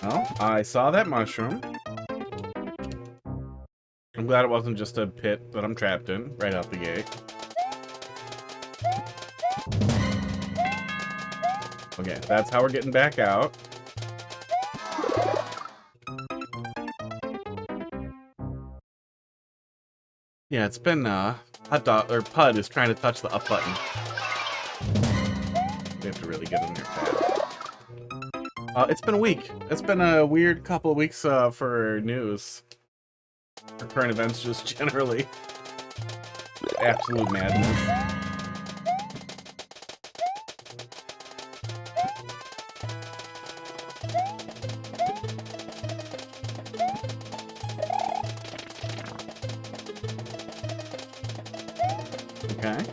Oh, I saw that mushroom. I'm glad it wasn't just a pit that I'm trapped in right out the gate. Okay, that's how we're getting back out. Yeah, it's been Pud is trying to touch the up button. We have to really get in there fast. It's been a week. It's been a weird couple of weeks for news. For current events, just generally. Absolute madness. Okay.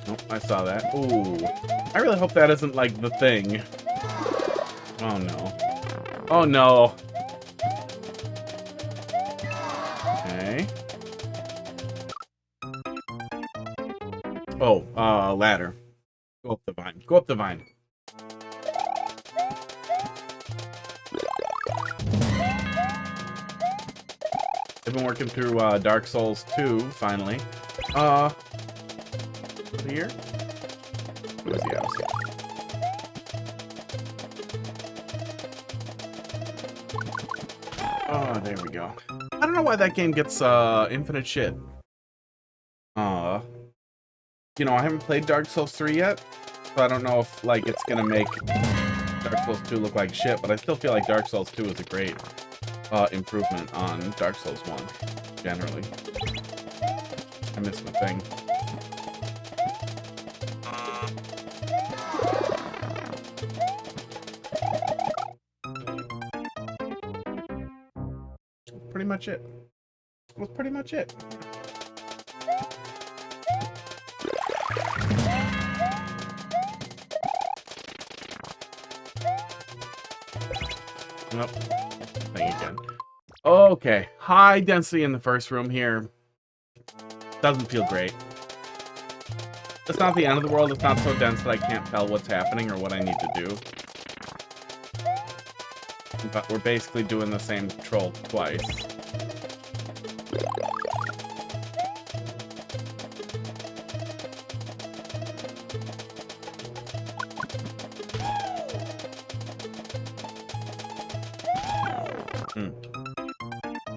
Oh, I saw that. Ooh. I really hope that isn't like the thing. Oh no. Oh no. Okay. Oh, ladder. Go up the vine. Go up the vine. I've been working through Dark Souls 2, finally. Here? Where's the house? Oh, there we go. I don't know why that game gets infinite shit. You know, I haven't played Dark Souls 3 yet, so I don't know if like it's gonna make Dark Souls 2 look like shit, but I still feel like Dark Souls 2 is a great improvement on Dark Souls 1, generally. I missed my thing. Pretty much it. That's pretty much it. Nope. Thing again. Okay. High density in the first room here. Doesn't feel great. It's not the end of the world. It's not so dense that I can't tell what's happening or what I need to do. But we're basically doing the same troll twice.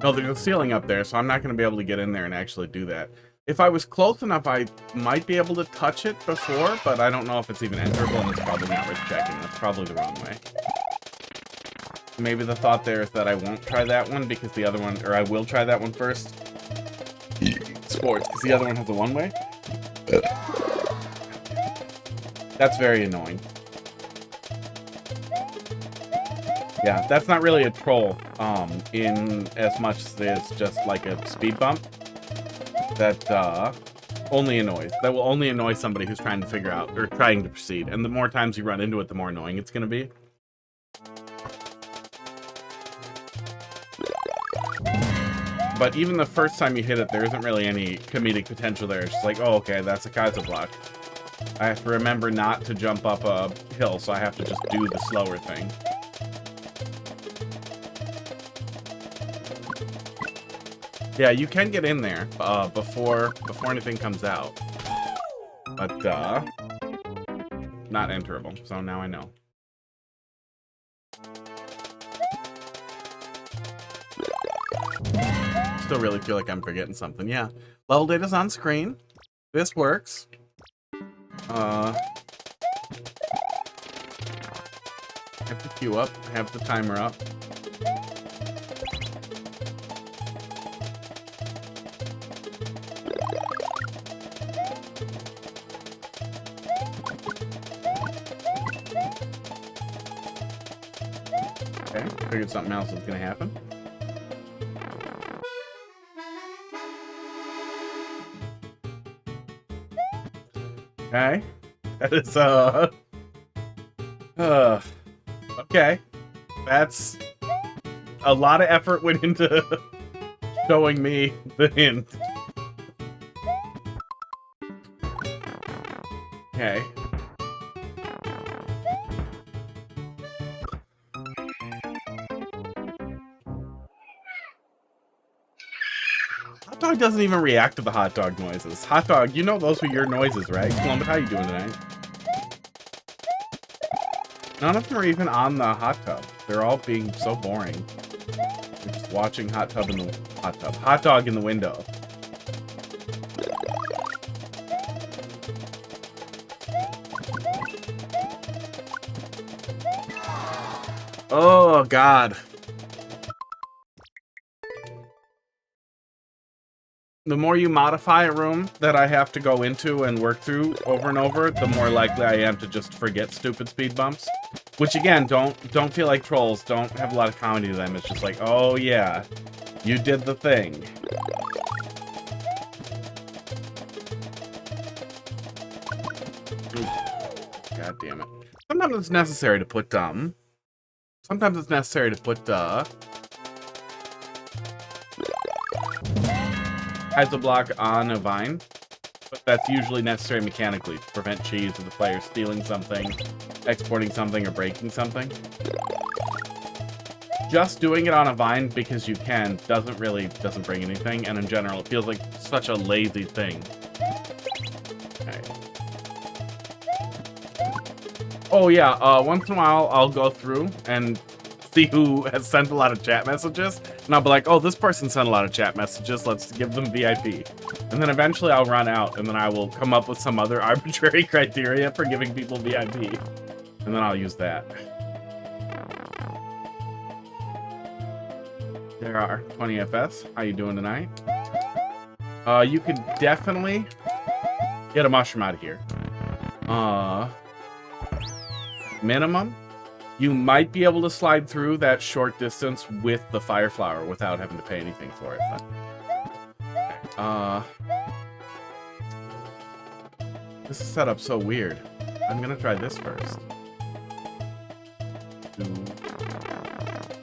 No, there's a ceiling up there, so I'm not going to be able to get in there and actually do that. If I was close enough, I might be able to touch it before, but I don't know if it's even enterable, and it's probably not worth checking. That's probably the wrong way. Maybe the thought there is that I won't try that one because the other one, or I will try that one first. Sports, because the other one has a one-way. That's very annoying. Yeah, that's not really a troll, in as much as it's just like a speed bump that only annoys. That will only annoy somebody who's trying to figure out, or trying to proceed. And the more times you run into it, the more annoying it's going to be. But even the first time you hit it, there isn't really any comedic potential there. It's just like, oh, okay, that's a Kaiser block. I have to remember not to jump up a hill, so I have to just do the slower thing. Yeah, you can get in there before anything comes out, but not enterable. So now I know. Still really feel like I'm forgetting something. Yeah, level data's on screen. This works. Have the queue up. Have the timer up. Okay, figured something else was gonna happen. Okay, that is okay. That's a lot of effort went into showing me the hint. Okay. Hot dog doesn't even react to the hot dog noises. Hot dog, you know those were your noises, right? Columbus, how you doing tonight? None of them are even on the hot tub. They're all being so boring. You're just watching hot dog in the window. Oh God. The more you modify a room that I have to go into and work through over and over, the more likely I am to just forget stupid speed bumps. Which again, don't feel like trolls. Don't have a lot of comedy to them. It's just like, oh yeah, you did the thing. Oof. God damn it. Sometimes it's necessary to put sometimes it's necessary to put Hateful block on a vine, but that's usually necessary mechanically to prevent cheese or the player stealing something, exporting something, or breaking something. Just doing it on a vine because you can doesn't bring anything, and in general it feels like such a lazy thing. Okay. Oh yeah, once in a while I'll go through and see who has sent a lot of chat messages, and I'll be like, oh, this person sent a lot of chat messages, let's give them VIP. And then eventually I'll run out, and then I will come up with some other arbitrary criteria for giving people VIP. And then I'll use that. There are 20 FS. How you doing tonight? You could definitely get a mushroom out of here. Minimum, you might be able to slide through that short distance with the fire flower without having to pay anything for it. But, this is set up so weird. I'm gonna try this first.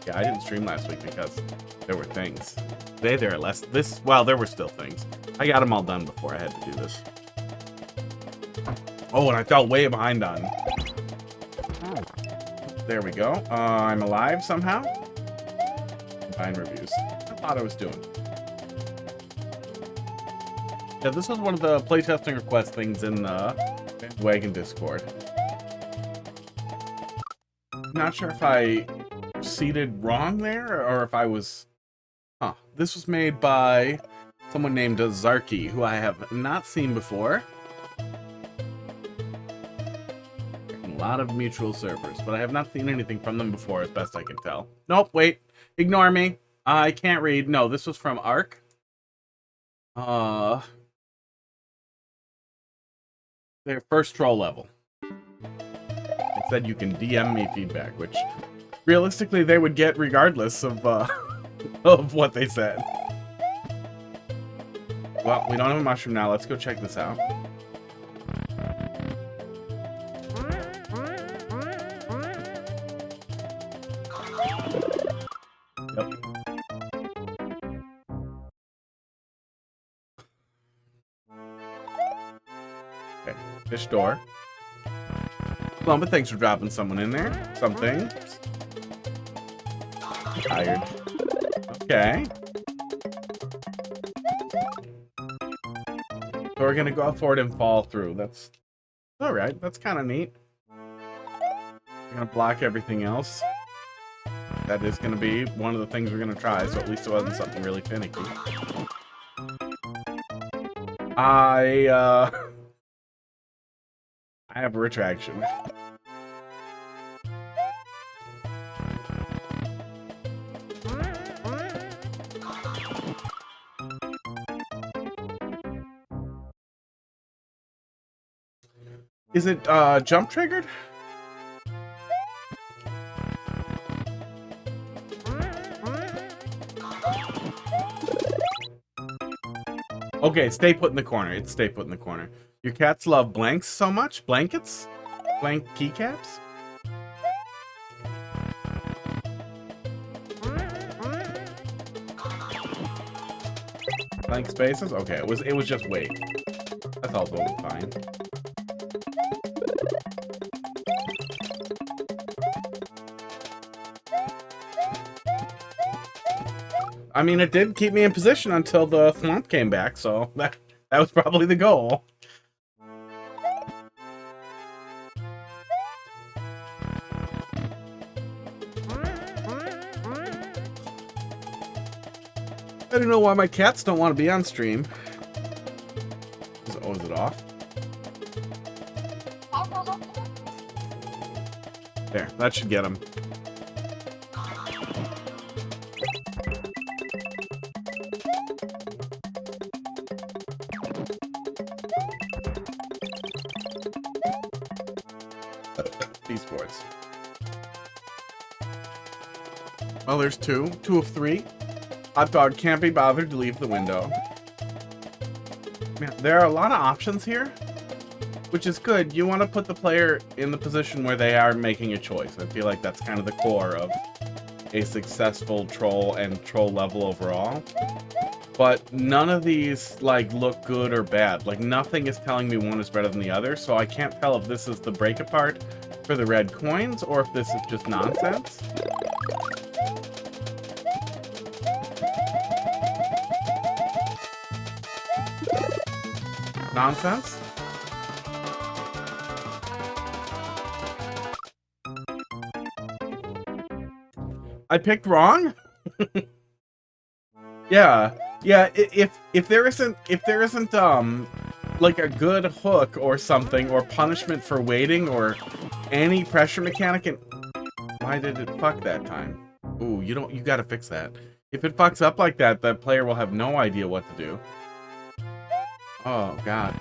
Yeah, I didn't stream last week because there were things. Today there are less. Well, there were still things. I got them all done before I had to do this. Oh, and I fell way behind on. There we go. I'm alive somehow. Combine reviews. I thought I was doing. Yeah, this was one of the playtesting request things in the Wagon Discord. Not sure if I seeded wrong there or if I was. Huh. This was made by someone named Zarky, who I have not seen before. A lot of mutual servers, but I have not seen anything from them before, as best I can tell. Nope, wait. Ignore me. I can't read. No, this was from Ark. Their first troll level. It said you can DM me feedback, which realistically they would get regardless of of what they said. Well, we don't have a mushroom now. Let's go check this out. Yep. Okay, fish door. Well, but thanks for dropping someone in there. Something. I'm tired. Okay. So we're gonna go forward and fall through. That's alright. That's kind of neat. We're gonna block everything else. That is going to be one of the things we're going to try, so at least it wasn't something really finicky. I have a retraction. Is it jump triggered? Okay, stay put in the corner. It's stay put in the corner. Your cats love blanks so much? Blankets? Blank keycaps? Blank spaces? Okay, it was just wait. That's all totally fine. I mean, it did keep me in position until the thwomp came back, so that was probably the goal. I don't know why my cats don't want to be on stream. Oh, is it off? There, that should get him. Esports. Well, there's two of three. Hot dog can't be bothered to leave the window. Man, there are a lot of options here, which is good. You want to put the player in the position where they are making a choice. I feel like that's kind of the core of a successful troll and troll level overall. But none of these like look good or bad. Like nothing is telling me one is better than the other, so I can't tell if this is the break apart for the red coins or if this is just nonsense. Nonsense? I picked wrong? Yeah. Yeah, if there isn't like a good hook or something or punishment for waiting or any pressure mechanic, and why did it fuck that time? Ooh, you gotta fix that. If it fucks up like that, that player will have no idea what to do. Oh god.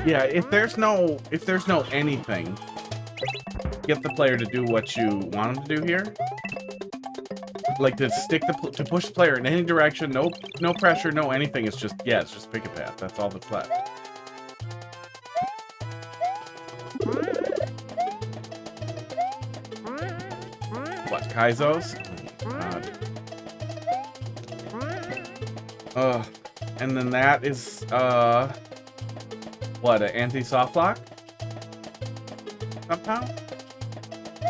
Yeah, if there's no anything, get the player to do what you want him to do here. Like to to push the player in any direction, no pressure, no anything. It's just it's just pick a path. That's all that's left. What, Kaizos? Oh, god. And then that is what, an anti-soft lock? Somehow?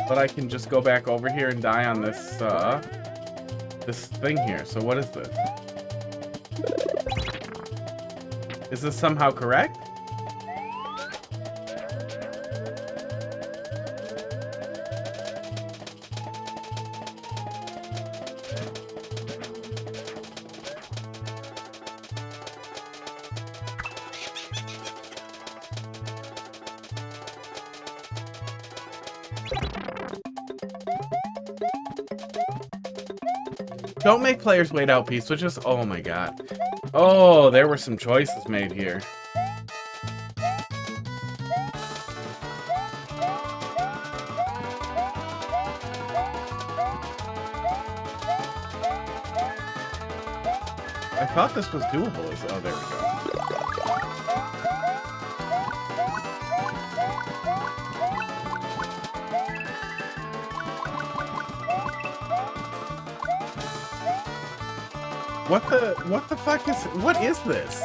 But I can just go back over here and die on this this thing here. So what is this? Is this somehow correct? Don't make players wait out P switches. Oh my god. Oh, there were some choices made here. I thought this was doable. Oh, there we go. What the fuck is, what is this?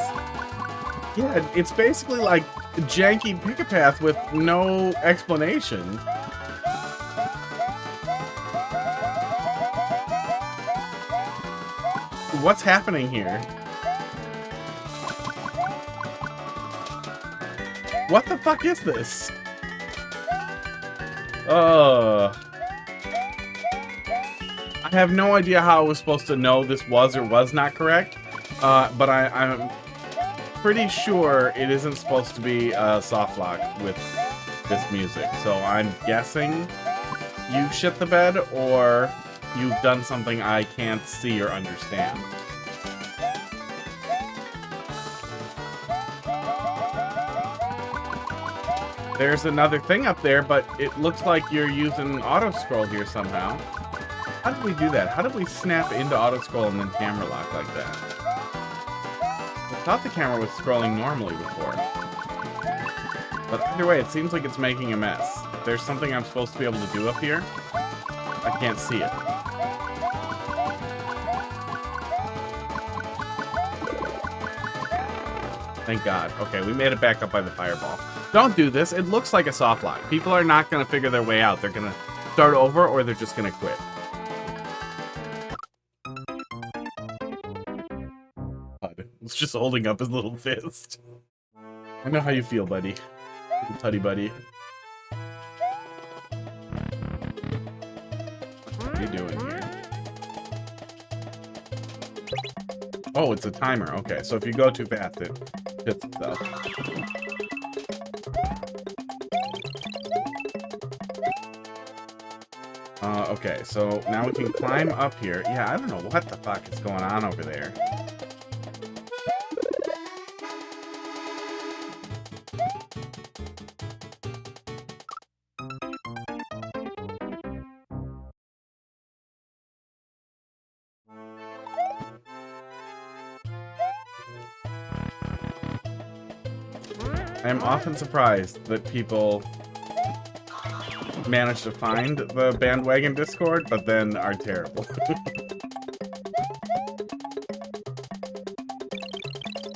Yeah, it's basically like janky pick-a-path with no explanation. What's happening here? What the fuck is this? I have no idea how I was supposed to know this was or was not correct, but I'm pretty sure it isn't supposed to be a soft lock with this music. So I'm guessing you shit the bed or you've done something I can't see or understand. There's another thing up there, but it looks like you're using auto scroll here somehow. How did we do that? How did we snap into auto scroll and then camera lock like that? I thought the camera was scrolling normally before. But either way, it seems like it's making a mess. If there's something I'm supposed to be able to do up here, I can't see it. Thank God. Okay, we made it back up by the fireball. Don't do this. It looks like a soft lock. People are not going to figure their way out. They're going to start over or they're just going to quit. God, he's just holding up his little fist. I know how you feel, buddy. Tutty buddy. What are you doing here? Oh, it's a timer. Okay, so if you go too fast, it hits itself. Okay, so now we can climb up here. Yeah, I don't know what the fuck is going on over there. I am often surprised that people manage to find the bandwagon Discord, but then are terrible.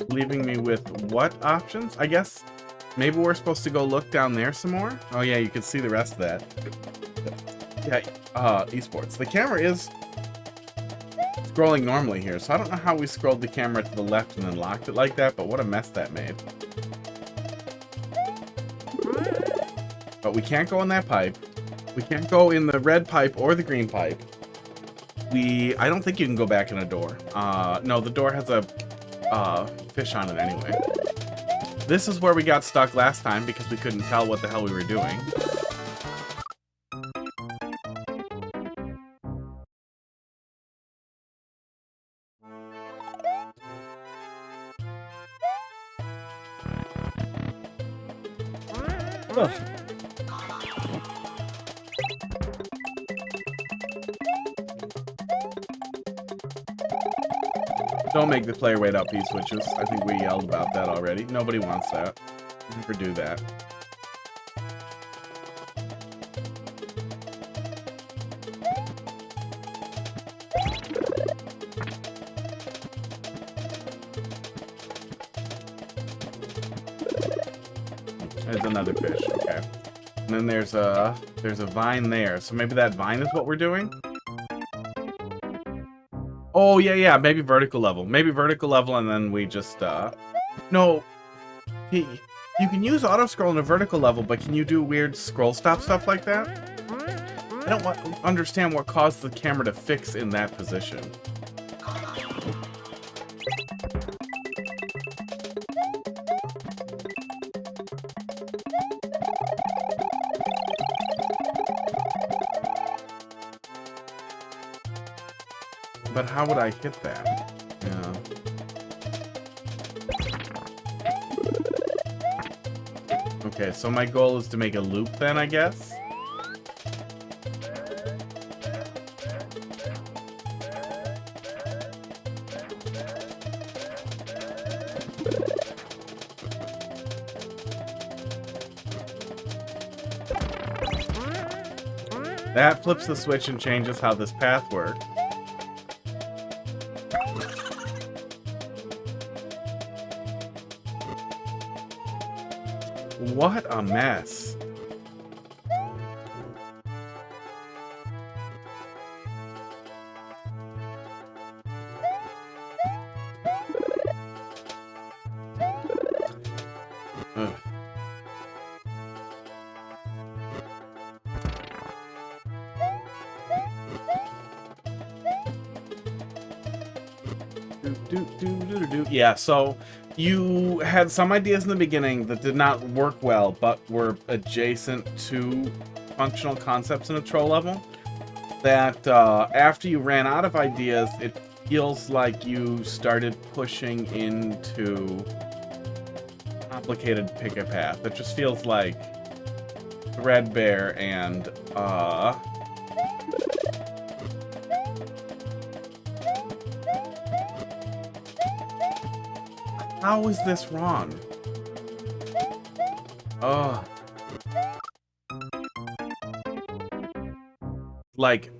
Leaving me with what options? I guess maybe we're supposed to go look down there some more? Oh yeah, you can see the rest of that. Yeah, esports. The camera is scrolling normally here, so I don't know how we scrolled the camera to the left and then locked it like that, but what a mess that made. But we can't go in that pipe. We can't go in the red pipe or the green pipe. I don't think you can go back in a door. No, the door has a fish on it anyway. This is where we got stuck last time because we couldn't tell what the hell we were doing. Ugh. Don't make the player wait up these switches. I think we yelled about that already. Nobody wants that. Never do that. There's another fish, okay. And then there's a vine there. So maybe that vine is what we're doing? Oh, yeah, maybe vertical level. Maybe vertical level and then we just, No. You can use auto-scroll in a vertical level, but can you do weird scroll stop stuff like that? I don't understand what caused the camera to fix in that position. But how would I hit that? Yeah. Okay, so my goal is to make a loop then, I guess? That flips the switch and changes how this path works. What a mess. Ugh. Yeah, so you had some ideas in the beginning that did not work well, but were adjacent to functional concepts in a troll level. That after you ran out of ideas, it feels like you started pushing into complicated pick a path. It just feels like threadbare and how is this wrong? Ugh. Like,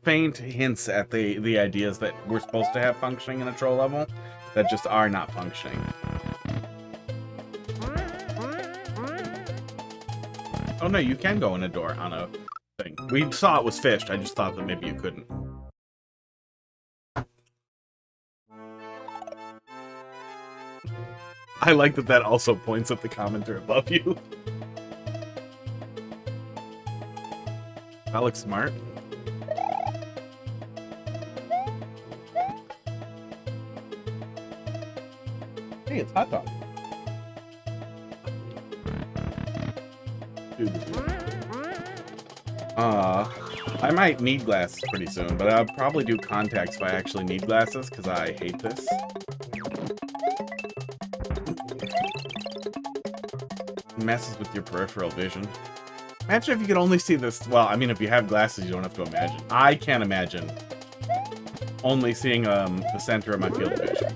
faint hints at the ideas that we're supposed to have functioning in a troll level that just are not functioning. Oh no, you can go in a door on a thing. We saw it was fished. I just thought that maybe you couldn't. I like that that also points at the commenter above you. That looks smart. Hey, it's hot dog. I might need glasses pretty soon, but I'll probably do contacts if I actually need glasses, because I hate this. It messes with your peripheral vision. Imagine if you could only see this. Well, I mean, if you have glasses, you don't have to imagine. I can't imagine only seeing the center of my field of vision.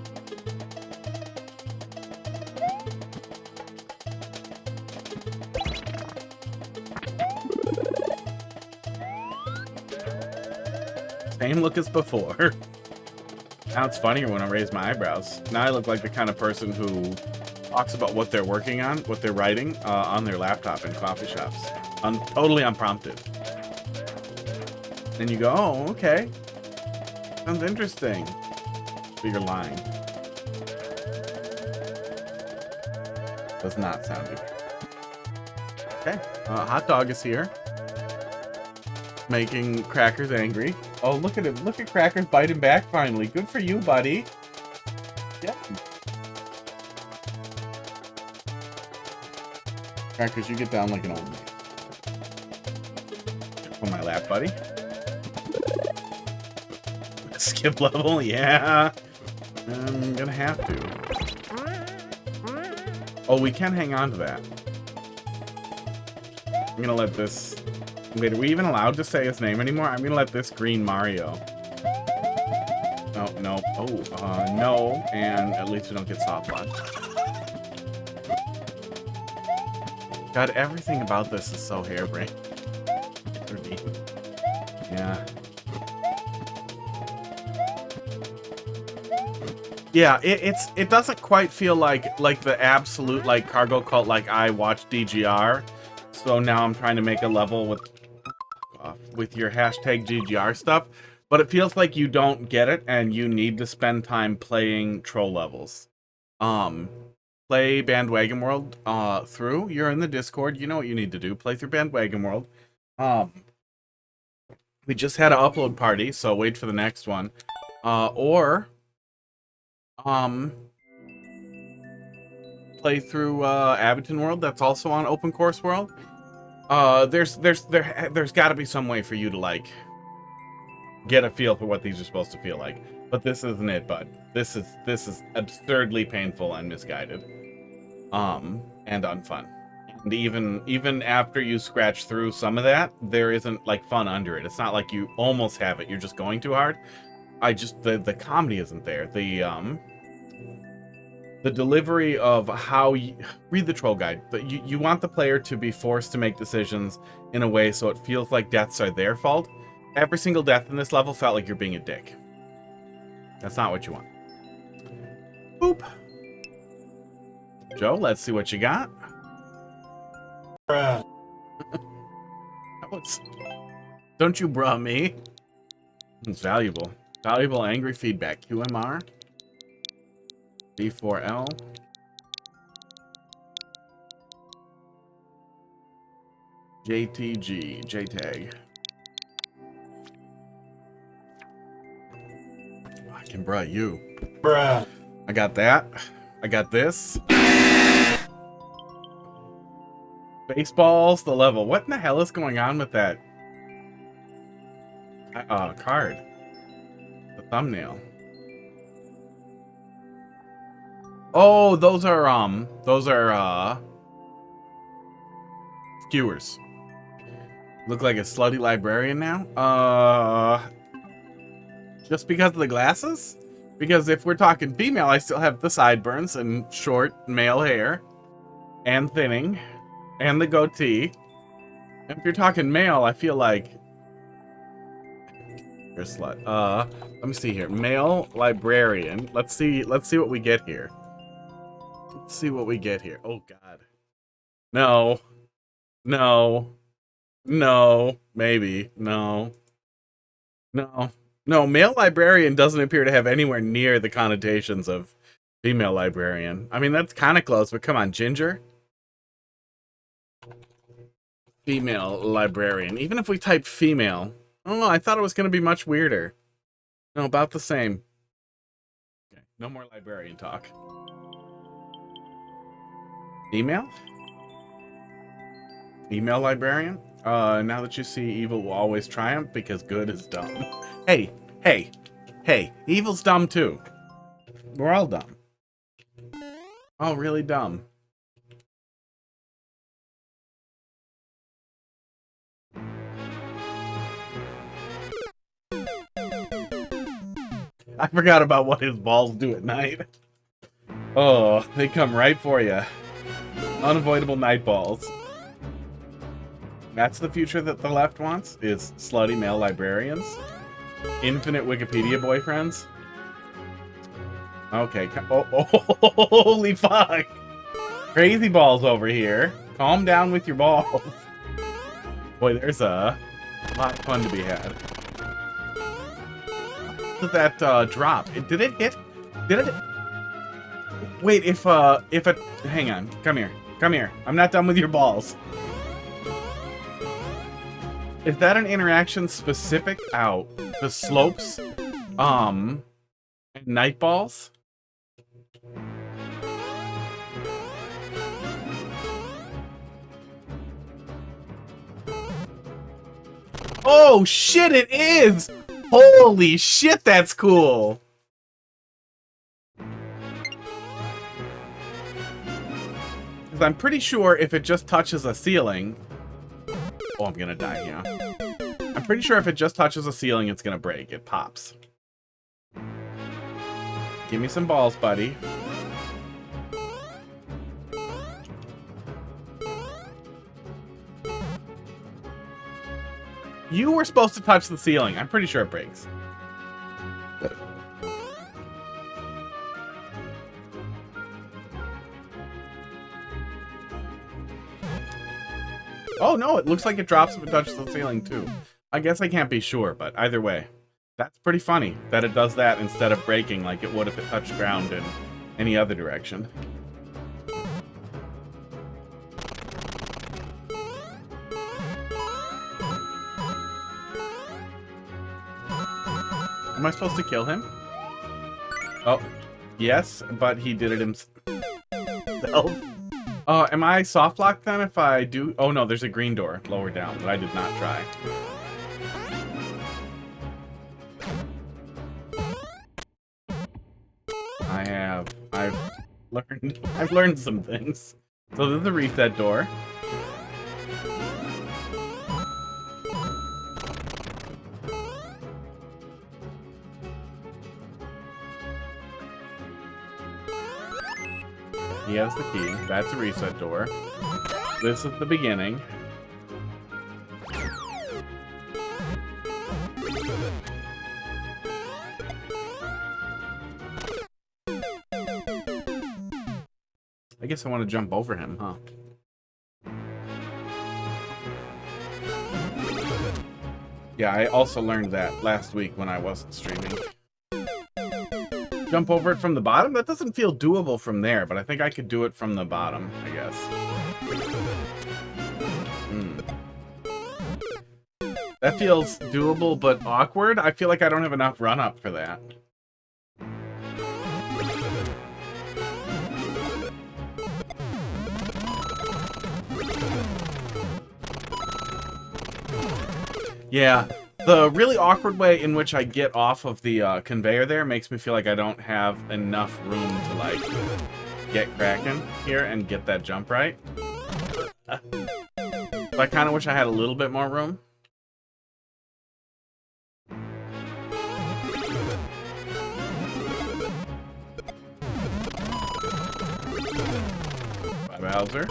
Same look as before. Now it's funnier when I raise my eyebrows. Now I look like the kind of person who talks about what they're working on, what they're writing on their laptop in coffee shops. Totally unprompted. Then you go, oh, okay. Sounds interesting. But you're lying. Does not sound good. Okay. Hot dog is here. Making Crackers angry. Oh, look at him. Look at Crackers biting back finally. Good for you, buddy. Yeah. Crackers, you get down like an old man. On my lap, buddy. Skip level? Yeah. I'm gonna have to. Oh, we can hang on to that. I'm gonna let this... Wait, are we even allowed to say his name anymore? I'm gonna let this green Mario. No, no. Oh, no. And at least we don't get soft locked. God, everything about this is so harebrained. Yeah. Yeah, it doesn't quite feel like the absolute like cargo cult like I watch DGR. So now I'm trying to make a level with your hashtag GGR stuff, but it feels like you don't get it and you need to spend time playing troll levels. Play Bandwagon World through. You're in the Discord. You know what you need to do. Play through Bandwagon World. We just had an upload party, so wait for the next one. Or play through Abington World. That's also on Open Course World. There's got to be some way for you to like get a feel for what these are supposed to feel like. But this isn't it, bud. This is absurdly painful and misguided. And unfun. And even after you scratch through some of that, there isn't like fun under it. It's not like you almost have it. You're just going too hard. The comedy isn't there. The delivery of how you read the troll guide, but you want the player to be forced to make decisions in a way so it feels like deaths are their fault. Every single death in this level felt like you're being a dick. That's not what you want. Boop. Joe, let's see what you got. Bruh. Don't you bruh me. It's valuable. Valuable angry feedback. QMR-B4L. JTG. I can bruh you. Bruh. I got that. I got this. Spaceballs, the level. What in the hell is going on with that? Card. The thumbnail. Oh, those are skewers. Look like a slutty librarian now? Just because of the glasses? Because if we're talking female, I still have the sideburns and short male hair. And thinning. And the goatee. And if you're talking male, I feel like... You're a slut. Let me see here. Male librarian. Let's see what we get here. Let's see what we get here. Oh, God. No. No. No. Maybe. No. No. No, male librarian doesn't appear to have anywhere near the connotations of female librarian. I mean, that's kind of close, but come on, ginger? Female librarian. Even if we type female. I don't know, I thought it was going to be much weirder. No, about the same. Okay, no more librarian talk. Female? Female librarian? Now that you see evil will always triumph because good is dumb. Hey, hey, hey, evil's dumb too. We're all dumb. Oh, really dumb. I forgot about what his balls do at night. Oh, they come right for you. Unavoidable night balls. That's the future that the left wants, is slutty male librarians. Infinite Wikipedia boyfriends. Okay. Oh, holy fuck. Crazy balls over here. Calm down with your balls. Boy, there's a lot of fun to be had. Look at that drop. Did it hit? Did it? Wait, if it... Hang on. Come here. Come here. I'm not done with your balls. Is that an interaction specific out the slopes, and night balls? Oh shit, it is! Holy shit, that's cool! Because I'm pretty sure if it just touches a ceiling... Oh, I'm gonna die here. I'm pretty sure if it just touches a ceiling, it's gonna break. It pops. Give me some balls, buddy. You were supposed to touch the ceiling. I'm pretty sure it breaks. Oh, no, it looks like it drops if it touches the ceiling, too. I guess I can't be sure, but either way. That's pretty funny that it does that instead of breaking like it would if it touched ground in any other direction. Am I supposed to kill him? Oh, yes, but he did it himself. Am I soft locked then if I do? Oh no, there's a green door lower down that I did not try. I've learned some things. So there's the reset door. He has the key. That's a reset door. This is the beginning. I guess I want to jump over him, huh? Yeah, I also learned that last week when I wasn't streaming. Jump over it from the bottom? That doesn't feel doable from there, but I think I could do it from the bottom, I guess. That feels doable, but awkward. I feel like I don't have enough run-up for that. Yeah, the really awkward way in which I get off of the conveyor there makes me feel like I don't have enough room to, like, get cracking here and get that jump right. So I kind of wish I had a little bit more room. Bye, Bowser.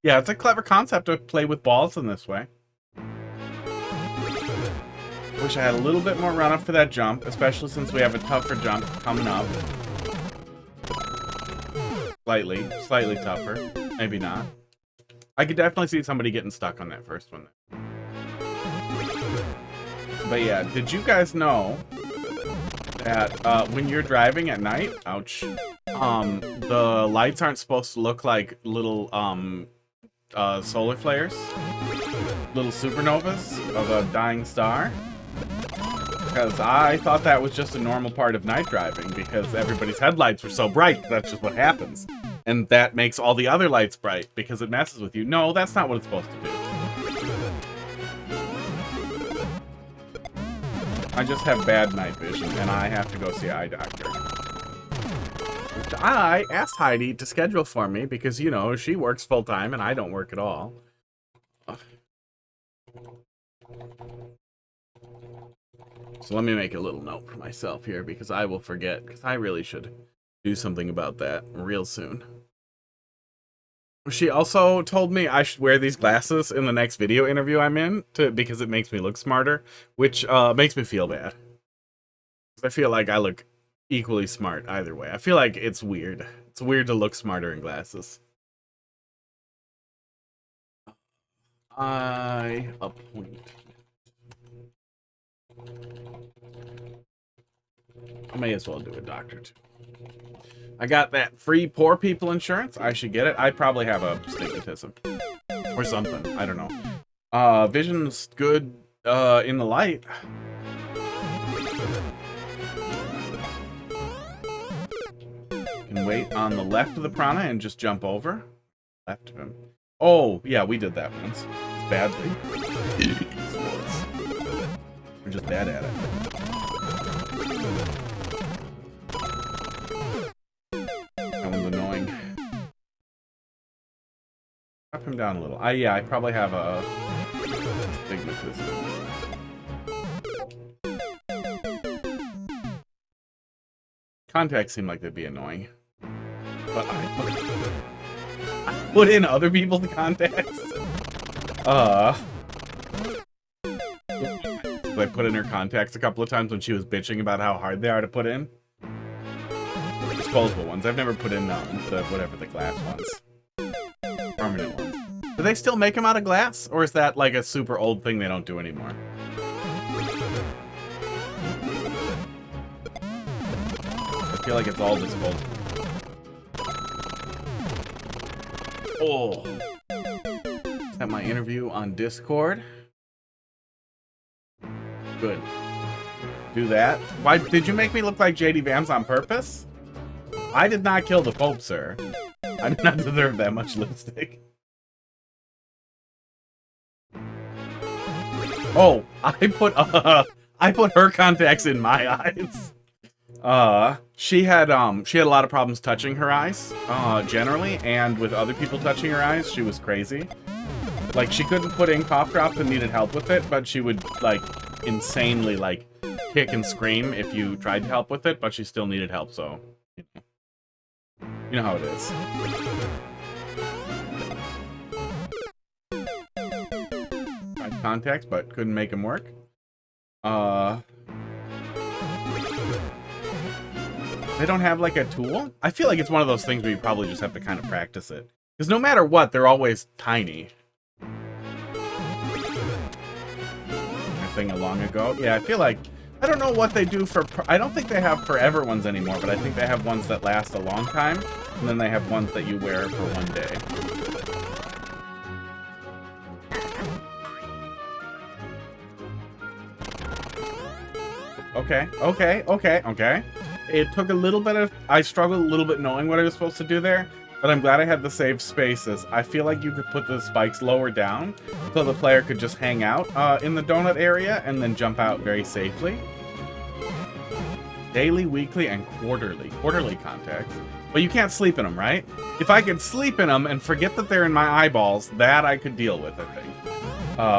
Yeah, it's a clever concept to play with balls in this way. Wish I had a little bit more run up for that jump, especially since we have a tougher jump coming up. Slightly tougher. Maybe not. I could definitely see somebody getting stuck on that first one. But yeah, did you guys know that when you're driving at night, ouch, the lights aren't supposed to look like little solar flares? Little supernovas of a dying star? Because I thought that was just a normal part of night driving because everybody's headlights were so bright. That's just what happens. And that makes all the other lights bright because it messes with you. No, that's not what it's supposed to do. I just have bad night vision and I have to go see an eye doctor. Which I asked Heidi to schedule for me because, you know, she works full time and I don't work at all. So let me make a little note for myself here because I will forget because I really should do something about that real soon. She also told me I should wear these glasses in the next video interview I'm in because it makes me look smarter, which makes me feel bad. I feel like I look equally smart either way. I feel like it's weird. It's weird to look smarter in glasses. I appoint. I may as well do a doctor too. I got that free poor people insurance. I should get it. I probably have a stigmatism or something. I don't know. Vision's good in the light. Can wait on the left of the prana and just jump over. Left of him. Oh, yeah, we did that once. It's badly. We're just bad at it. That one's annoying. Drop him down a little. Yeah, I probably have a stigmatism. Contacts seem like they'd be annoying. But I put in other people's contacts. I put in her contacts a couple of times when she was bitching about how hard they are to put in. Disposable ones. I've never put in the glass ones. Permanent ones. Do they still make them out of glass? Or is that like a super old thing they don't do anymore? I feel like it's all disposable. Oh. Is that my interview on Discord? Good. Do that. Why did you make me look like JD Vams on purpose? I did not kill the Pope, sir. I did not deserve that much lipstick. Oh, I put her contacts in my eyes. She had a lot of problems touching her eyes, generally, and with other people touching her eyes, she was crazy. Like, she couldn't put in cough drops and needed help with it, but she would, like, insanely, like, kick and scream if you tried to help with it, but she still needed help, so, you know how it is. Tried contacts, but couldn't make them work. They don't have, like, a tool? I feel like it's one of those things where you probably just have to kind of practice it. Because no matter what, they're always tiny. Thing long ago. Yeah, I feel like, I don't know what they do for, I don't think they have forever ones anymore, but I think they have ones that last a long time, and then they have ones that you wear for one day. Okay. It took a little bit of, I struggled a little bit knowing what I was supposed to do there, but I'm glad I had the saved spaces. I feel like you could put the spikes lower down so the player could just hang out in the donut area and then jump out very safely. Daily, weekly, and quarterly. Quarterly contacts. But you can't sleep in them, right? If I could sleep in them and forget that they're in my eyeballs, that I could deal with, I think.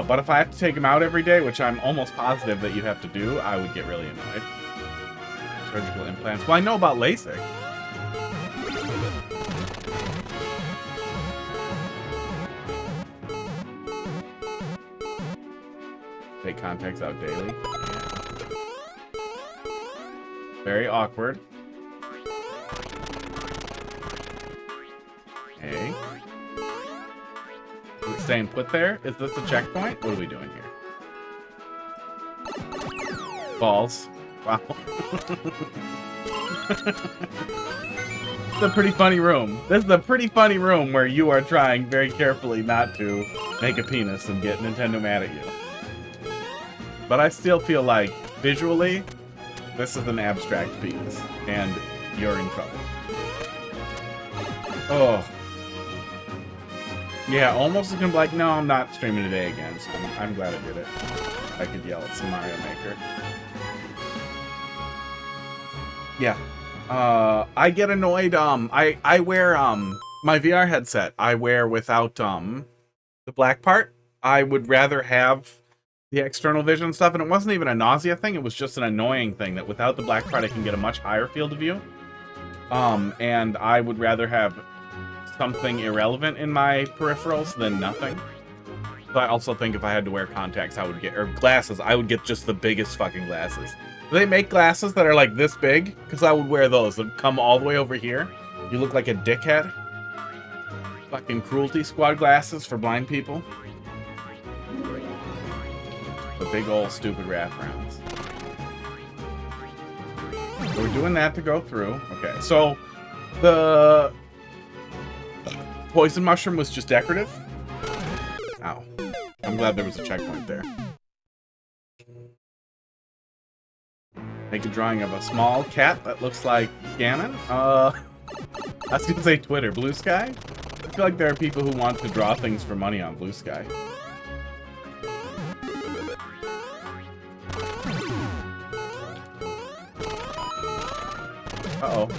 But if I have to take them out every day, which I'm almost positive that you have to do, I would get really annoyed. Surgical implants. Well, I know about LASIK. Take contacts out daily. Yeah. Very awkward. Okay. Are we staying put there? Is this a checkpoint? What are we doing here? Balls. Wow. It's a pretty funny room. This is a pretty funny room where you are trying very carefully not to make a penis and get Nintendo mad at you. But I still feel like, visually, this is an abstract penis, and you're in trouble. Oh. Yeah, almost looking like, no, I'm not streaming today again, so I'm glad I did it. I could yell at some Mario Maker. Yeah. I get annoyed, I wear, my VR headset, I wear without, the black part. I would rather have the external vision stuff, and it wasn't even a nausea thing, it was just an annoying thing, that without the black part I can get a much higher field of view. And I would rather have something irrelevant in my peripherals than nothing. So I also think if I had to wear contacts, I would get, or glasses, I would get just the biggest fucking glasses. Do they make glasses that are like this big? Because I would wear those that come all the way over here. You look like a dickhead. Fucking Cruelty Squad glasses for blind people. The big old stupid wraparounds. So we're doing that to go through. Okay, so the poison mushroom was just decorative. Ow. I'm glad there was a checkpoint there. Make a drawing of a small cat that looks like Ganon. I was gonna say Twitter. Blue Sky? I feel like there are people who want to draw things for money on Blue Sky. Uh-oh.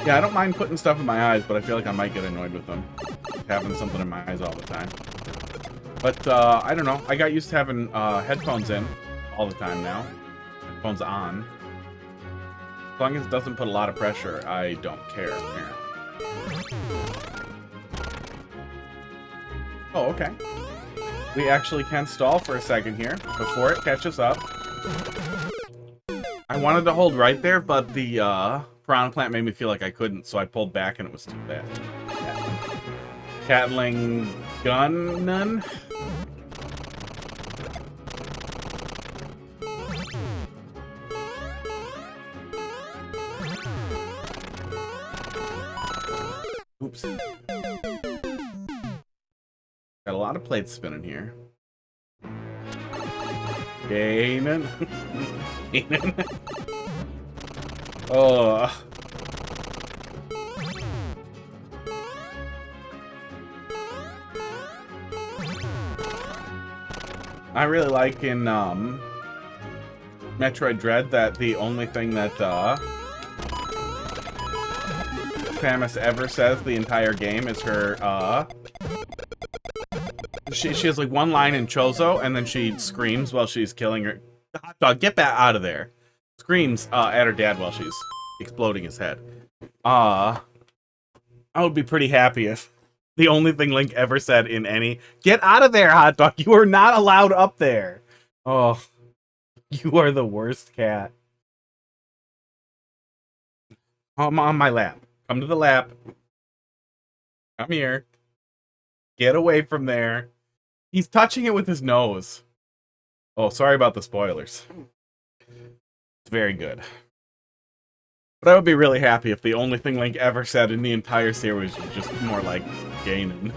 Yeah, I don't mind putting stuff in my eyes, but I feel like I might get annoyed with them. Having something in my eyes all the time. But, I don't know. I got used to having headphones in all the time now. Headphones on. As long as it doesn't put a lot of pressure, I don't care, apparently. Oh, okay. We actually can stall for a second here before it catches up. I wanted to hold right there, but the piranha plant made me feel like I couldn't, so I pulled back and it was too bad. Catling gun none. Oops. Got a lot of plates spinning here. Gainin. Gainin. Oh. I really like in Metroid Dread that the only thing that Samus ever says the entire game is her she has like one line in Chozo and then she screams while she's killing her hot dog. Get that out of there. Screams at her dad while she's exploding his head. I would be pretty happy if the only thing Link ever said in any... Get out of there, hot dog! You are not allowed up there! Oh, you are the worst cat. Come on my lap. Come to the lap. Come here. Get away from there. He's touching it with his nose. Oh, sorry about the spoilers. It's very good. But I would be really happy if the only thing Link ever said in the entire series was just more like Ganon.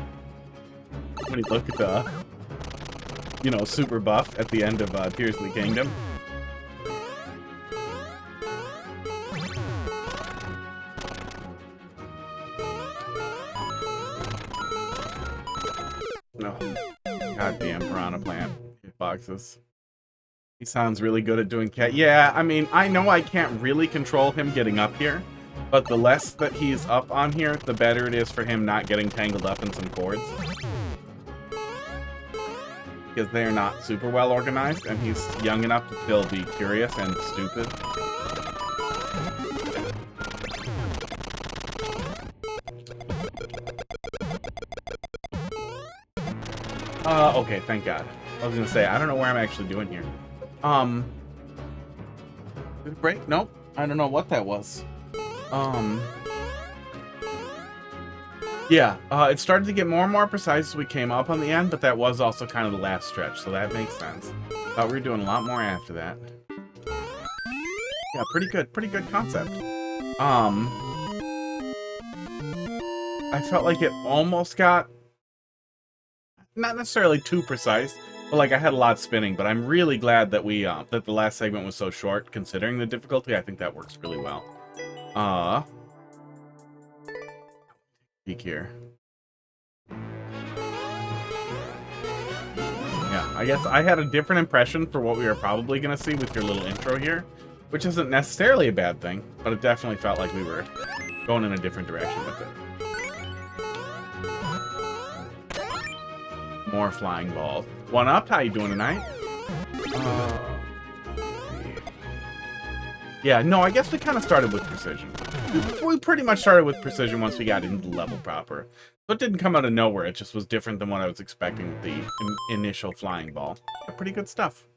When he looked at you know, super buff at the end of Tears of the Kingdom. No. Goddamn piranha plant. Hitboxes. He sounds really good at doing cat. Yeah, I mean, I know I can't really control him getting up here, but the less that he's up on here, the better it is for him not getting tangled up in some cords. Because they're not super well organized, and he's young enough to still be curious and stupid. Okay, thank God. I was gonna say, I don't know where I'm actually doing here. Did it break? Nope. I don't know what that was. Yeah, it started to get more and more precise as we came up on the end, but that was also kind of the last stretch, so that makes sense. Thought we were doing a lot more after that. Yeah, pretty good concept. I felt like it almost got, not necessarily too precise, but like I had a lot spinning, but I'm really glad that we, that the last segment was so short, considering the difficulty. I think that works really well. Peek here. Yeah, I guess I had a different impression for what we were probably going to see with your little intro here, which isn't necessarily a bad thing, but it definitely felt like we were going in a different direction with it. More flying balls. One up, how you doing tonight? Yeah, no, I guess we kind of started with precision. We pretty much started with precision once we got into the level proper. So it didn't come out of nowhere, it just was different than what I was expecting with the initial flying ball. Yeah, pretty good stuff.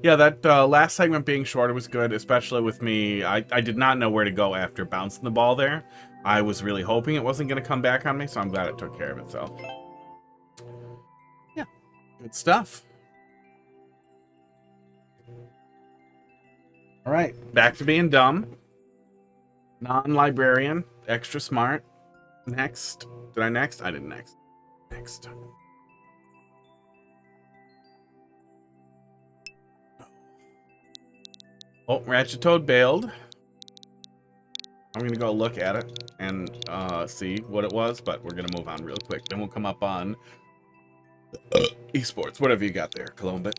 Yeah, that last segment being shorter was good, especially with me. I did not know where to go after bouncing the ball there. I was really hoping it wasn't going to come back on me, so I'm glad it took care of itself. Yeah, good stuff. All right, back to being dumb. Non-librarian, extra smart. Next. Did I next? I didn't next. Next. Oh, R.Toad bailed. I'm going to go look at it and see what it was, but we're going to move on real quick. Then we'll come up on esports, whatever you got there, Colombit.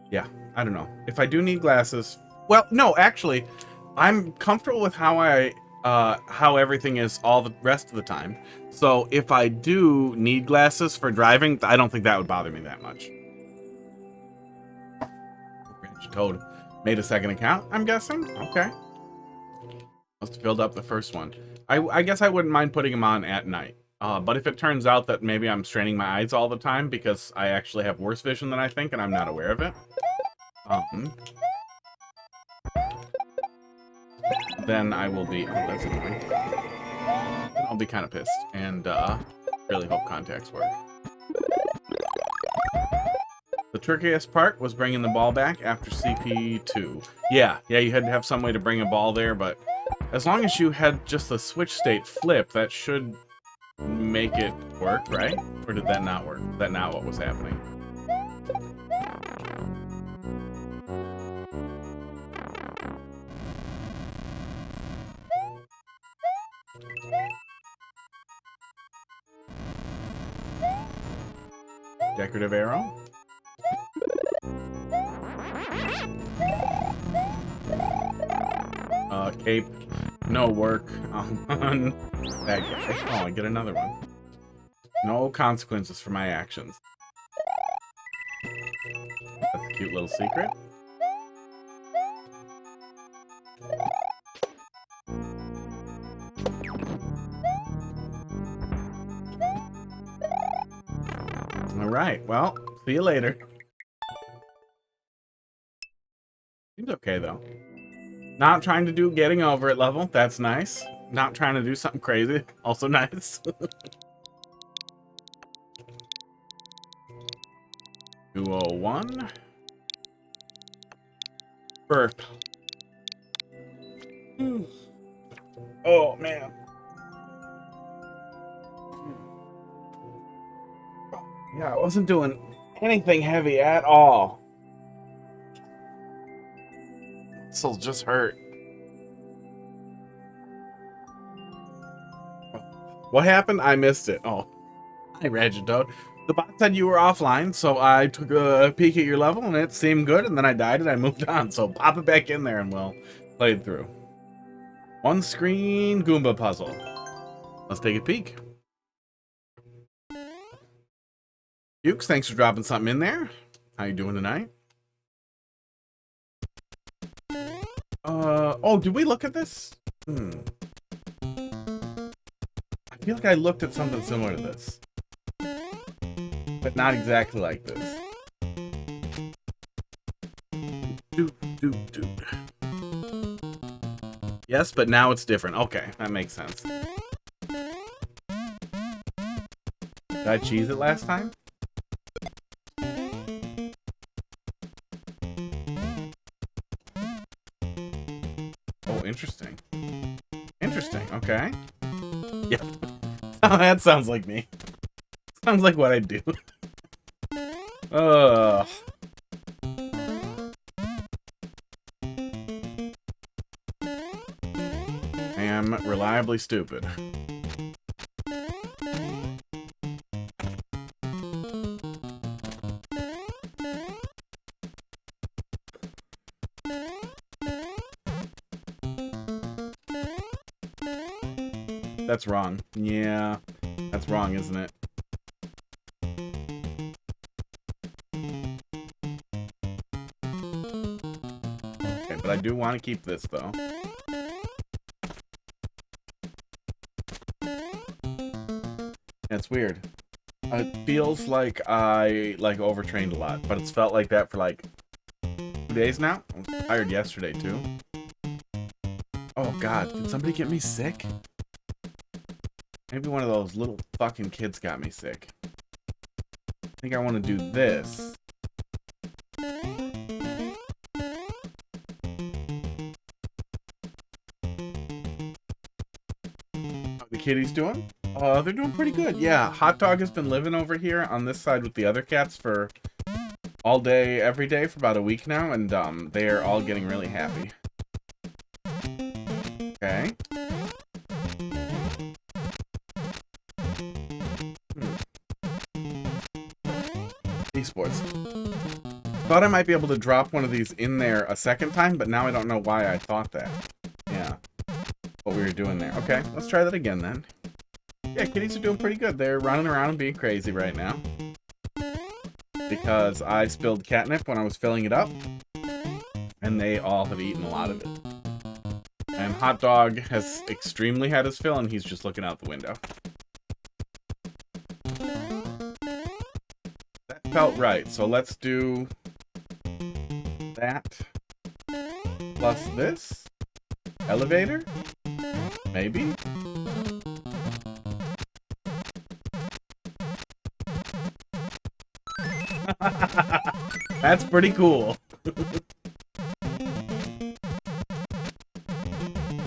Yeah, I don't know. If I do need glasses... Well, no, actually, I'm comfortable with how everything is all the rest of the time. So if I do need glasses for driving, I don't think that would bother me that much. Toad made a second account, I'm guessing? Okay. Must have filled up the first one. I guess I wouldn't mind putting them on at night. But if it turns out that maybe I'm straining my eyes all the time because I actually have worse vision than I think and I'm not aware of it, then I will be... Oh, that's annoying. Then I'll be kind of pissed and really hope contacts work. The trickiest part was bringing the ball back after CP2. Yeah, you had to have some way to bring a ball there, but as long as you had just the switch state flip, that should make it work, right? Or did that not work? Is that not what was happening? Decorative arrow. Cape. No work on that guy. Oh, I get another one. No consequences for my actions. That's a cute little secret. Alright, well, see you later. Seems okay, though. Not trying to do getting over it level. That's nice. Not trying to do something crazy. Also nice. 201. Burp. Oh, man. Yeah, I wasn't doing anything heavy at all. Muscles just hurt. What happened? I missed it. Oh, hi, R.Toad. The bot said you were offline, so I took a peek at your level, and it seemed good, and then I died, and I moved on. So pop it back in there, and we'll play it through. One screen Goomba puzzle. Let's take a peek. Dukes, thanks for dropping something in there. How you doing tonight? Oh, did we look at this? I feel like I looked at something similar to this. But not exactly like this. Yes, but now it's different. Okay, that makes sense. Did I cheese it last time? Oh, interesting. Interesting, okay. Yep. Oh, that sounds like me. Sounds like what I do. Ugh. I am reliably stupid. That's wrong. Yeah, that's wrong, isn't it? Okay, but I do want to keep this, though. It's weird. It feels like I, overtrained a lot, but it's felt like that for, 2 days now. I was tired yesterday, too. Oh, God. Did somebody get me sick? Maybe one of those little fucking kids got me sick. I think I want to do this. How the kitties doing? They're doing pretty good. Yeah, Hot Dog has been living over here on this side with the other cats for all day, every day for about a week now, and they are all getting really happy. Okay. Esports. Thought I might be able to drop one of these in there a second time, but now I don't know why I thought that. Yeah. What we were doing there. Okay, let's try that again then. Yeah, kitties are doing pretty good. They're running around and being crazy right now. Because I spilled catnip when I was filling it up. And they all have eaten a lot of it. And Hot Dog has extremely had his fill, and he's just looking out the window. That felt right, so let's do that plus this. Elevator? Maybe? That's pretty cool.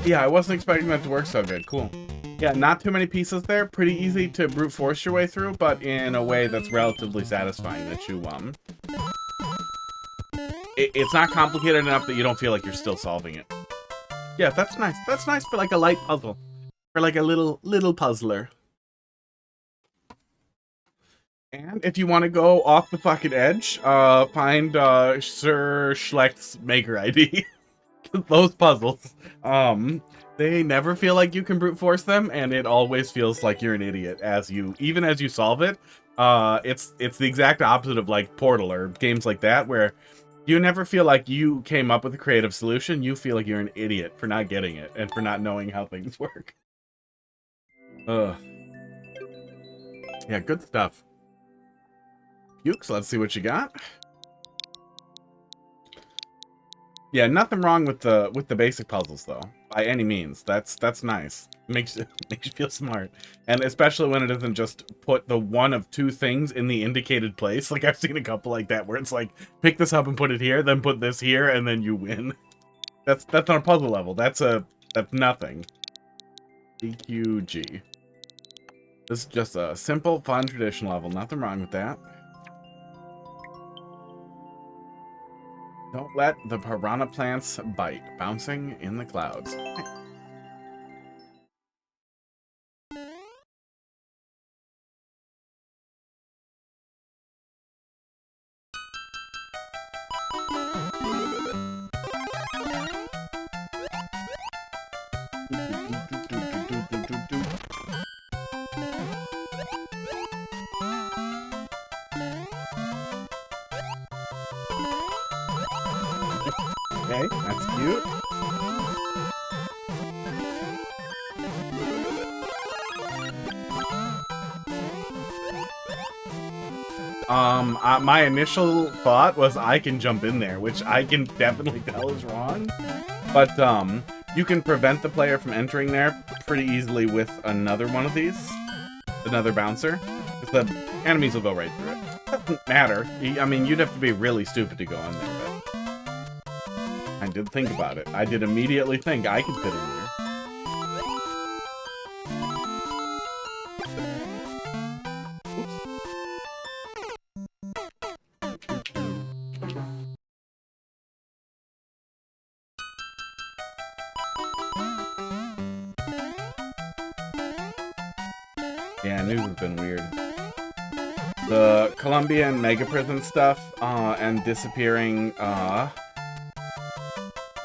Yeah, I wasn't expecting that to work so good. Cool. Yeah, not too many pieces there. Pretty easy to brute force your way through, but in a way that's relatively satisfying that you, it's not complicated enough that you don't feel like you're still solving it. Yeah, that's nice. That's nice for like a light puzzle. For like a little puzzler. And if you want to go off the fucking edge, find Sir Schlecht's Maker ID. Those puzzles, they never feel like you can brute force them, and it always feels like you're an idiot even as you solve it. It's the exact opposite of like Portal or games like that, where you never feel like you came up with a creative solution. You feel like you're an idiot for not getting it and for not knowing how things work. Yeah, good stuff. Ukes, let's see what you got. Yeah, nothing wrong with the basic puzzles though, by any means. That's nice. Makes you feel smart, and especially when it doesn't just put the one of two things in the indicated place. Like I've seen a couple like that where it's like pick this up and put it here, then put this here, and then you win. That's on a puzzle level. That's nothing. DQG. This is just a simple, fun, traditional level. Nothing wrong with that. Don't let the piranha plants bite, bouncing in the clouds. Okay, that's cute. My initial thought was I can jump in there, which I can definitely tell is wrong. But, you can prevent the player from entering there pretty easily with another one of these. Another bouncer. Because the enemies will go right through it. Doesn't matter. I mean, you'd have to be really stupid to go in there, but I did think about it. I did immediately think I could fit in there. Yeah, news has been weird. The Colombian mega prison stuff, and disappearing,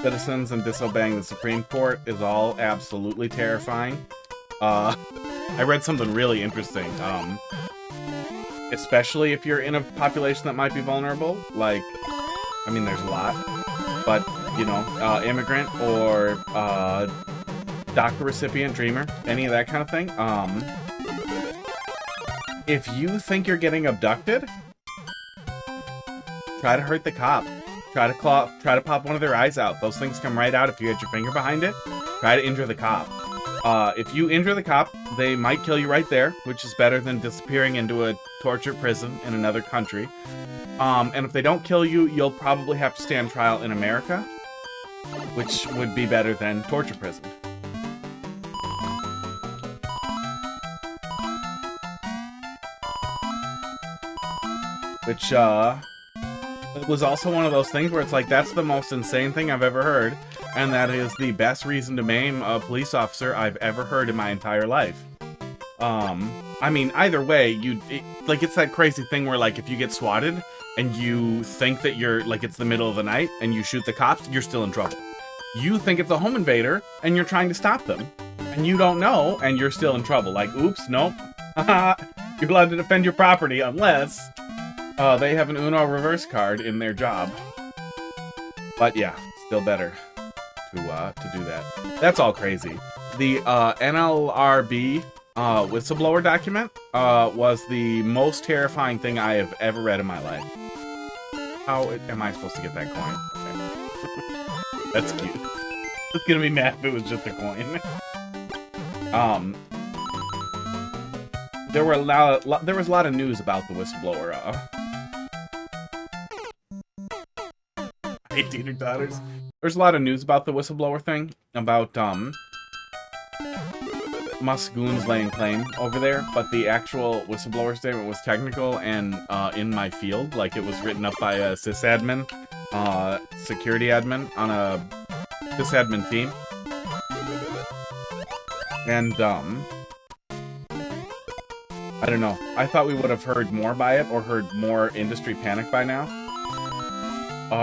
citizens and disobeying the Supreme Court is all absolutely terrifying. I read something really interesting, especially if you're in a population that might be vulnerable, like, I mean, there's a lot, but, you know, immigrant or, DACA recipient, dreamer, any of that kind of thing, if you think you're getting abducted, try to hurt the cop. Try to pop one of their eyes out. Those things come right out if you get your finger behind it. Try to injure the cop. If you injure the cop, they might kill you right there, which is better than disappearing into a torture prison in another country. And if they don't kill you, you'll probably have to stand trial in America, which would be better than torture prison. Which, it was also one of those things where it's like, that's the most insane thing I've ever heard, and that is the best reason to maim a police officer I've ever heard in my entire life. I mean, either way, it's that crazy thing where, like, if you get swatted, and you think that you're, like, it's the middle of the night, and you shoot the cops, you're still in trouble. You think it's a home invader, and you're trying to stop them, and you don't know, and you're still in trouble. Like, oops, nope. You're allowed to defend your property, unless they have an Uno reverse card in their job. But yeah, still better to do that. That's all crazy. The NLRB whistleblower document was the most terrifying thing I have ever read in my life. How am I supposed to get that coin? Okay. That's cute. I was gonna be mad if it was just a coin. There was a lot of news about the whistleblower. Hey, teeter totters. There's a lot of news about the whistleblower thing, about Musk goons laying claim over there, but the actual whistleblower statement was technical and in my field, like it was written up by a sysadmin, security admin on a sysadmin team, and I don't know. I thought we would have heard more by it or heard more industry panic by now.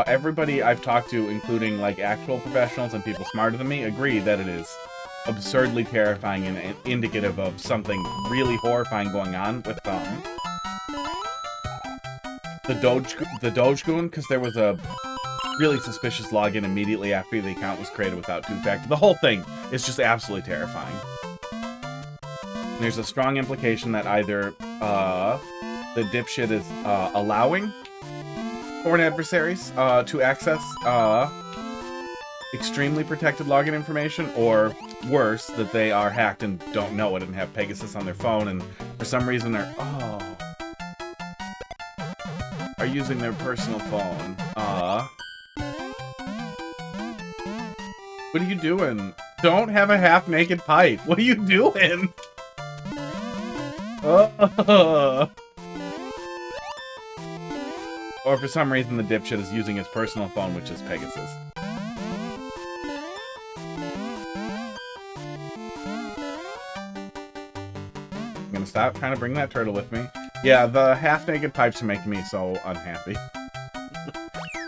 Everybody I've talked to, including like actual professionals and people smarter than me, agree that it is absurdly terrifying and indicative of something really horrifying going on with the Dogecoin, because there was a really suspicious login immediately after the account was created without two-factor. The whole thing is just absolutely terrifying. And there's a strong implication that either the dipshit is allowing foreign adversaries to access extremely protected login information, or worse, that they are hacked and don't know it and have Pegasus on their phone, and for some reason are using their personal phone. What are you doing? Don't have a half-naked pipe. What are you doing? Or for some reason the dipshit is using his personal phone, which is Pegasus. I'm gonna stop trying to bring that turtle with me. Yeah, the half-naked pipes are making me so unhappy.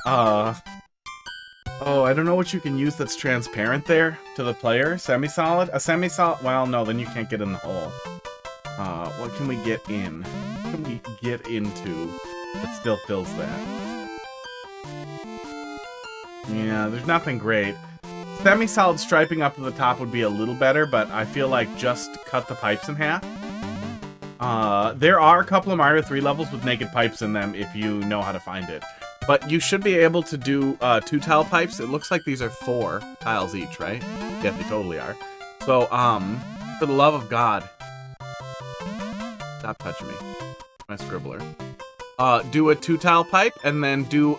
Oh, I don't know what you can use that's transparent there to the player. Semi-solid? A semi-solid? Well, no, then you can't get in the hole. What can we get in? What can we get into that still fills that? Yeah, there's nothing great. Semi-solid striping up to the top would be a little better, but I feel like just cut the pipes in half. There are a couple of Mario 3 levels with naked pipes in them if you know how to find it. But you should be able to do 2 tile pipes. It looks like these are 4 tiles each, right? Yeah, they totally are. So, for the love of God. Stop touching me. My scribbler. Do a 2 tile pipe and then do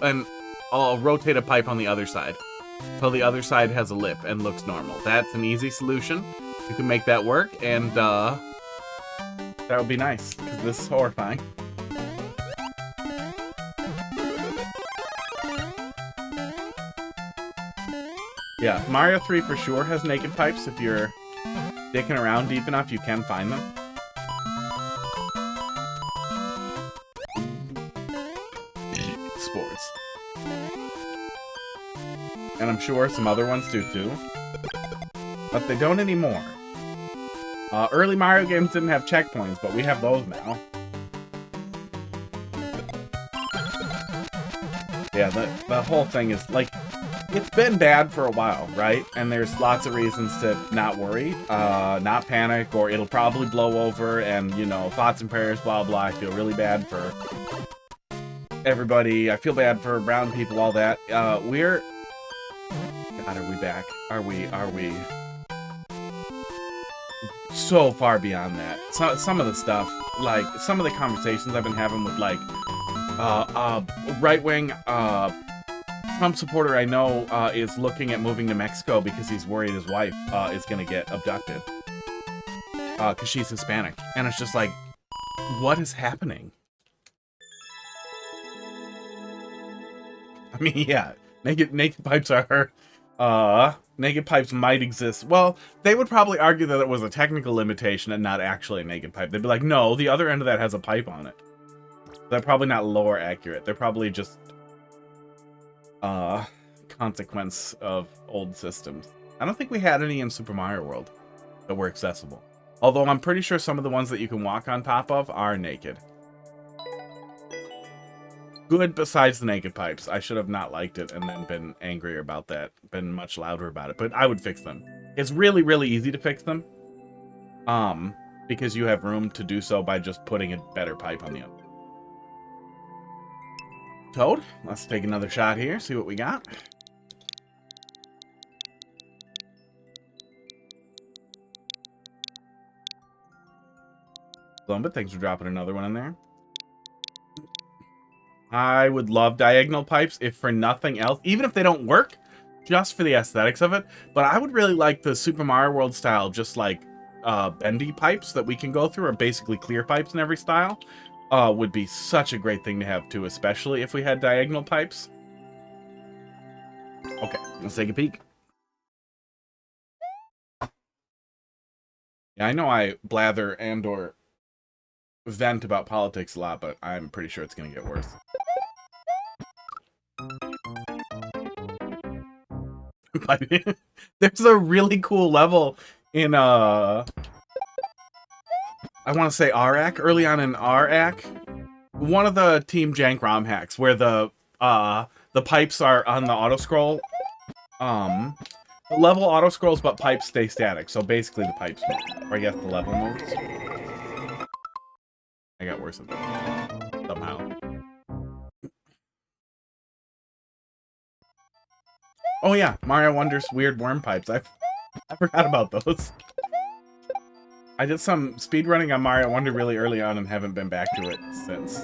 I'll rotate a pipe on the other side. So the other side has a lip and looks normal. That's an easy solution. You can make that work, and that would be nice, because this is horrifying. Yeah, Mario 3 for sure has naked pipes. If you're dicking around deep enough, you can find them. Sports. And I'm sure some other ones do too. But they don't anymore. Early Mario games didn't have checkpoints, but we have those now. Yeah, the whole thing is, like, it's been bad for a while, right? And there's lots of reasons to not worry, not panic, or it'll probably blow over, and, you know, thoughts and prayers, blah, blah. I feel really bad for everybody. I feel bad for brown people, all that. God, are we back? Are we so far beyond that? Some of the stuff, like, some of the conversations I've been having with, like, right-wing, Trump supporter I know is looking at moving to Mexico because he's worried his wife is going to get abducted. Because she's Hispanic. And it's just like, what is happening? I mean, yeah, naked pipes are... naked pipes might exist. Well, they would probably argue that it was a technical limitation and not actually a naked pipe. They'd be like, no, the other end of that has a pipe on it. They're probably not lore accurate. They're probably just consequence of old systems. I don't think we had any in Super Mario World that were accessible. Although I'm pretty sure some of the ones that you can walk on top of are naked. Good besides the naked pipes. I should have not liked it and then been angrier about that. Been much louder about it. But I would fix them. It's really, really easy to fix them. Because you have room to do so by just putting a better pipe on the other. Toad, let's take another shot here. See what we got. But thanks for dropping another one in there. I would love diagonal pipes, if for nothing else. Even if they don't work, just for the aesthetics of it. But I would really like the Super Mario World style, just like bendy pipes that we can go through, or basically clear pipes in every style. Would be such a great thing to have too, especially if we had diagonal pipes. Okay, let's take a peek. Yeah, I know I blather and or vent about politics a lot, but I'm pretty sure it's going to get worse. There's a really cool level in, I want to say RAC, early on in RAC, one of the Team Jank ROM hacks, where the pipes are on the auto-scroll. The level auto-scrolls, but pipes stay static, so basically the pipes move, or I guess the level moves. I got worse at that, somehow. Oh yeah, Mario Wonder's weird worm pipes. I forgot about those. I did some speedrunning on Mario Wonder really early on and haven't been back to it since.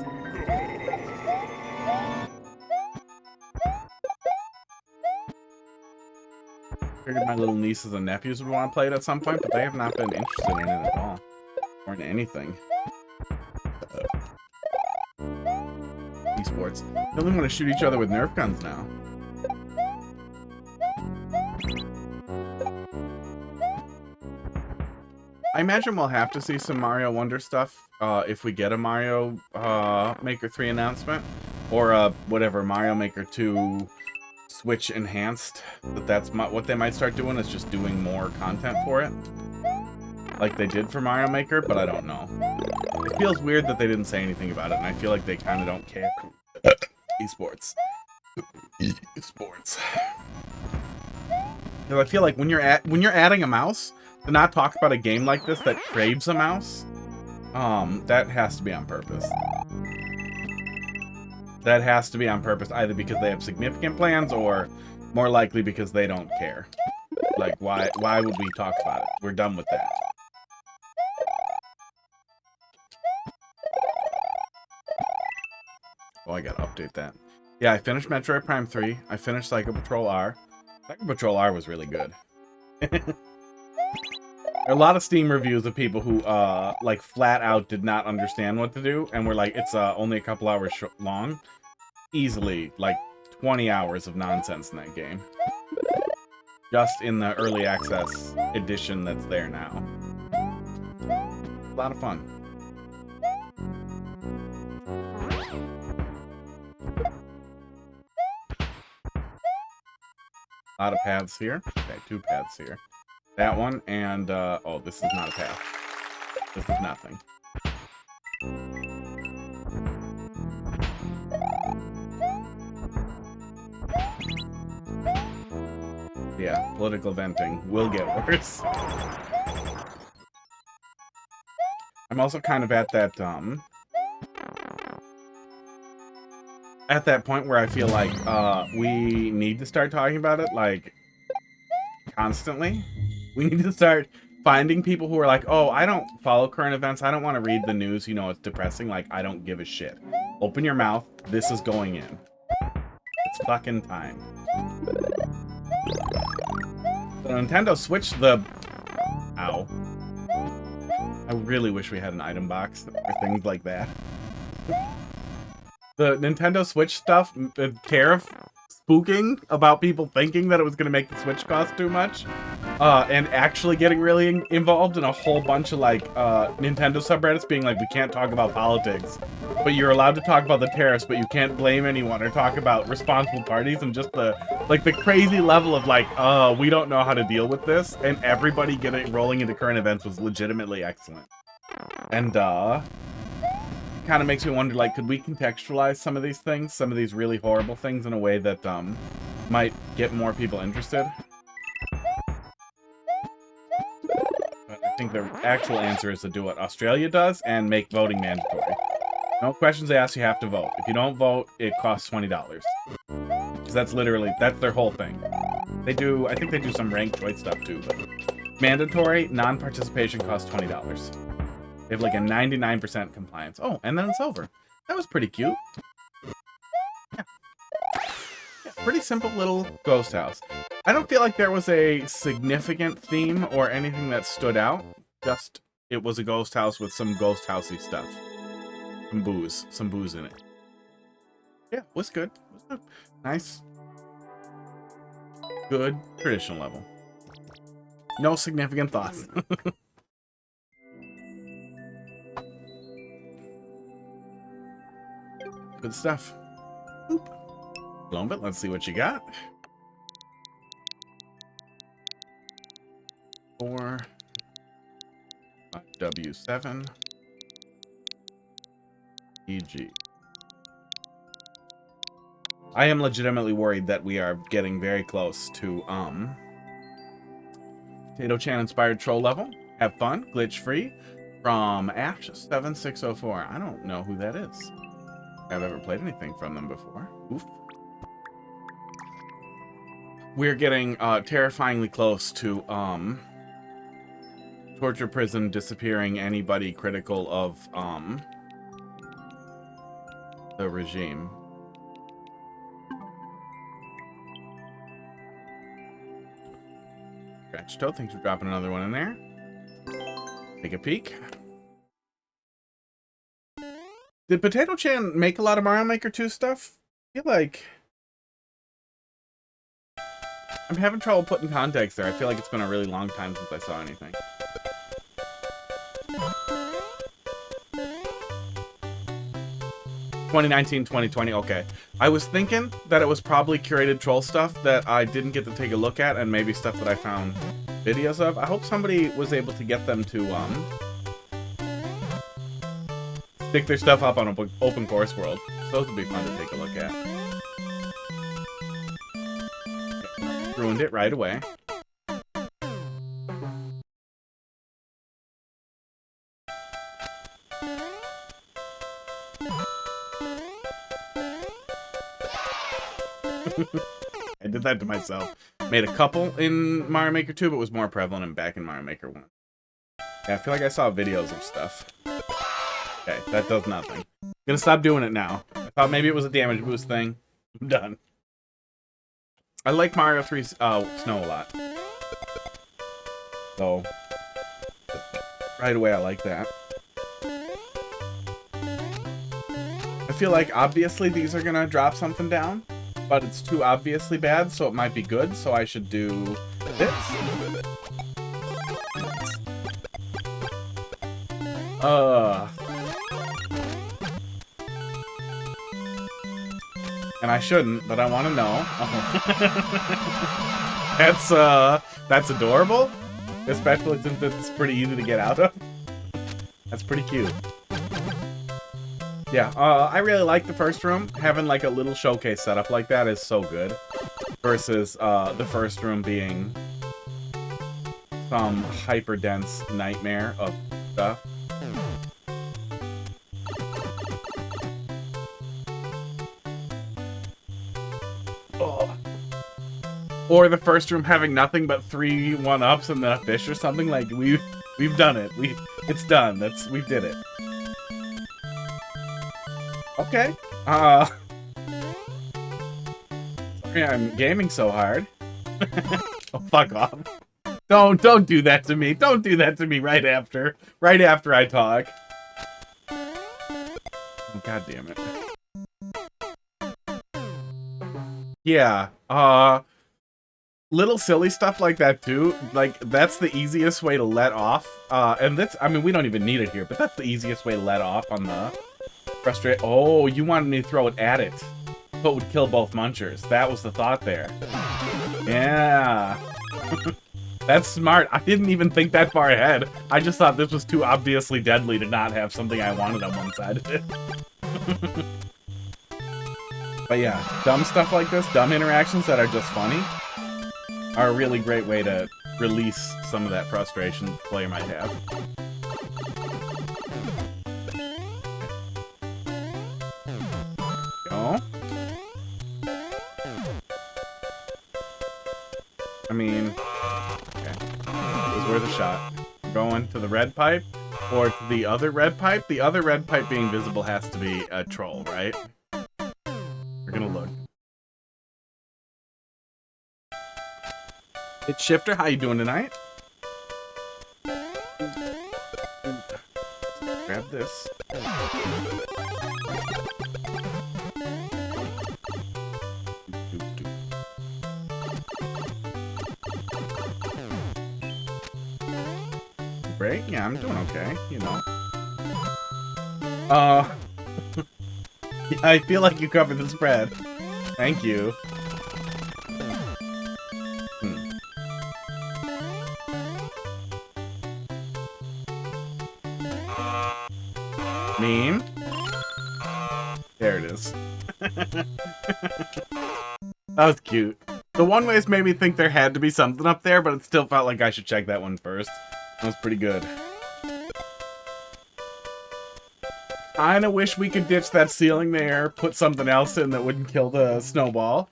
Figured my little nieces and nephews would want to play it at some point, but they have not been interested in it at all. Or in anything. Esports. They only want to shoot each other with Nerf guns now. I imagine we'll have to see some Mario Wonder stuff if we get a Mario Maker 3 announcement. Or whatever, Mario Maker 2 Switch Enhanced. That's what they might start doing, is just doing more content for it. Like they did for Mario Maker, but I don't know. It feels weird that they didn't say anything about it, and I feel like they kind of don't care. Esports. Esports. Because I feel like when you're adding a mouse, to not talk about a game like this that craves a mouse, That has to be on purpose. That has to be on purpose, either because they have significant plans or more likely because they don't care. Like, why would we talk about it? We're done with that. Oh, I gotta update that. Yeah, I finished Metroid Prime 3. I finished Psycho Patrol R. Psycho Patrol R was really good. There are a lot of Steam reviews of people who, like, flat out did not understand what to do, and were like, it's only a couple hours long. Easily, like, 20 hours of nonsense in that game. Just in the early access edition that's there now. A lot of fun. A lot of paths here. Okay, 2 paths here. That one, and, oh, this is not a path. This is nothing. Yeah, political venting will get worse. I'm also kind of at that point where I feel like, we need to start talking about it, like, constantly. We need to start finding people who are like, oh, I don't follow current events. I don't want to read the news. You know, it's depressing. Like, I don't give a shit. Open your mouth. This is going in. It's fucking time. The Nintendo Switch, Ow. I really wish we had an item box for things like that. The Nintendo Switch stuff, the tariff spooking about people thinking that it was going to make the Switch cost too much, and actually getting really involved in a whole bunch of, like, Nintendo subreddits being like, we can't talk about politics, but you're allowed to talk about the tariffs, but you can't blame anyone or talk about responsible parties, and just the crazy level of, like, we don't know how to deal with this, and everybody getting rolling into current events was legitimately excellent. And, kind of makes me wonder, like, could we contextualize some of these things, some of these really horrible things, in a way that might get more people interested? But I think the actual answer is to do what Australia does and make voting mandatory. No questions asked, you have to vote. If you don't vote, it costs $20. Because that's their whole thing. They do, I think they do some ranked choice stuff too, but mandatory, non-participation costs $20. They have like a 99% compliance. Oh, and then it's over. That was pretty cute. Yeah. Pretty simple little ghost house. I don't feel like there was a significant theme or anything that stood out. Just, it was a ghost house with some ghost housey stuff. Some booze in it. Yeah, was good. Was good. Nice. Good traditional level. No significant thoughts. Good stuff. Boop. Blombit, let's see what you got. 4 W7 EG. I am legitimately worried that we are getting very close to Potato Chan inspired troll level. Have fun, glitch free. From Ash7604. I don't know who that is. I've ever played anything from them before. Oof. We're getting terrifyingly close to torture prison disappearing anybody critical of the regime. R.Toad, thanks for dropping another one in there. Take a peek. Did Potato Chan make a lot of Mario Maker 2 stuff? I feel like I'm having trouble putting context there. I feel like it's been a really long time since I saw anything. (2019-2020), okay. I was thinking that it was probably curated troll stuff that I didn't get to take a look at, and maybe stuff that I found videos of. I hope somebody was able to get them to stick their stuff up on Open Course World. Those would be fun to take a look at. Okay. Ruined it right away. I did that to myself. Made a couple in Mario Maker 2, but was more prevalent back in Mario Maker 1. Yeah, I feel like I saw videos of stuff. Okay, that does nothing. Gonna stop doing it now. I thought maybe it was a damage boost thing. I'm done. I like Mario 3 Snow a lot. So, right away I like that. I feel like obviously these are gonna drop something down, but it's too obviously bad, so it might be good, so I should do this. And I shouldn't, but I want to know. That's adorable, especially since it's pretty easy to get out of. That's pretty cute. Yeah, I really like the first room. Having like a little showcase setup like that is so good. Versus the first room being some hyper dense nightmare of stuff. Or the first room having nothing but 3 1-ups and then a fish or something. Like we've done it. It's done. We did it. Okay. Sorry I'm gaming so hard. Oh, fuck off. Don't do that to me. Don't do that to me right after I talk. Oh, God damn it. Yeah. Little silly stuff like that too, like that's the easiest way to let off, and that's, I mean, we don't even need it here, but that's the easiest way to let off on the frustrate. Oh, you wanted me to throw it at it, so it would kill both munchers. That was the thought there. Yeah. That's smart. I didn't even think that far ahead. I just thought this was too obviously deadly to not have something I wanted on one side of it. But yeah, dumb stuff like this, dumb interactions that are just funny, are a really great way to release some of that frustration the player might have. Go. I mean, okay. It was worth a shot. We're going to the red pipe, or to the other red pipe? The other red pipe being visible has to be a troll, right? We're gonna look. It's Shifter, how you doing tonight? Grab this. Break? Yeah, I'm doing okay, you know. Yeah, I feel like you covered the spread. Thank you. Mean. There it is. That was cute. The one ways made me think there had to be something up there, but it still felt like I should check that one first. That was pretty good. Kinda wish we could ditch that ceiling there, put something else in that wouldn't kill the snowball.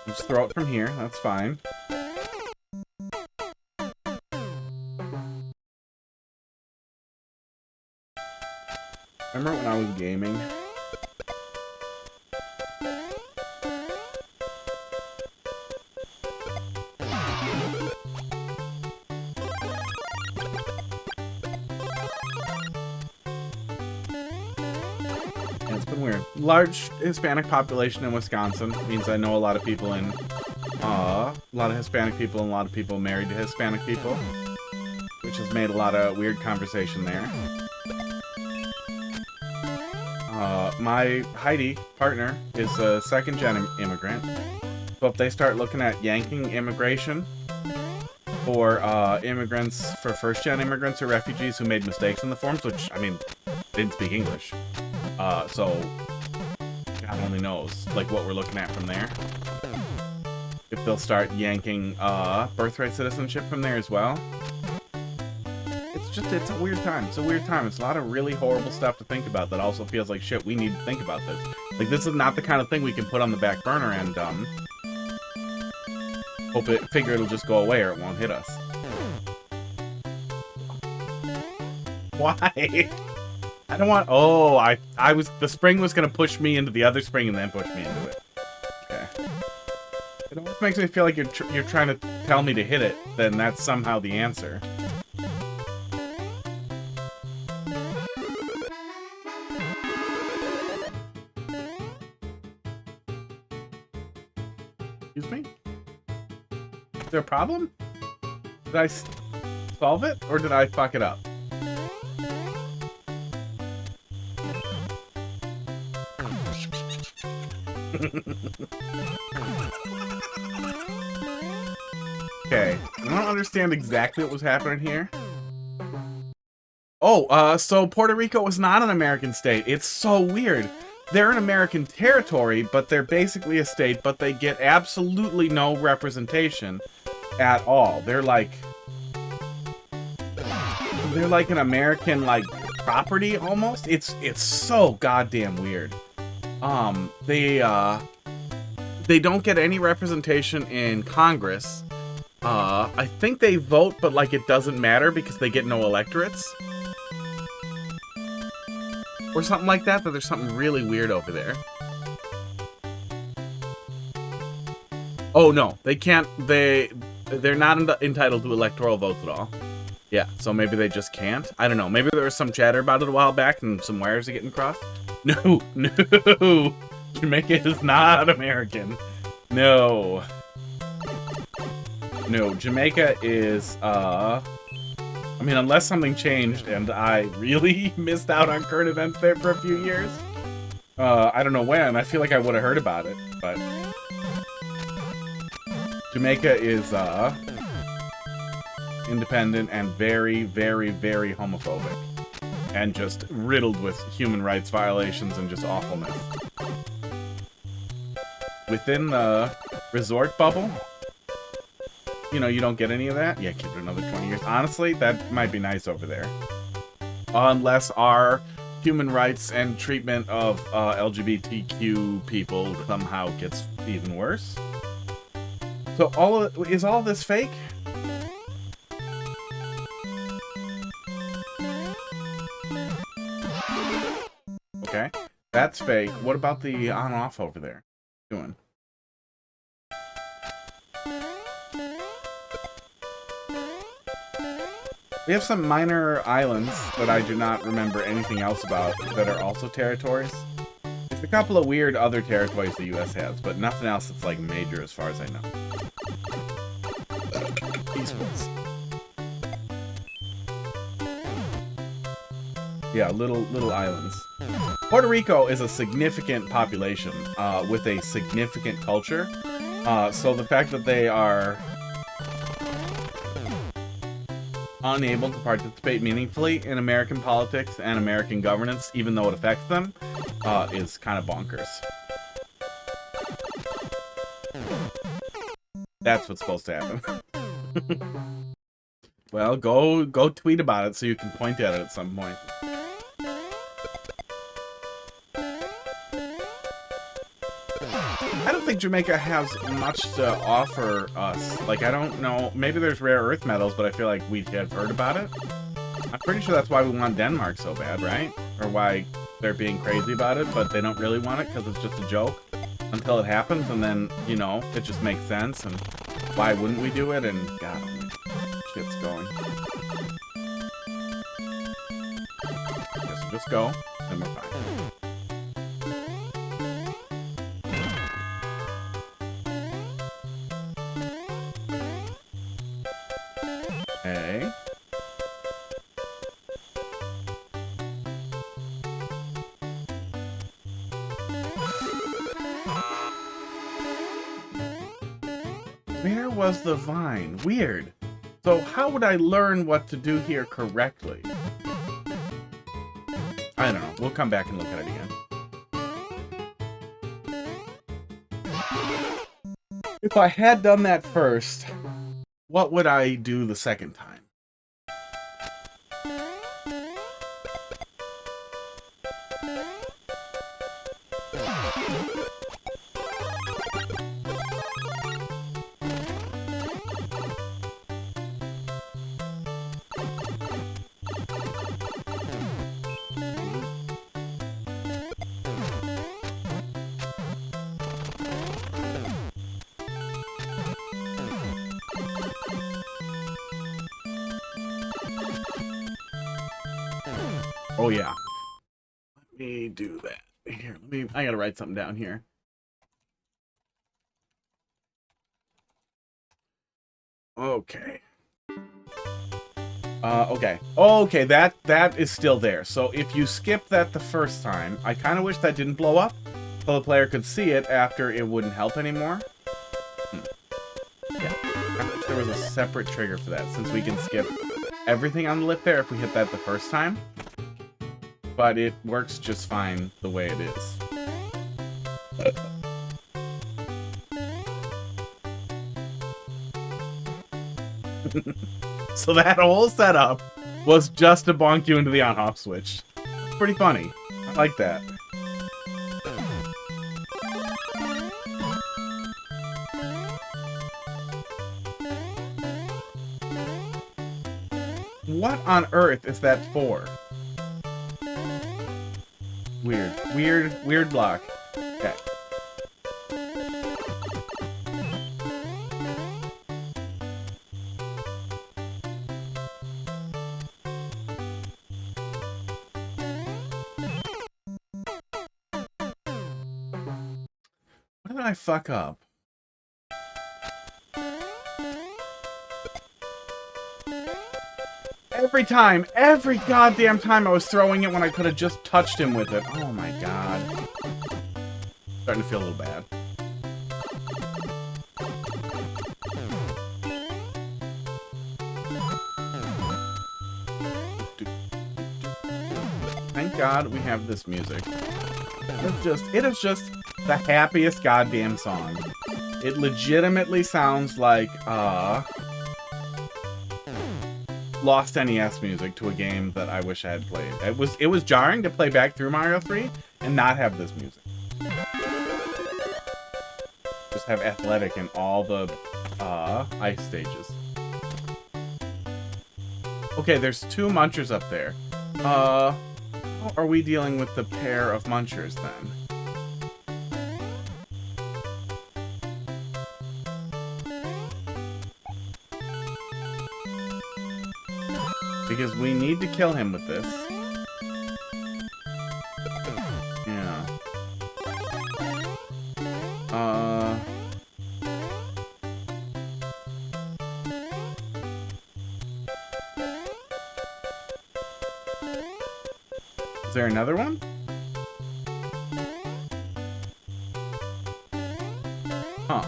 Just throw it from here, that's fine. Remember when I was gaming? Yeah, it's been weird. Large Hispanic population in Wisconsin means I know a lot of people in, a lot of Hispanic people and a lot of people married to Hispanic people, which has made a lot of weird conversation there. My Heidi partner is a second-gen immigrant, so if they start looking at yanking immigration for immigrants, for first-gen immigrants or refugees who made mistakes in the forms, which, I mean, they didn't speak English, so God only knows, like, what we're looking at from there. If they'll start yanking birthright citizenship from there as well. It's it's a weird time. It's a weird time. It's a lot of really horrible stuff to think about that also feels like shit. We need to think about this. Like, this is not the kind of thing we can put on the back burner and figure it'll just go away or it won't hit us. Why? I don't want. Oh, I was. The spring was gonna push me into the other spring and then push me into it. Okay. It almost makes me feel like you're trying to tell me to hit it. Then that's somehow the answer. Excuse me? Is there a problem? Did I solve it or did I fuck it up? Okay, I don't understand exactly what was happening here. Oh, so Puerto Rico is not an American state. It's so weird. They're an American territory, but they're basically a state, but they get absolutely no representation at all. They're like an American, like, property almost. It's so goddamn weird. They don't get any representation in Congress. I think they vote, but like it doesn't matter because they get no electorates. Or something like that, but there's something really weird over there. Oh no, they can't, they're not entitled to electoral votes at all. Yeah, so maybe they just can't. I don't know, maybe there was some chatter about it a while back and some wires are getting crossed. No, no, Jamaica is not American. No. No, Jamaica is, I mean, unless something changed and I really missed out on current events there for a few years. I don't know when. I feel like I would have heard about it, but Jamaica is, independent and very, very, very homophobic. And just riddled with human rights violations and just awfulness. Within the resort bubble, you know, you don't get any of that? Yeah, give it another 20 years. Honestly, that might be nice over there. Unless our human rights and treatment of LGBTQ people somehow gets even worse. So is all of this fake? Okay, that's fake. What about the on-off over there? Doing? We have some minor islands that I do not remember anything else about that are also territories. There's a couple of weird other territories the US has, but nothing else that's like major as far as I know. Peaceful. Yeah, little islands. Puerto Rico is a significant population with a significant culture. So the fact that they are unable to participate meaningfully in American politics and American governance, even though it affects them, is kind of bonkers. That's what's supposed to happen. Well, go tweet about it so you can point at it at some point. I don't think Jamaica has much to offer us. Like, I don't know. Maybe there's rare earth metals, but I feel like we have heard about it. I'm pretty sure that's why we want Denmark so bad, right? Or why they're being crazy about it, but they don't really want it because it's just a joke until it happens, and then, you know, it just makes sense, and why wouldn't we do it? And, God, shit's going. Guess we'll just go, and we're fine. Okay. Where was the vine? Weird. So how would I learn what to do here correctly? I don't know. We'll come back and look at it again. If I had done that first, what would I do the second time? Oh yeah. Let me do that. Here, I gotta write something down here. Okay. Okay, that is still there. So if you skip that the first time, I kind of wish that didn't blow up, so the player could see it after it wouldn't help anymore. Yeah, I wish there was a separate trigger for that, since we can skip everything on the lip there if we hit that the first time. But it works just fine the way it is. So that whole setup was just to bonk you into the on-off switch. Pretty funny. I like that. What on earth is that for? Weird block. Okay. What did I fuck up? Every goddamn time I was throwing it when I could have just touched him with it. Oh my god. Starting to feel a little bad. Thank God we have this music. It is just the happiest goddamn song. It legitimately sounds like, Lost NES music to a game that I wish I had played. It was jarring to play back through Mario 3 and not have this music. Just have Athletic in all the ice stages. Okay, there's two munchers up there. How are we dealing with the pair of munchers then? Because we need to kill him with this. Yeah. Is there another one? Huh.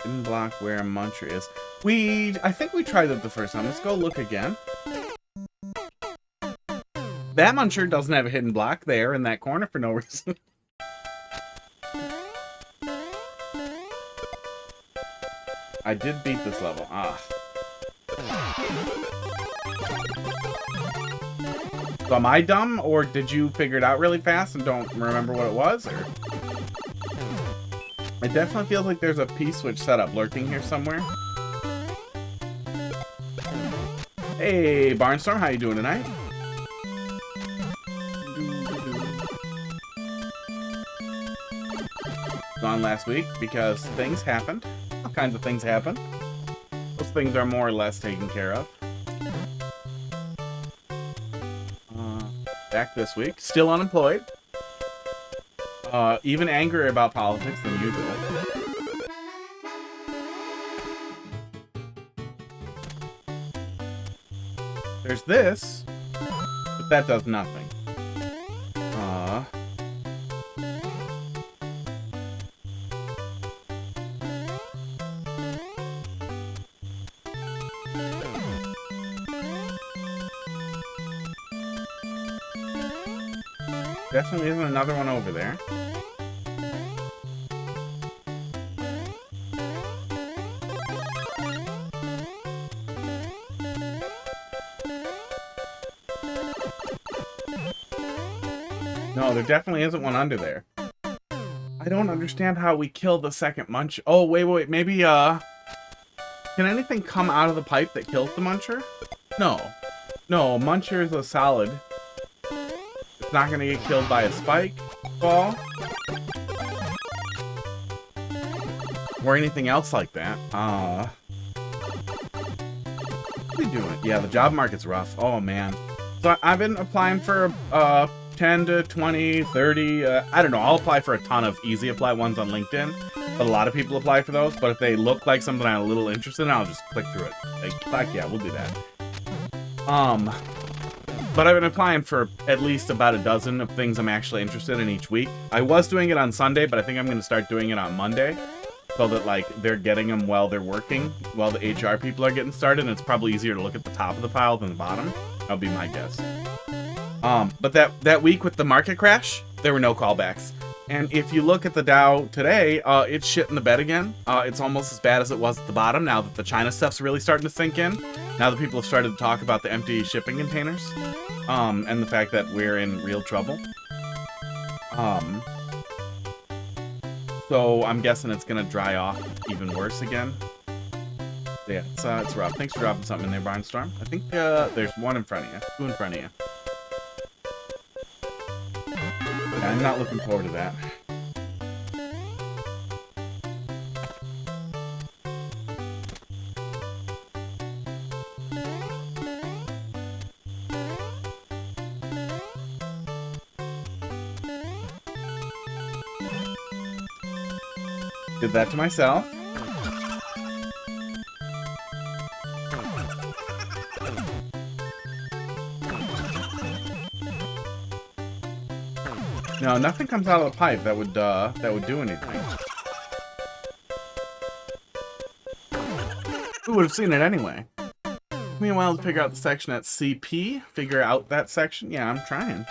Didn't block where a muncher is. I think we tried that the first time. Let's go look again. That muncher doesn't have a hidden block there in that corner for no reason. I did beat this level. So am I dumb, or did you figure it out really fast and don't remember what it was, or? It definitely feels like there's a P-switch setup lurking here somewhere. Hey, Barnstorm, how you doing tonight? Gone last week because things happened. All kinds of things happened. Those things are more or less taken care of. Back this week. Still unemployed. Even angrier about politics than usual. There's this, but that does nothing. Definitely isn't another one over there. No, there definitely isn't one under there. I don't understand how we kill the second munch. Oh, wait. Maybe, can anything come out of the pipe that kills the muncher? No. No, a muncher is a solid. It's not gonna get killed by a spike ball. Or anything else like that. What are we doing? Yeah, the job market's rough. Oh, man. So I've been applying for, 10 to 20, 30, I don't know. I'll apply for a ton of easy apply ones on LinkedIn. But a lot of people apply for those. But if they look like something I'm a little interested in, I'll just click through it. Like, fuck yeah, we'll do that. But I've been applying for at least about a dozen of things I'm actually interested in each week. I was doing it on Sunday, but I think I'm going to start doing it on Monday. So that, like, they're getting them while they're working, while the HR people are getting started. And it's probably easier to look at the top of the pile than the bottom. That'll be my guess. But that week with the market crash, there were no callbacks. And if you look at the Dow today, it's shit in the bed again. It's almost as bad as it was at the bottom now that the China stuff's really starting to sink in. Now that people have started to talk about the empty shipping containers. And the fact that we're in real trouble. So I'm guessing it's gonna dry off even worse again. Yeah, it's rough. Thanks for dropping something in there, Barnstorm. I think there's one in front of you. Two in front of you. Yeah, I'm not looking forward to that. Did that to myself. No, nothing comes out of the pipe that would do anything. Who would have seen it anyway? Meanwhile, to figure out the section at CP, figure out that section. Yeah, I'm trying.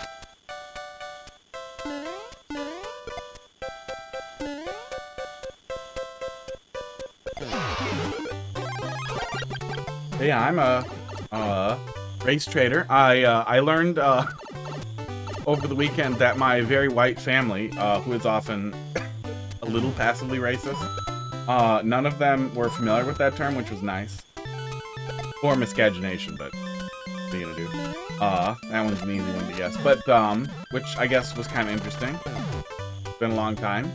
Yeah, I'm a race trader. I learned over the weekend that my very white family, who is often a little passively racist, none of them were familiar with that term, which was nice. Or miscegenation, but what are you gonna do? That one's an easy one to guess. But, which I guess was kind of interesting. It's been a long time.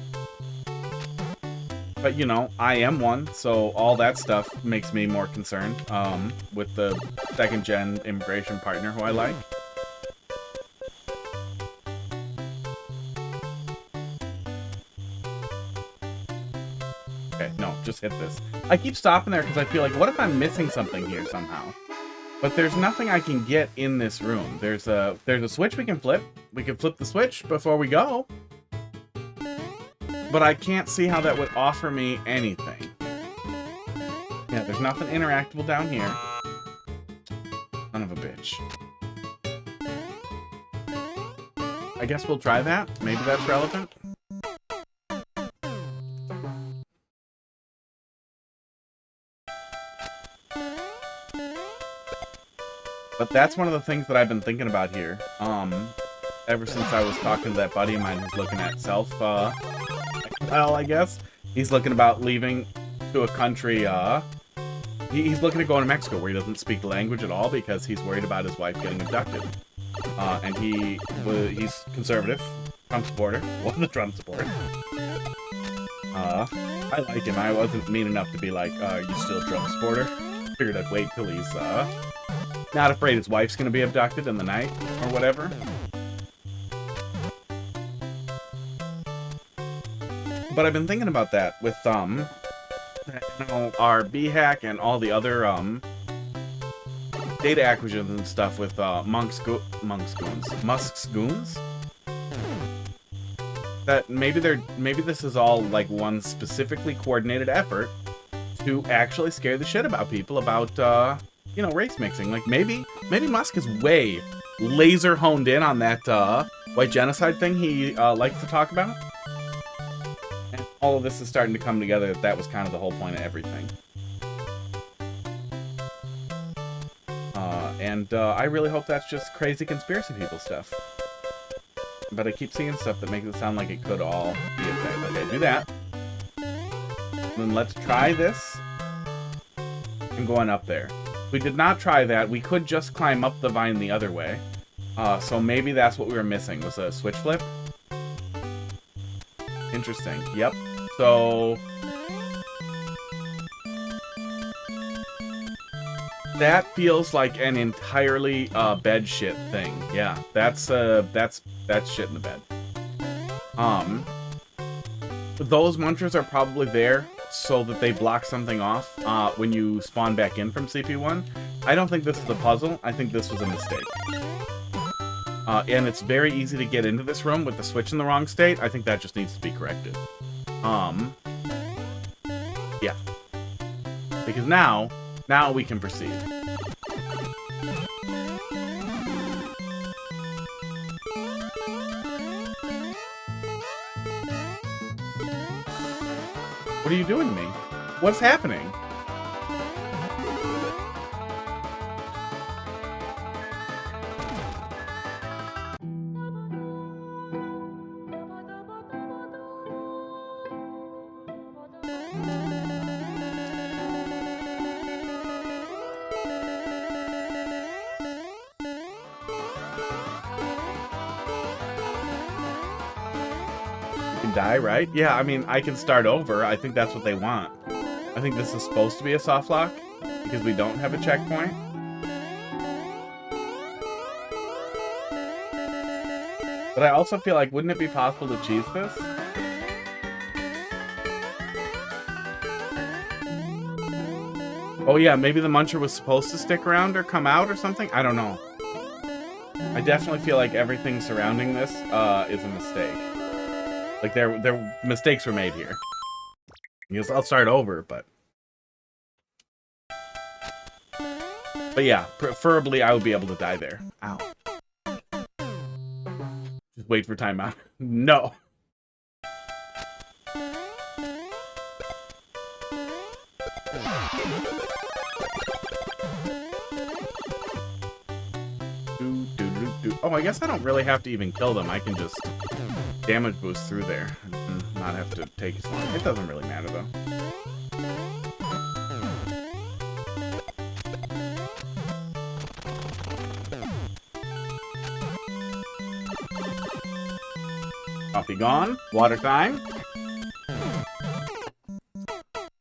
But, you know, I am one, so all that stuff makes me more concerned, with the second-gen immigration partner who I like. Okay, no, just hit this. I keep stopping there because I feel like, what if I'm missing something here somehow? But there's nothing I can get in this room. There's a switch we can flip. We can flip the switch before we go. But I can't see how that would offer me anything. Yeah, there's nothing interactable down here. Son of a bitch. I guess we'll try that. Maybe that's relevant. But that's one of the things that I've been thinking about here. Ever since I was talking to that buddy of mine who's looking at well, I guess. He's looking about leaving to a country, he's looking at going to Mexico where he doesn't speak the language at all because he's worried about his wife getting abducted. And he's conservative, Trump supporter, wasn't a Trump supporter. I like him. I wasn't mean enough to be like, you still a Trump supporter? Figured I'd wait till he's, not afraid his wife's gonna be abducted in the night or whatever. But I've been thinking about that with, you know, our B-hack and all the other, data acquisitions and stuff with, Musk's goons. That maybe this is all, like, one specifically coordinated effort to actually scare the shit about people about, you know, race mixing. Like, maybe Musk is way laser honed in on that, white genocide thing he likes to talk about. And all of this is starting to come together. That was kind of the whole point of everything. And I really hope that's just crazy conspiracy people stuff. But I keep seeing stuff that makes it sound like it could all be a thing. Okay, do that. Then let's try this. And going up there. If we did not try that, we could just climb up the vine the other way. So maybe that's what we were missing, was a switch flip. Interesting. Yep. So that feels like an entirely bed shit thing. Yeah, that's shit in the bed. Those munchers are probably there so that they block something off when you spawn back in from CP1. I don't think this is a puzzle. I think this was a mistake. And it's very easy to get into this room with the switch in the wrong state. I think that just needs to be corrected. Yeah. Because now we can proceed. What are you doing to me? What's happening? Die, right? Yeah, I mean, I can start over. I think that's what they want. I think this is supposed to be a soft lock because we don't have a checkpoint. But I also feel like, wouldn't it be possible to cheese this? Oh yeah, maybe the muncher was supposed to stick around or come out or something? I don't know. I definitely feel like everything surrounding this is a mistake. Like, there mistakes were made here. Yes, I'll start over, but yeah, preferably I would be able to die there. Ow. Just wait for timeout. No. Oh, I guess I don't really have to even kill them. I can just damage boost through there and not have to take as long. It doesn't really matter though. Coffee gone. Water time.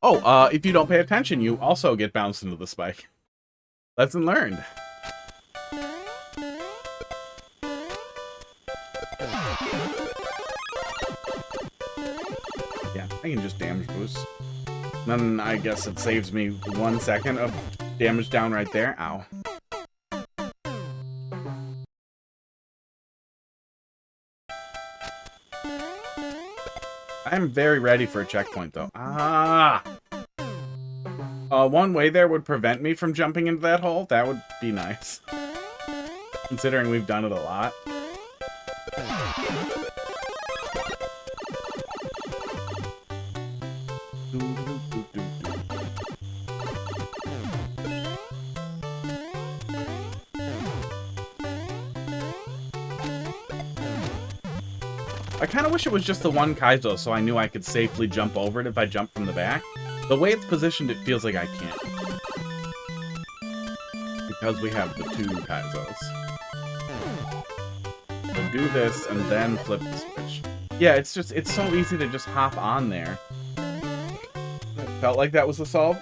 Oh, if you don't pay attention, you also get bounced into the spike. Lesson learned. Yeah, I can just damage boost. Then I guess it saves me 1 second of damage down right there. Ow. I'm very ready for a checkpoint, though. Ah! One way there would prevent me from jumping into that hole. That would be nice. Considering we've done it a lot. I kind of wish it was just the one Kaizo so I knew I could safely jump over it if I jump from the back. The way it's positioned, it feels like I can't. Because we have the two Kaizos. So do this and then flip the switch. Yeah, it's so easy to just hop on there. It felt like that was the solve.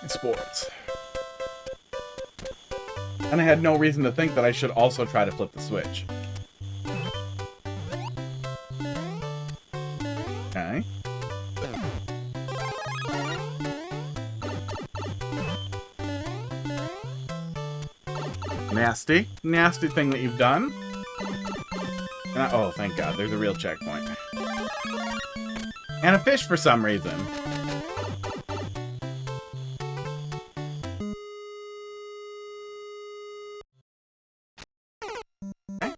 Sports. And I had no reason to think that I should also try to flip the switch. Okay. Nasty. Nasty thing that you've done. And oh, thank God. There's a real checkpoint. And a fish for some reason. Okay.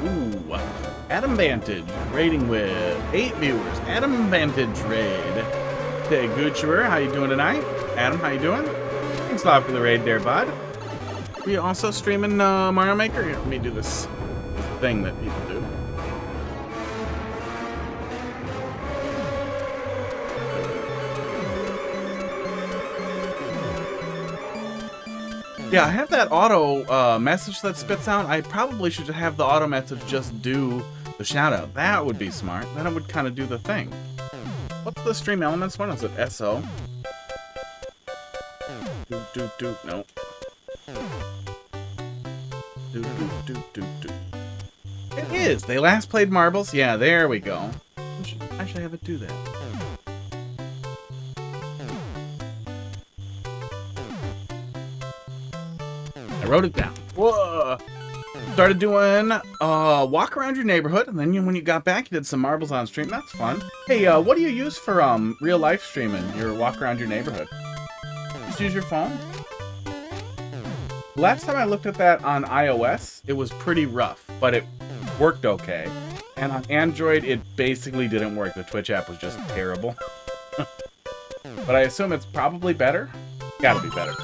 Ooh, Adam Vantage raiding with 8 viewers. Adam Vantage raid. Hey, Goocher, how you doing tonight? Adam, how you doing? Thanks a lot for the raid there, bud. We also streaming Mario Maker? Here, let me do this thing that people do. Yeah, I have that auto message that spits out. I probably should have the auto message just do the shout out. That would be smart. Then it would kind of do the thing. What's the stream elements one? Is it SO? No. It is. They last played marbles. Yeah, there we go. I should have it do that. I wrote it down. Whoa! Started doing walk around your neighborhood, and then when you got back, you did some marbles on stream. That's fun. Hey, what do you use for real life streaming? Your walk around your neighborhood? Just use your phone? Last time I looked at that on iOS, it was pretty rough, but it worked okay. And on Android, it basically didn't work. The Twitch app was just terrible. But I assume it's probably better. Gotta be better.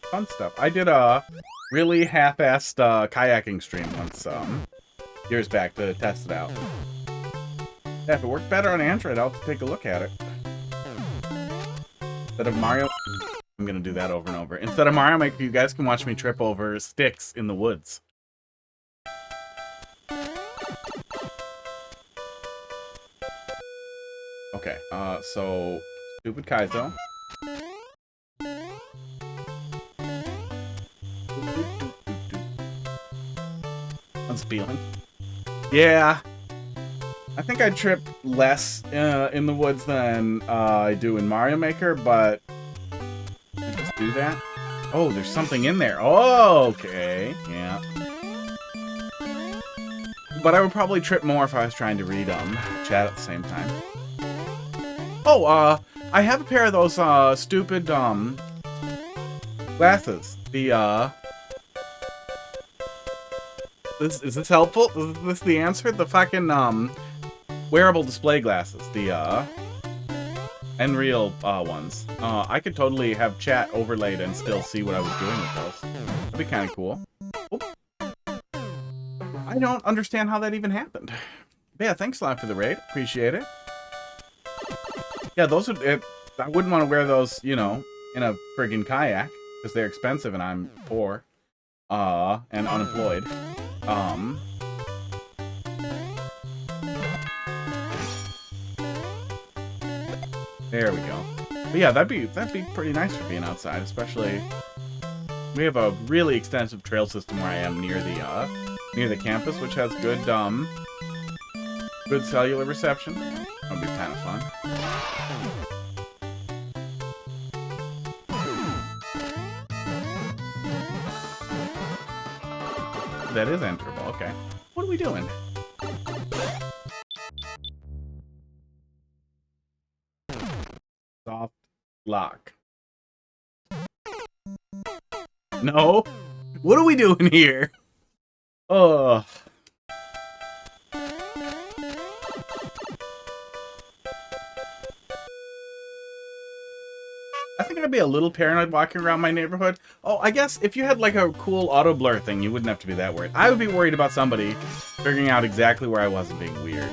Fun stuff. I did a really half-assed kayaking stream once years back to test it out. Yeah, if it worked better on Android, I'll have to take a look at it. Instead of Mario... I'm gonna do that over and over. Instead of Mario Maker, you guys can watch me trip over sticks in the woods. Okay, so... Stupid Kaizo. Unspieling. Yeah. I think I trip less in the woods than I do in Mario Maker, but I just do that. Oh, there's something in there. Oh, okay. Yeah. But I would probably trip more if I was trying to read chat at the same time. Oh, I have a pair of those stupid glasses. The is this helpful? Is this the answer? The fucking wearable display glasses, the Unreal ones. I could totally have chat overlaid and still see what I was doing with those. That'd be kind of cool. Oh. I don't understand how that even happened. But yeah, thanks a lot for the raid. Appreciate it. Yeah, those would... I wouldn't want to wear those, you know, in a friggin' kayak, because they're expensive and I'm poor. And unemployed. There we go. But yeah, that'd be pretty nice for being outside, especially we have a really extensive trail system where I am near the campus, which has good good cellular reception. That'd be kind of fun. That is enterable. Okay. What are we doing? Soft lock. No. What are we doing here? Ugh. I think I'd be a little paranoid walking around my neighborhood. Oh, I guess if you had like a cool auto blur thing, you wouldn't have to be that worried. I would be worried about somebody figuring out exactly where I was and being weird.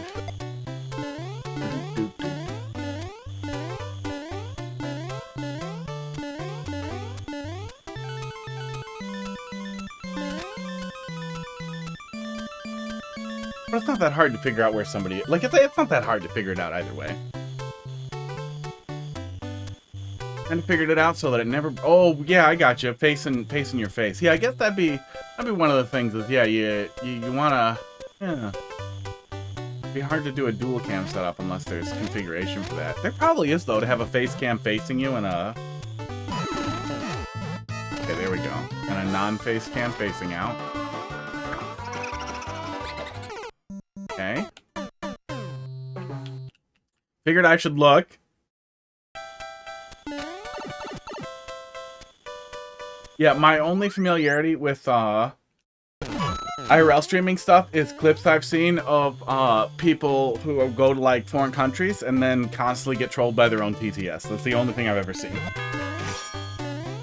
But it's not that hard to figure out where somebody... Like, it's not that hard to figure it out either way. And figured it out so that it never... Oh, yeah, I got you. Facing your face. Yeah, I guess that'd be one of the things is, yeah, you want to... Yeah. It'd be hard to do a dual cam setup unless there's configuration for that. There probably is, though, to have a face cam facing you and a... Okay, there we go. And a non-face cam facing out. Okay. Figured I should look. Yeah, my only familiarity with IRL streaming stuff is clips I've seen of people who go to like foreign countries and then constantly get trolled by their own TTS. That's the only thing I've ever seen.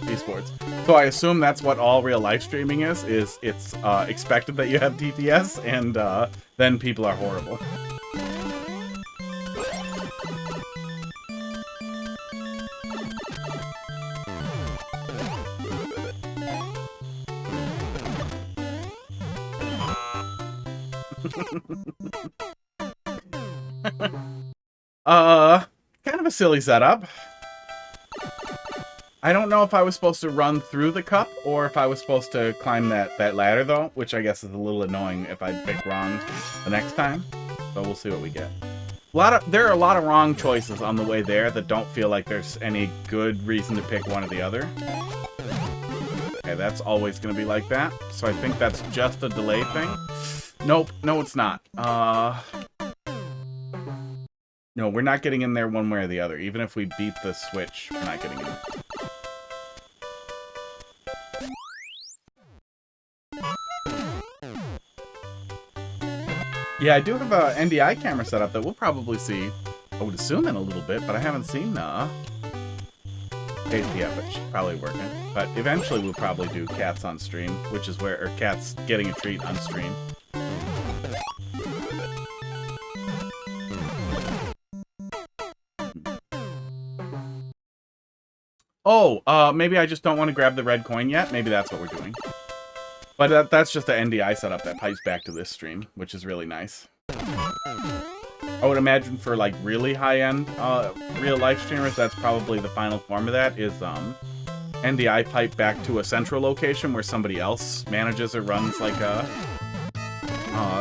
Esports. So I assume that's what all real life streaming is it's expected that you have TTS, and then people are horrible. Kind of a silly setup. I don't know if I was supposed to run through the cup or if I was supposed to climb that ladder, though, which I guess is a little annoying if I pick wrong the next time. So we'll see what we get. There are a lot of wrong choices on the way there that don't feel like there's any good reason to pick one or the other. Okay, that's always going to be like that. So I think that's just a delay thing. Nope, no it's not. No, we're not getting in there one way or the other. Even if we beat the switch, we're not getting in. Yeah, I do have an NDI camera set up that we'll probably see, I would assume, in a little bit, but I haven't seen yet, which is probably working. But eventually we'll probably do cats on stream, which is where, or cats getting a treat on stream. Oh, maybe I just don't want to grab the red coin yet. Maybe that's what we're doing. But that's just an NDI setup that pipes back to this stream, which is really nice. I would imagine for like really high-end real life streamers, that's probably the final form of that is NDI pipe back to a central location where somebody else manages or runs like a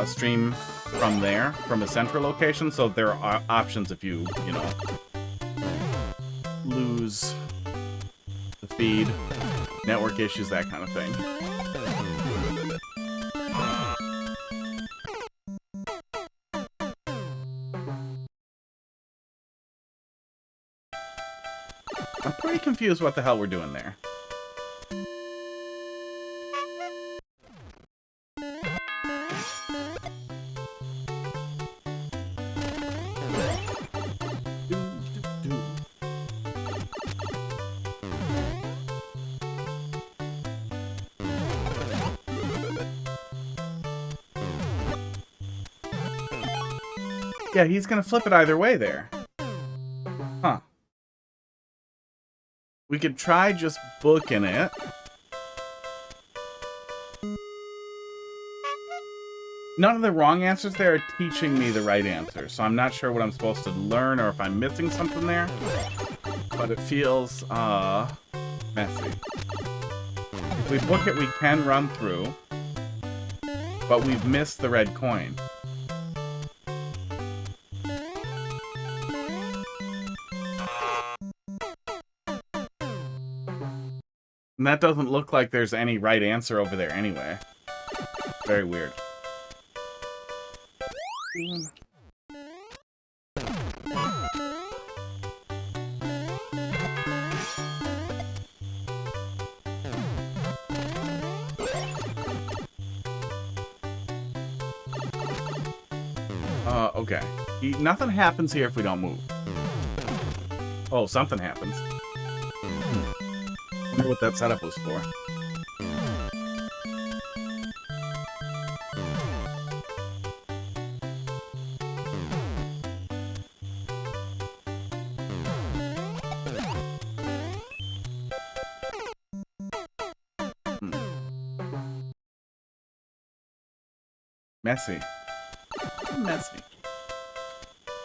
stream from there, from a central location. So there are options if you know, lose the feed, network issues, that kind of thing. I'm pretty confused what the hell we're doing there. Yeah, he's gonna flip it either way there. Huh. We could try just booking it. None of the wrong answers there are teaching me the right answer, so I'm not sure what I'm supposed to learn or if I'm missing something there. But it feels, messy. If we book it, we can run through. But we've missed the red coin. And that doesn't look like there's any right answer over there anyway. Very weird. Okay. Nothing happens here if we don't move. Oh, something happens. I wonder what that setup was for. Messy. Messy.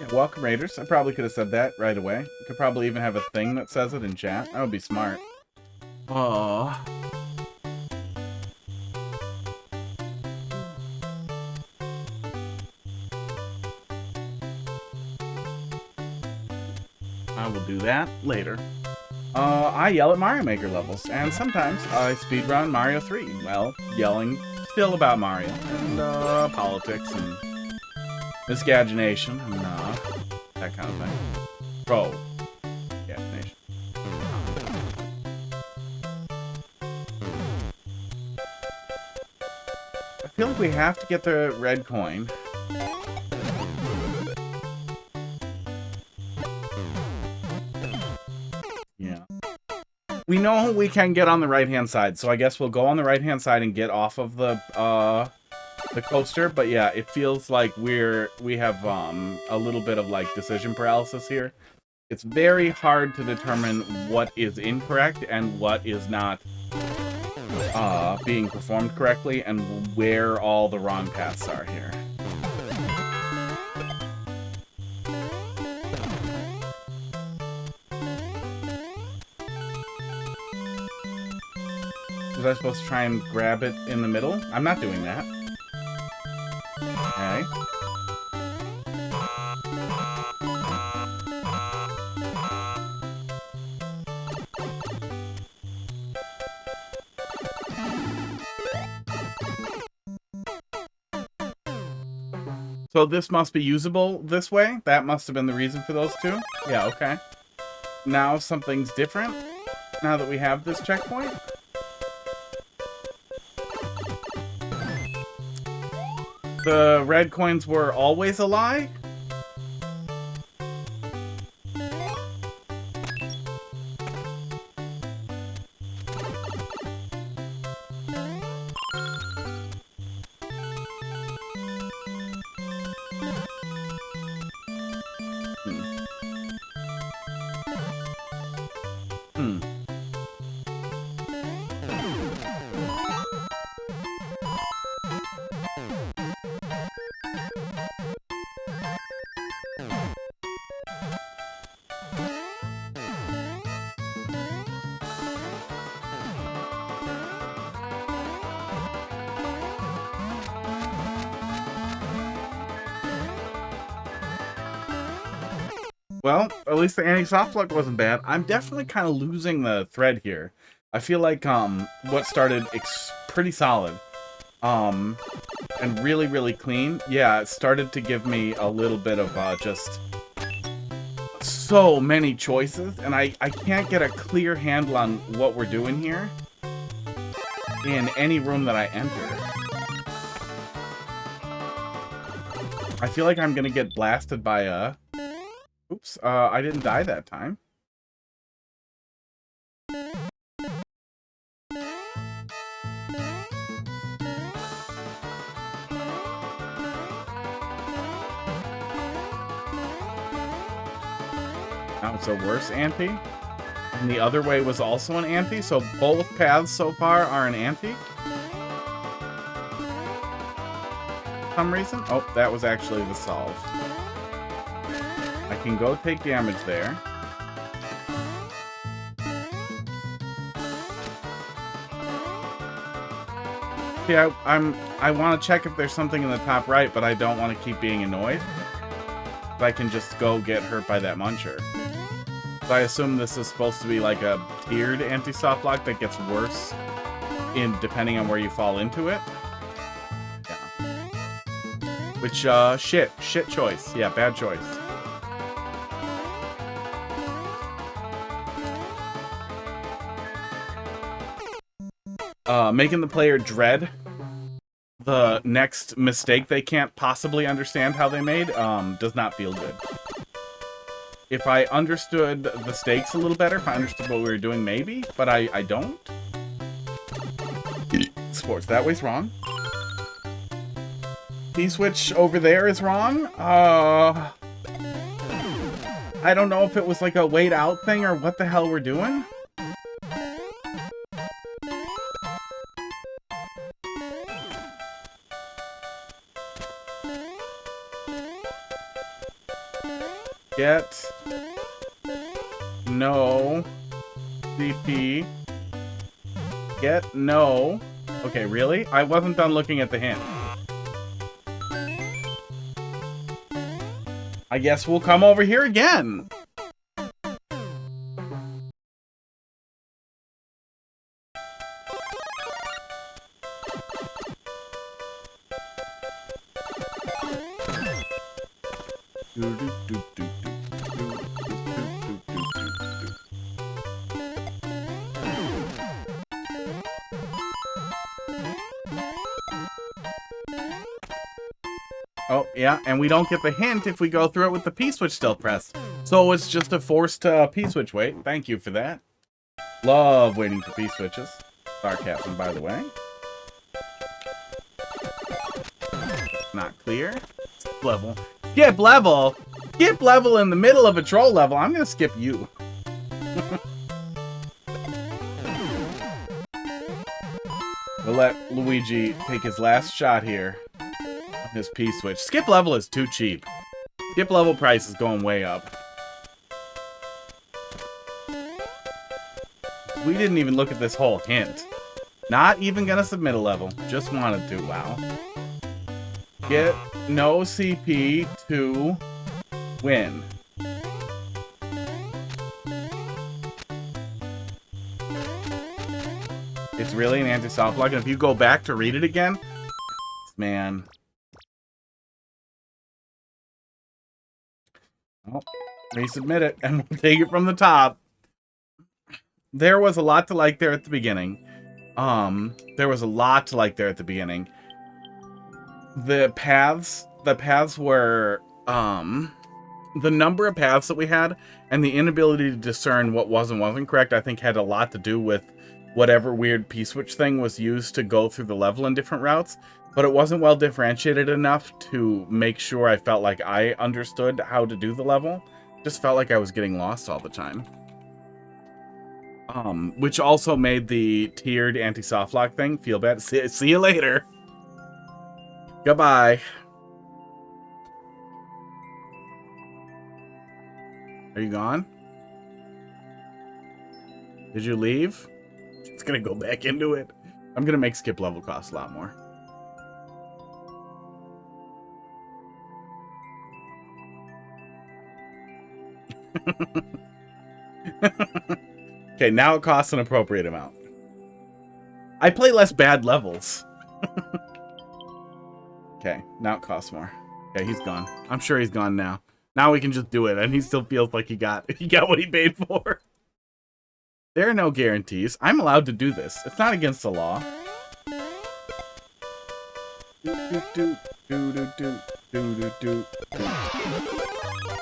Yeah, welcome, Raiders. I probably could have said that right away. You could probably even have a thing that says it in chat. That would be smart. Oh. I will do that later. I yell at Mario Maker levels, and sometimes I speedrun Mario 3 while yelling still about Mario, and politics, and miscagination, and that kind of thing. Pro. Miscagination. feel like we have to get the red coin. Yeah. We know we can get on the right-hand side, so I guess we'll go on the right-hand side and get off of the coaster. But yeah, it feels like we have a little bit of like decision paralysis here. It's very hard to determine what is incorrect and what is not being performed correctly, and where all the wrong paths are here. Was I supposed to try and grab it in the middle? I'm not doing that. Okay. So this must be usable this way? That must have been the reason for those two? Yeah, okay. Now something's different, now that we have this checkpoint. The red coins were always a lie? Well, at least the anti-soft lock wasn't bad. I'm definitely kind of losing the thread here. I feel like what started pretty solid and really, really clean. Yeah, it started to give me a little bit of just so many choices, and I can't get a clear handle on what we're doing here in any room that I enter. I feel like I'm gonna get blasted by a... Oops, I didn't die that time. Now it's a worse ante. And the other way was also an ante, so both paths so far are an ante. For some reason. Oh, that was actually the solve. I can go take damage there. Yeah, I want to check if there's something in the top right, but I don't want to keep being annoyed. If I can just go get hurt by that muncher. So I assume this is supposed to be like a tiered anti-soft lock that gets worse depending on where you fall into it. Yeah. Which shit choice. Yeah, bad choice. Making the player dread the next mistake they can't possibly understand how they made does not feel good. If I understood the stakes a little better, if I understood what we were doing, maybe, but I don't. Sports, that way's wrong. T-switch over there is wrong. I don't know if it was like a wait out thing or what the hell we're doing. Get no CP. Get no. Okay, really? I wasn't done looking at the hint. I guess we'll come over here again. Oh, yeah, and we don't get the hint if we go through it with the P-switch still pressed. So it's just a forced P-switch wait. Thank you for that. Love waiting for P-switches. Sarcasm, by the way. Not clear. Skip level. Skip level? Skip level in the middle of a troll level. I'm going to skip you. We'll let Luigi take his last shot here. His P-switch. Skip level is too cheap. Skip level price is going way up. We didn't even look at this whole hint. Not even gonna submit a level. Just wanted to. Wow. Get no CP to win. It's really an anti-soft lock, and if you go back to read it again, man. Well, resubmit it, and we'll take it from the top. There was a lot to like there at the beginning. The paths were, the number of paths that we had, and the inability to discern what was and wasn't correct, I think had a lot to do with whatever weird P-switch thing was used to go through the level in different routes, but it wasn't well differentiated enough to make sure I felt like I understood how to do the level. Just felt like I was getting lost all the time. Which also made the tiered anti-soft lock thing feel bad. See you later. Goodbye. Are you gone? Did you leave? It's gonna go back into it. I'm gonna make skip level cost a lot more. Okay, now it costs an appropriate amount. I play less bad levels. Okay, now it costs more. Okay, he's gone. I'm sure he's gone now. Now we can just do it, and he still feels like he got what he paid for. There are no guarantees. I'm allowed to do this. It's not against the law.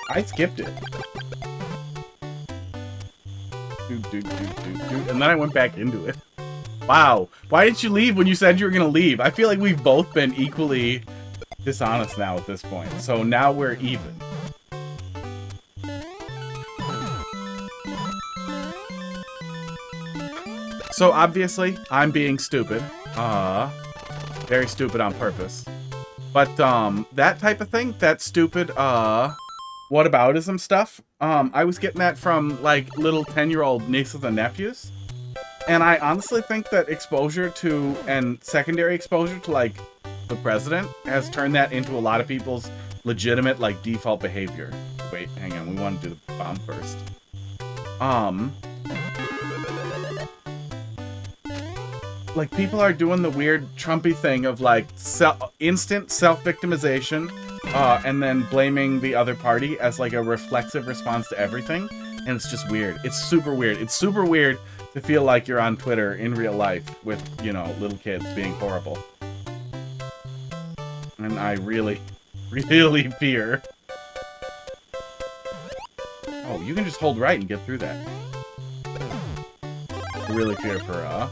I skipped it. And then I went back into it. Wow. Why didn't you leave when you said you were going to leave? I feel like we've both been equally dishonest now at this point. So now we're even. So obviously, I'm being stupid. Very stupid on purpose. But that type of thing, that stupid whataboutism stuff, I was getting that from like little 10-year-old nieces and nephews. And I honestly think that exposure to, and secondary exposure to like the president has turned that into a lot of people's legitimate like default behavior. Wait, hang on, we want to do the bomb first. Like, people are doing the weird Trumpy thing of, like, instant self-victimization, and then blaming the other party as, like, a reflexive response to everything. And it's just weird. It's super weird. It's super weird to feel like you're on Twitter in real life with, you know, little kids being horrible. And I really, really fear. Oh, you can just hold right and get through that. I really fear for,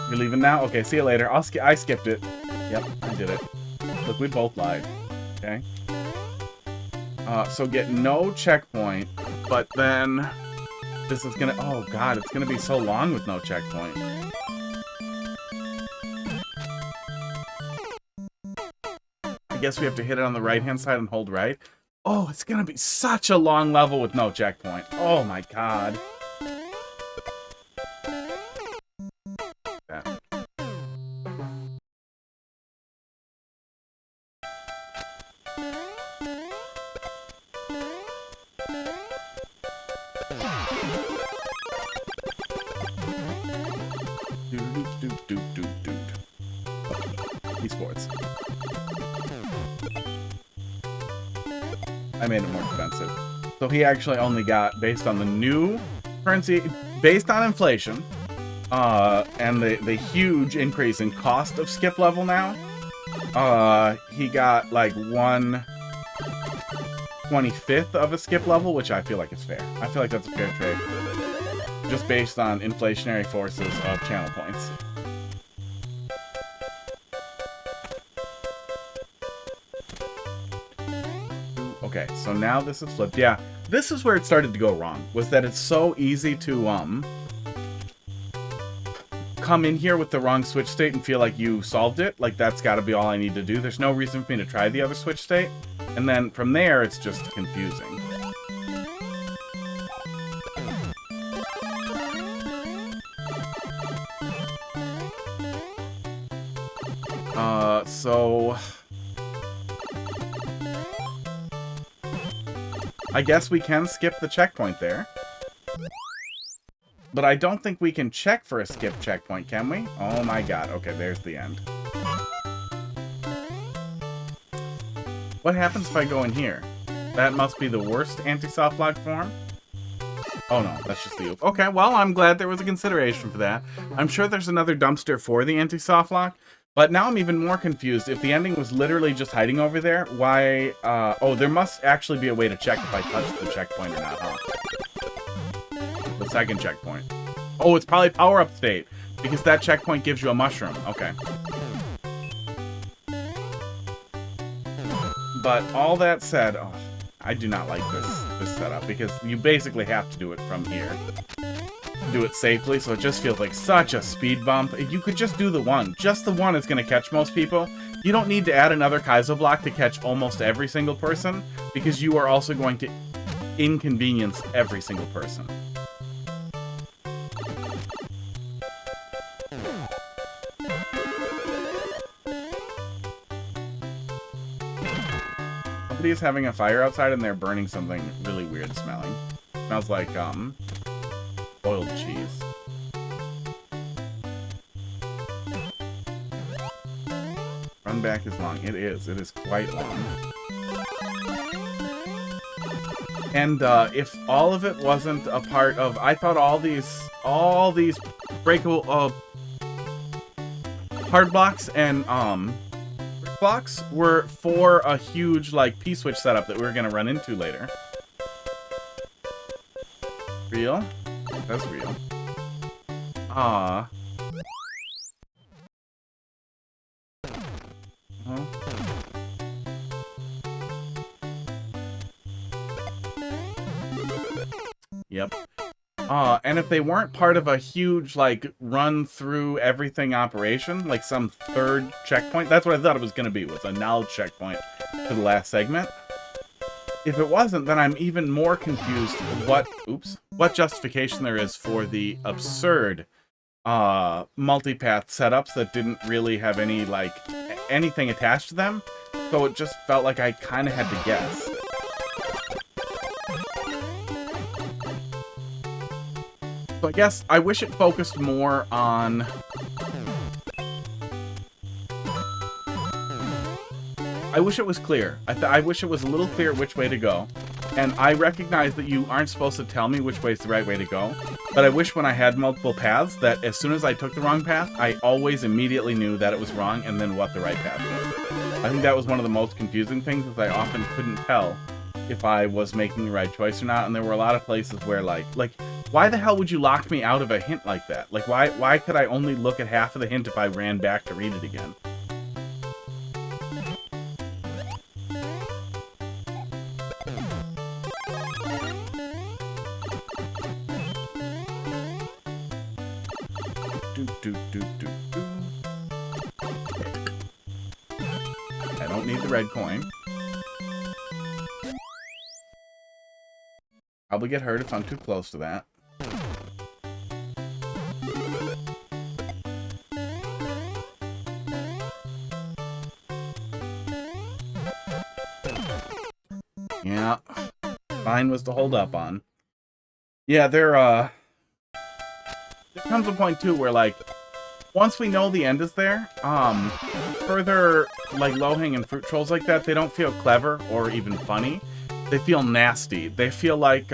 You're leaving now? Okay, see you later. I skipped it. Yep, I did it. Look, we both lied. Okay. So get no checkpoint, but then this is gonna... Oh, God, it's gonna be so long with no checkpoint. I guess we have to hit it on the right-hand side and hold right. Oh, it's gonna be such a long level with no checkpoint. Oh, my God. Esports. I made it more expensive. So he actually only got, based on the new currency, based on inflation, and the huge increase in cost of skip level now, he got like 1/25th of a skip level, which I feel like is fair. I feel like that's a fair trade. Just based on inflationary forces of channel points. Okay, so now this is flipped. Yeah, this is where it started to go wrong, was that it's so easy to come in here with the wrong switch state and feel like you solved it. Like, that's got to be all I need to do. There's no reason for me to try the other switch state. And then from there, it's just confusing. So I guess we can skip the checkpoint there. But I don't think we can check for a skip checkpoint, can we? Oh my god. Okay, there's the end. What happens if I go in here? That must be the worst anti-soft lock form. Oh no, that's just the oop. Okay, well, I'm glad there was a consideration for that. I'm sure there's another dumpster for the anti-soft lock. But now I'm even more confused. If the ending was literally just hiding over there, why... oh, there must actually be a way to check if I touch the checkpoint or not, huh? The second checkpoint. Oh, it's probably power-up state, because that checkpoint gives you a mushroom. Okay. But all that said, oh, I do not like this setup, because you basically have to do it from here. Do it safely, so it just feels like such a speed bump. If you could just do the one. Just the one is going to catch most people. You don't need to add another Kaizo block to catch almost every single person, because you are also going to inconvenience every single person. Somebody is having a fire outside and they're burning something really weird smelling. Smells like, boiled cheese. Run back is long. It is. It is quite long. And if all of it wasn't a part of, I thought all these breakable hard blocks and blocks were for a huge like P-switch setup that we were gonna run into later. Real? That's real. Ah. Oh. Yep. And if they weren't part of a huge, like, run-through everything operation, like some third checkpoint, that's what I thought it was going to be, was a knowledge checkpoint for the last segment. If it wasn't, then I'm even more confused what justification there is for the absurd multipath setups that didn't really have any, like, anything attached to them. So it just felt like I kind of had to guess. So I guess I wish it focused more on... I wish it was clear. I wish it was a little clear which way to go. And I recognize that you aren't supposed to tell me which way is the right way to go. But I wish when I had multiple paths that as soon as I took the wrong path, I always immediately knew that it was wrong and then what the right path was. I think that was one of the most confusing things, is I often couldn't tell if I was making the right choice or not. And there were a lot of places where like why the hell would you lock me out of a hint like that? Like, why could I only look at half of the hint if I ran back to read it again? I don't need the red coin. Probably get hurt if I'm too close to that. Yeah. Mine was to hold up on. Yeah, there comes a point too where, like, once we know the end is there, further, like, low-hanging fruit trolls like that, they don't feel clever or even funny. They feel nasty. They feel like,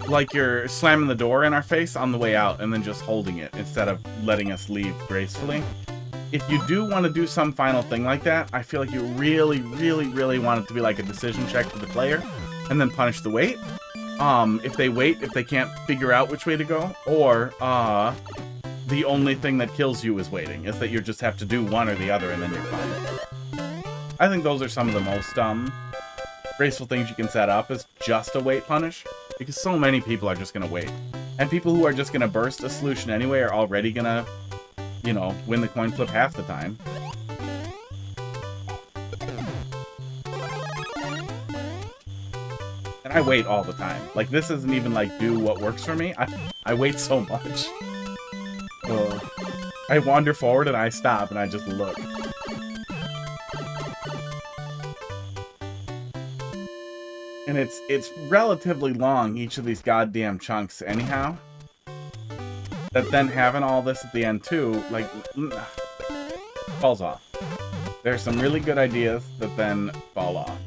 like you're slamming the door in our face on the way out and then just holding it instead of letting us leave gracefully. If you do want to do some final thing like that, I feel like you really, really, really want it to be like a decision check for the player and then punish the wait. If they wait, if they can't figure out which way to go, or the only thing that kills you is waiting, is that you just have to do one or the other and then you're fine. I think those are some of the most graceful things you can set up, is just a wait punish, because so many people are just going to wait. And people who are just going to burst a solution anyway are already going to, you know, win the coin flip half the time. And I wait all the time. Like, this isn't even like do what works for me. I wait so much. I wander forward and I stop and I just look. And it's relatively long, each of these goddamn chunks anyhow. That then having all this at the end too, like, falls off. There's some really good ideas that then fall off.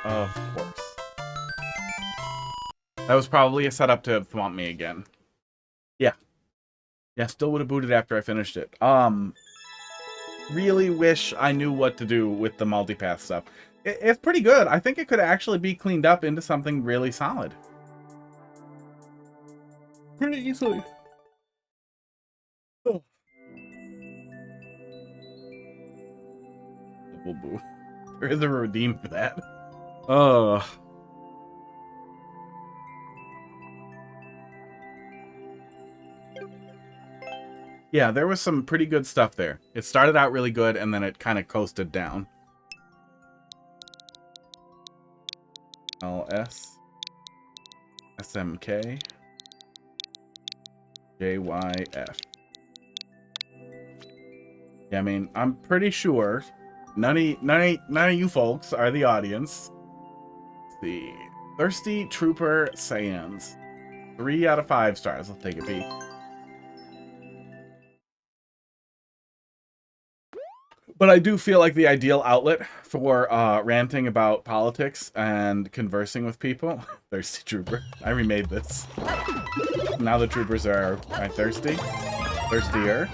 Of course. That was probably a setup to thwomp me again. Yeah. Yeah, still would have booted after I finished it. Really wish I knew what to do with the multipath stuff. It's pretty good. I think it could actually be cleaned up into something really solid. Pretty easily. Oh. Double boo. There is a redeem for that. Oh. Yeah, there was some pretty good stuff there. It started out really good, and then it kind of coasted down. JLS-SMK-JYF. Yeah, I mean, I'm pretty sure none of you folks are the audience. Let's see. Thirsty Trooper Sans. 3 out of 5 stars. Let's take a peek. But I do feel like the ideal outlet for ranting about politics and conversing with people. Thirsty Trooper. I remade this. Now the troopers are thirsty. Thirstier.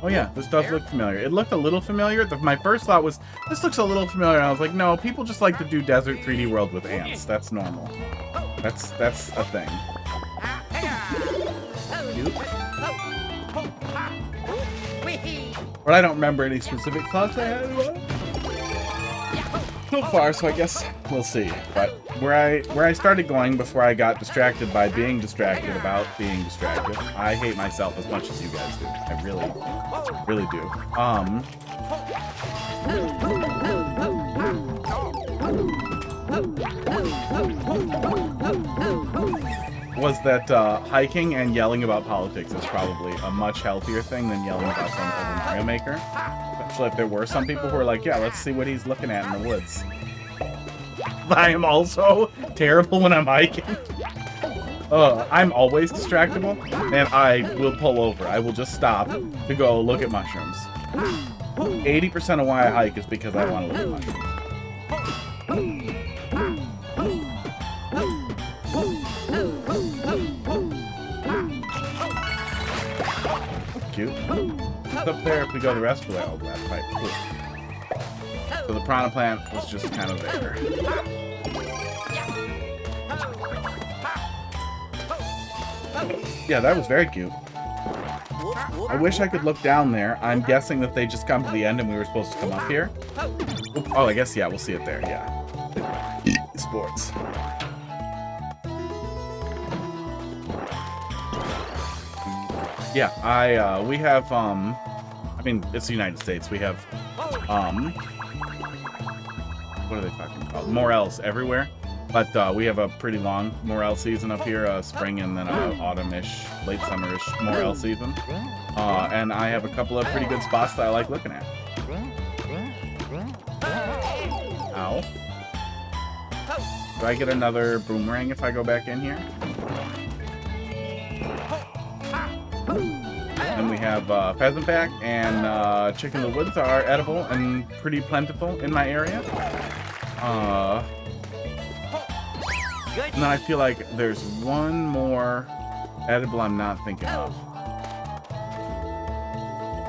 Oh yeah, this does look familiar. It looked a little familiar. My first thought was, this looks a little familiar. And I was like, no, people just like to do Desert 3D World with ants. That's normal. That's a thing. Cute. But I don't remember any specific thoughts I had so far, so I guess we'll see. But where I started going before I got distracted by being distracted about being distracted, I hate myself as much as you guys do. I really, really do. Was that hiking and yelling about politics is probably a much healthier thing than yelling about some other Mario Maker. Especially if there were some people who are like, yeah, let's see what he's looking at in the woods. I am also terrible when I'm hiking. I'm always distractible, and I will pull over. I will just stop to go look at mushrooms. 80% of why I hike is because I want to look at mushrooms. Cute. It's up there if we go the rest of the way. Oh, last pipe. Cool. So the piranha plant was just kind of there. Yeah, that was very cute. I wish I could look down there. I'm guessing that they just come to the end and we were supposed to come up here. Oh, I guess, yeah, we'll see it there, yeah. Sports. Yeah, we have, I mean, it's the United States. We have, what are they fucking called? Morels everywhere. But we have a pretty long morel season up here, spring and then autumn-ish, late summer-ish morel season. And I have a couple of pretty good spots that I like looking at. Ow. Do I get another boomerang if I go back in here? And we have pheasant pack and chicken in the woods are edible and pretty plentiful in my area. And then I feel like there's one more edible I'm not thinking of.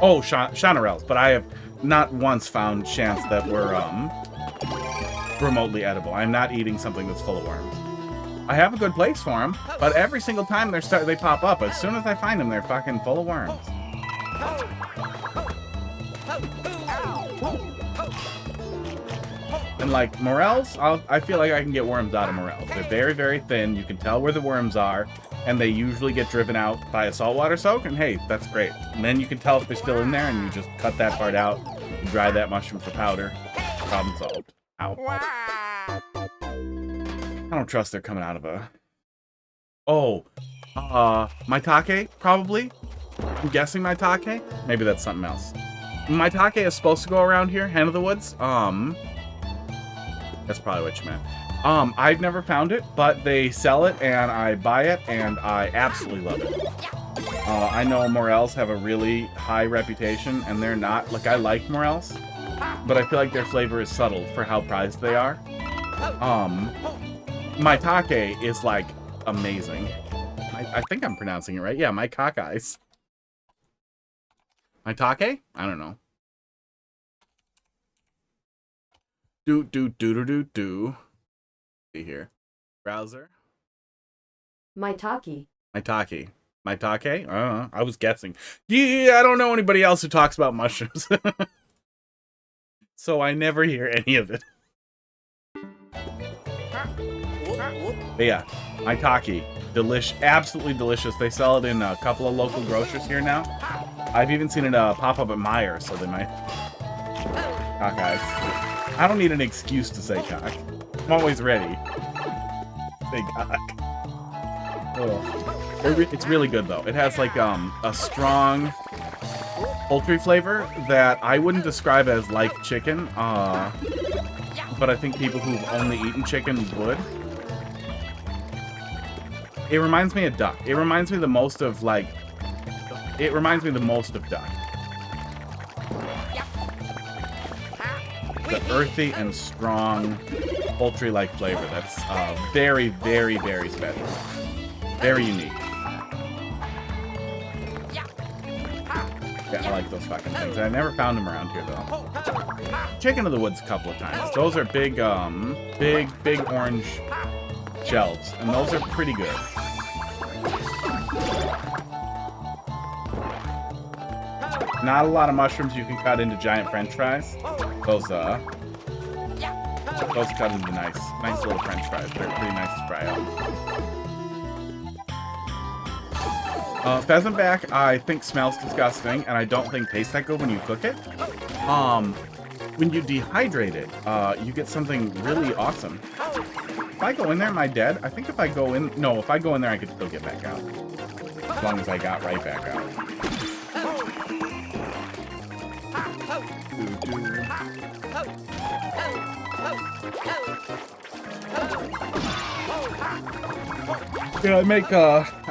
Oh, Chanarelles, but I have not once found chants that were remotely edible. I'm not eating something that's full of worms. I have a good place for them, but every single time they pop up, as soon as I find them, they're fucking full of worms. And like morels, I feel like I can get worms out of morels. They're very, very thin. You can tell where the worms are, and they usually get driven out by a saltwater soak, and hey, that's great. And then you can tell if they're still in there, and you just cut that part out, and dry that mushroom for powder. Problem solved. Ow. I don't trust they're coming out of a... Oh, maitake, probably? I'm guessing maitake? Maybe that's something else. Maitake is supposed to go around here, Hen of the Woods. That's probably what you meant. I've never found it, but they sell it, and I buy it, and I absolutely love it. I know morels have a really high reputation, and they're not. Like, I like morels, but I feel like their flavor is subtle for how prized they are. Maitake is, like, amazing. I think I'm pronouncing it right. Yeah, my cock eyes. Maitake? I don't know. Do. See here. Browser. Maitake. Maitake. Maitake? I was guessing. Yeah, I don't know anybody else who talks about mushrooms. So I never hear any of it. But yeah, Maitake. Absolutely delicious. They sell it in a couple of local grocers here now. I've even seen it pop up at Meijer, so they might... Cock eyes. I don't need an excuse to say cock. I'm always ready. Say cock. Oh. It's really good, though. It has, like, a strong poultry flavor that I wouldn't describe as like chicken, but I think people who've only eaten chicken would. It reminds me of duck. It reminds me the most of, like... It reminds me the most of duck. The earthy and strong poultry-like flavor that's very, very, very special. Very unique. Yeah, I like those fucking things. I never found them around here, though. Chicken of the Woods a couple of times. Those are big, big orange shells, and those are pretty good. Not a lot of mushrooms you can cut into giant French fries. Those cut into nice little French fries. They're pretty nice to fry up. Pheasant back, I think smells disgusting, and I don't think tastes that good when you cook it. When you dehydrate it, you get something really awesome. If I go in there, am I dead? I think if I go in... No, if I go in there, I could still get back out. As long as I got right back out. Yeah, I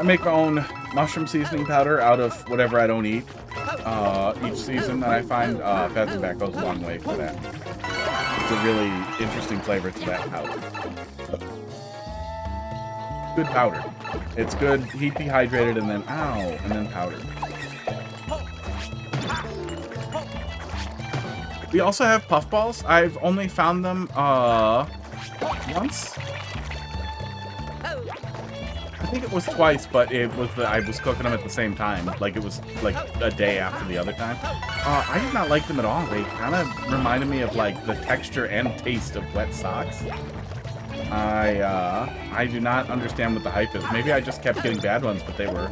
make my own mushroom seasoning powder out of whatever I don't eat each season, and I find pheasant back goes a long way for that. It's a really interesting flavor to that powder. Good powder. It's good heat dehydrated and then and then powdered. We also have puffballs. I've only found them once. I think it was twice, but it was I was cooking them at the same time. Like it was like a day after the other time. I did not like them at all. They kind of reminded me of like the texture and taste of wet socks. I do not understand what the hype is. Maybe I just kept getting bad ones, but they were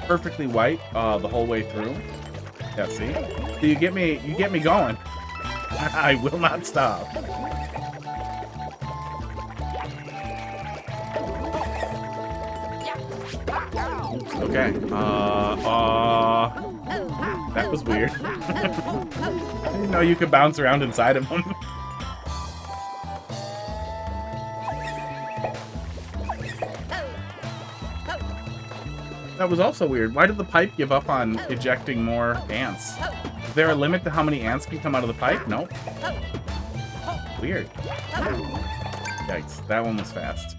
perfectly white the whole way through. Yeah, see? So you get me going. I will not stop. Okay. That was weird. I didn't know you could bounce around inside of them. That was also weird. Why did the pipe give up on ejecting more ants? Is there a limit to how many ants can come out of the pipe? Nope. Weird. Yikes. That one was fast.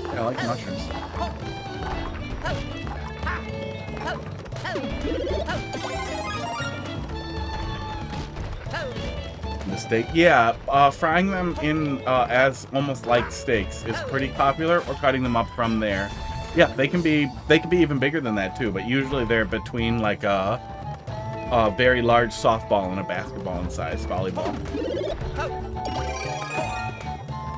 I like mushrooms. The steak, yeah. Frying them in as almost like steaks is pretty popular, or cutting them up from there. Yeah, they can be even bigger than that too, but usually they're between like a very large softball and a basketball in size, volleyball.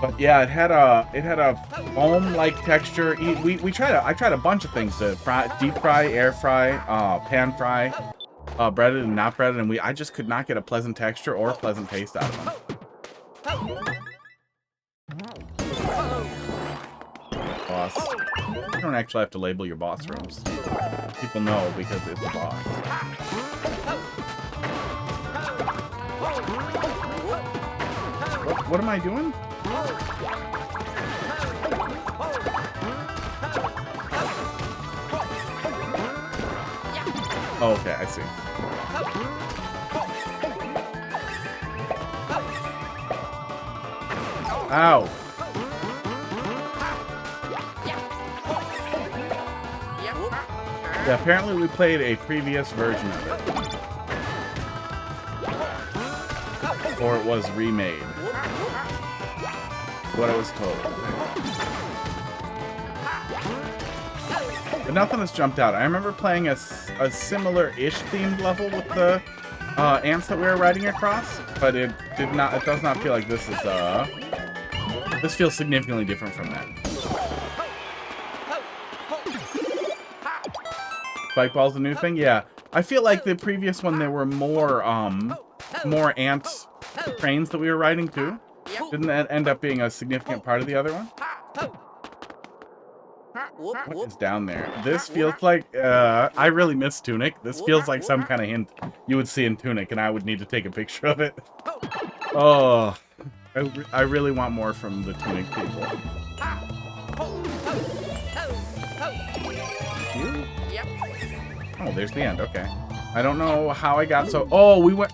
But yeah, it had a foam-like texture. I tried a bunch of things to fry, deep fry, air fry, pan fry, breaded and not breaded, and I just could not get a pleasant texture or a pleasant taste out of them. Boss. You don't actually have to label your boss rooms. People know because it's a boss. What am I doing? Oh, okay, I see. Ow. Yeah, apparently we played a previous version of it. Or it was remade. What I was told. But nothing has jumped out. I remember playing a similar-ish themed level with the ants that we were riding across, but it does not feel like this is this feels significantly different from that. Spike ball's a new thing? Yeah. I feel like the previous one there were more ant trains that we were riding too. Didn't that end up being a significant part of the other one? What is down there? This feels like, I really miss Tunic. This feels like some kind of hint you would see in Tunic, and I would need to take a picture of it. Oh, I really want more from the Tunic people. Oh, there's the end. Okay. I don't know how I got so... Oh, we went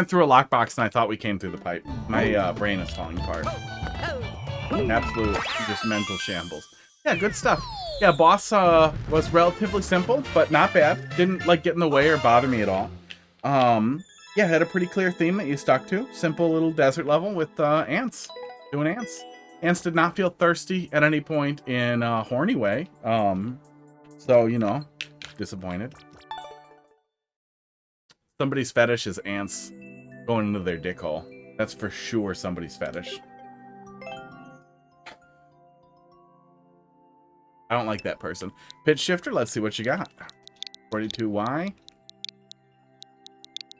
through a lockbox, and I thought we came through the pipe. My brain is falling apart. Absolute just mental shambles. Yeah, good stuff. Yeah, boss was relatively simple, but not bad. Didn't like get in the way or bother me at all. Yeah, had a pretty clear theme that you stuck to. Simple little desert level with ants. Doing ants. Ants did not feel thirsty at any point in a horny way. So, you know, disappointed. Somebody's fetish is ants going into their dick hole. That's for sure somebody's fetish. I don't like that person. Pitch shifter, let's see what you got. 42Y.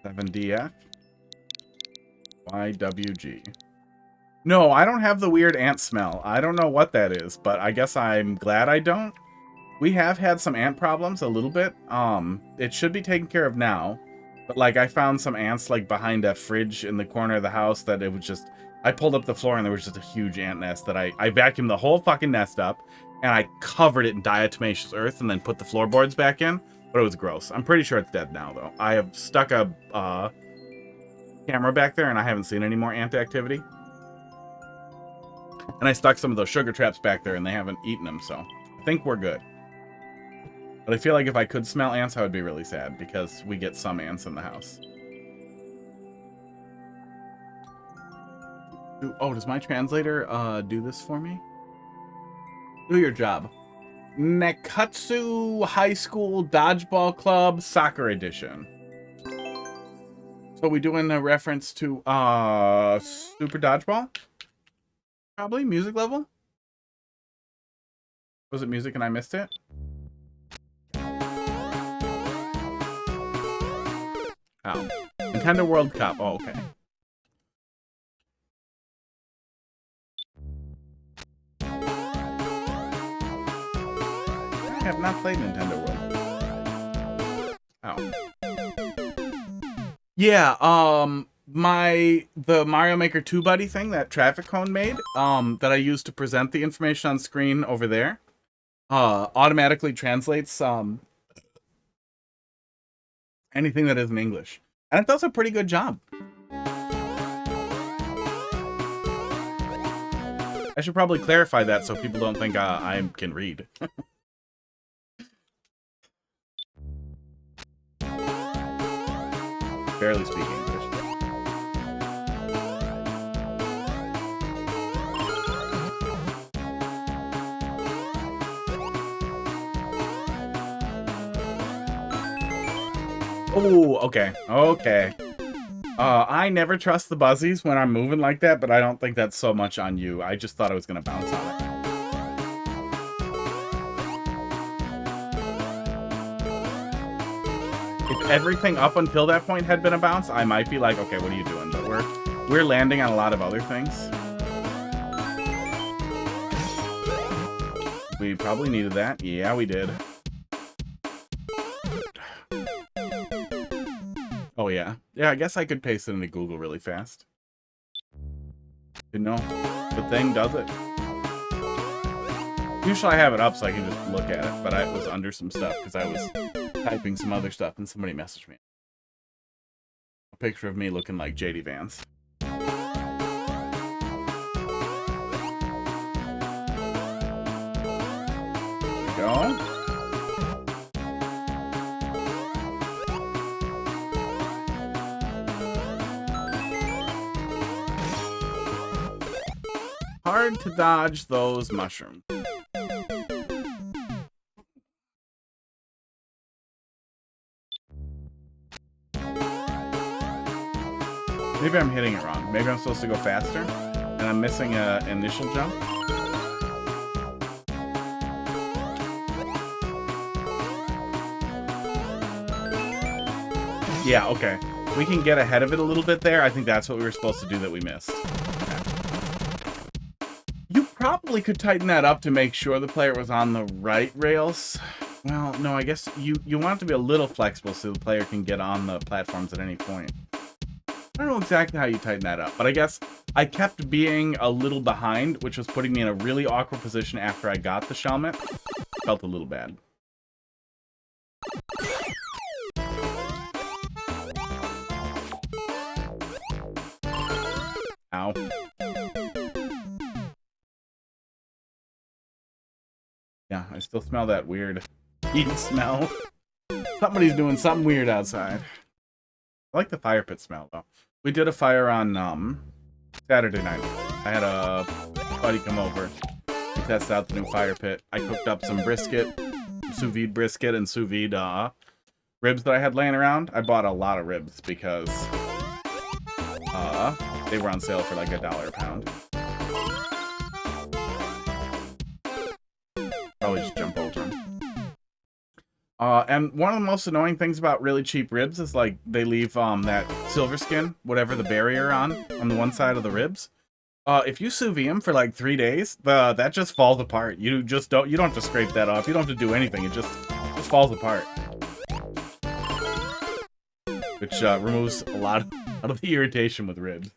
7DF. YWG. No, I don't have the weird ant smell. I don't know what that is, but I guess I'm glad I don't. We have had some ant problems a little bit. It should be taken care of now. But like I found some ants like behind a fridge in the corner of the house that it was just... I pulled up the floor and there was just a huge ant nest that I vacuumed the whole fucking nest up. And I covered it in diatomaceous earth and then put the floorboards back in. But it was gross. I'm pretty sure it's dead now, though. I have stuck a camera back there and I haven't seen any more ant activity. And I stuck some of those sugar traps back there and they haven't eaten them, so I think we're good. But I feel like if I could smell ants, I would be really sad because we get some ants in the house. Oh, does my translator do this for me? Do your job. Nekatsu High School Dodgeball Club Soccer Edition. So we doing a reference to Super Dodgeball? Probably music level? Was it music and I missed it? Oh. Nintendo World Cup. Oh, okay. I have not played Nintendo World. Oh. Yeah, the Mario Maker 2 Buddy thing that Traffic Cone made, that I used to present the information on screen over there, automatically translates anything that isn't English. And it does a pretty good job. I should probably clarify that so people don't think I can read. Barely speak English. Oh, okay. Okay. I never trust the buzzies when I'm moving like that, but I don't think that's so much on you. I just thought I was going to bounce on it. If everything up until that point had been a bounce, I might be like, okay, what are you doing? But we're landing on a lot of other things. We probably needed that. Yeah, we did. Oh, yeah. Yeah, I guess I could paste it into Google really fast. You know, the thing does it. Usually I have it up so I can just look at it, but I was under some stuff because I was typing some other stuff and somebody messaged me. A picture of me looking like JD Vance. There we go. Hard to dodge those mushrooms. Maybe I'm hitting it wrong. Maybe I'm supposed to go faster, and I'm missing an initial jump. Yeah, okay. We can get ahead of it a little bit there. I think that's what we were supposed to do that we missed. You probably could tighten that up to make sure the player was on the right rails. Well, no, I guess you want it to be a little flexible so the player can get on the platforms at any point. I don't know exactly how you tighten that up, but I guess I kept being a little behind, which was putting me in a really awkward position after I got the helmet. Felt a little bad. Ow. Yeah, I still smell that weird heat smell. Somebody's doing something weird outside. I like the fire pit smell, though. We did a fire on Saturday night. I had a buddy come over. We tested out the new fire pit. I cooked up some brisket, sous vide brisket, and sous vide ribs that I had laying around. I bought a lot of ribs because they were on sale for like $1 a pound. Probably just jump over them. And one of the most annoying things about really cheap ribs is like they leave that silver skin, whatever the barrier on the one side of the ribs. If you sous vide them for like 3 days, that just falls apart. You don't have to scrape that off. You don't have to do anything. It just falls apart. Which removes a lot of the irritation with ribs.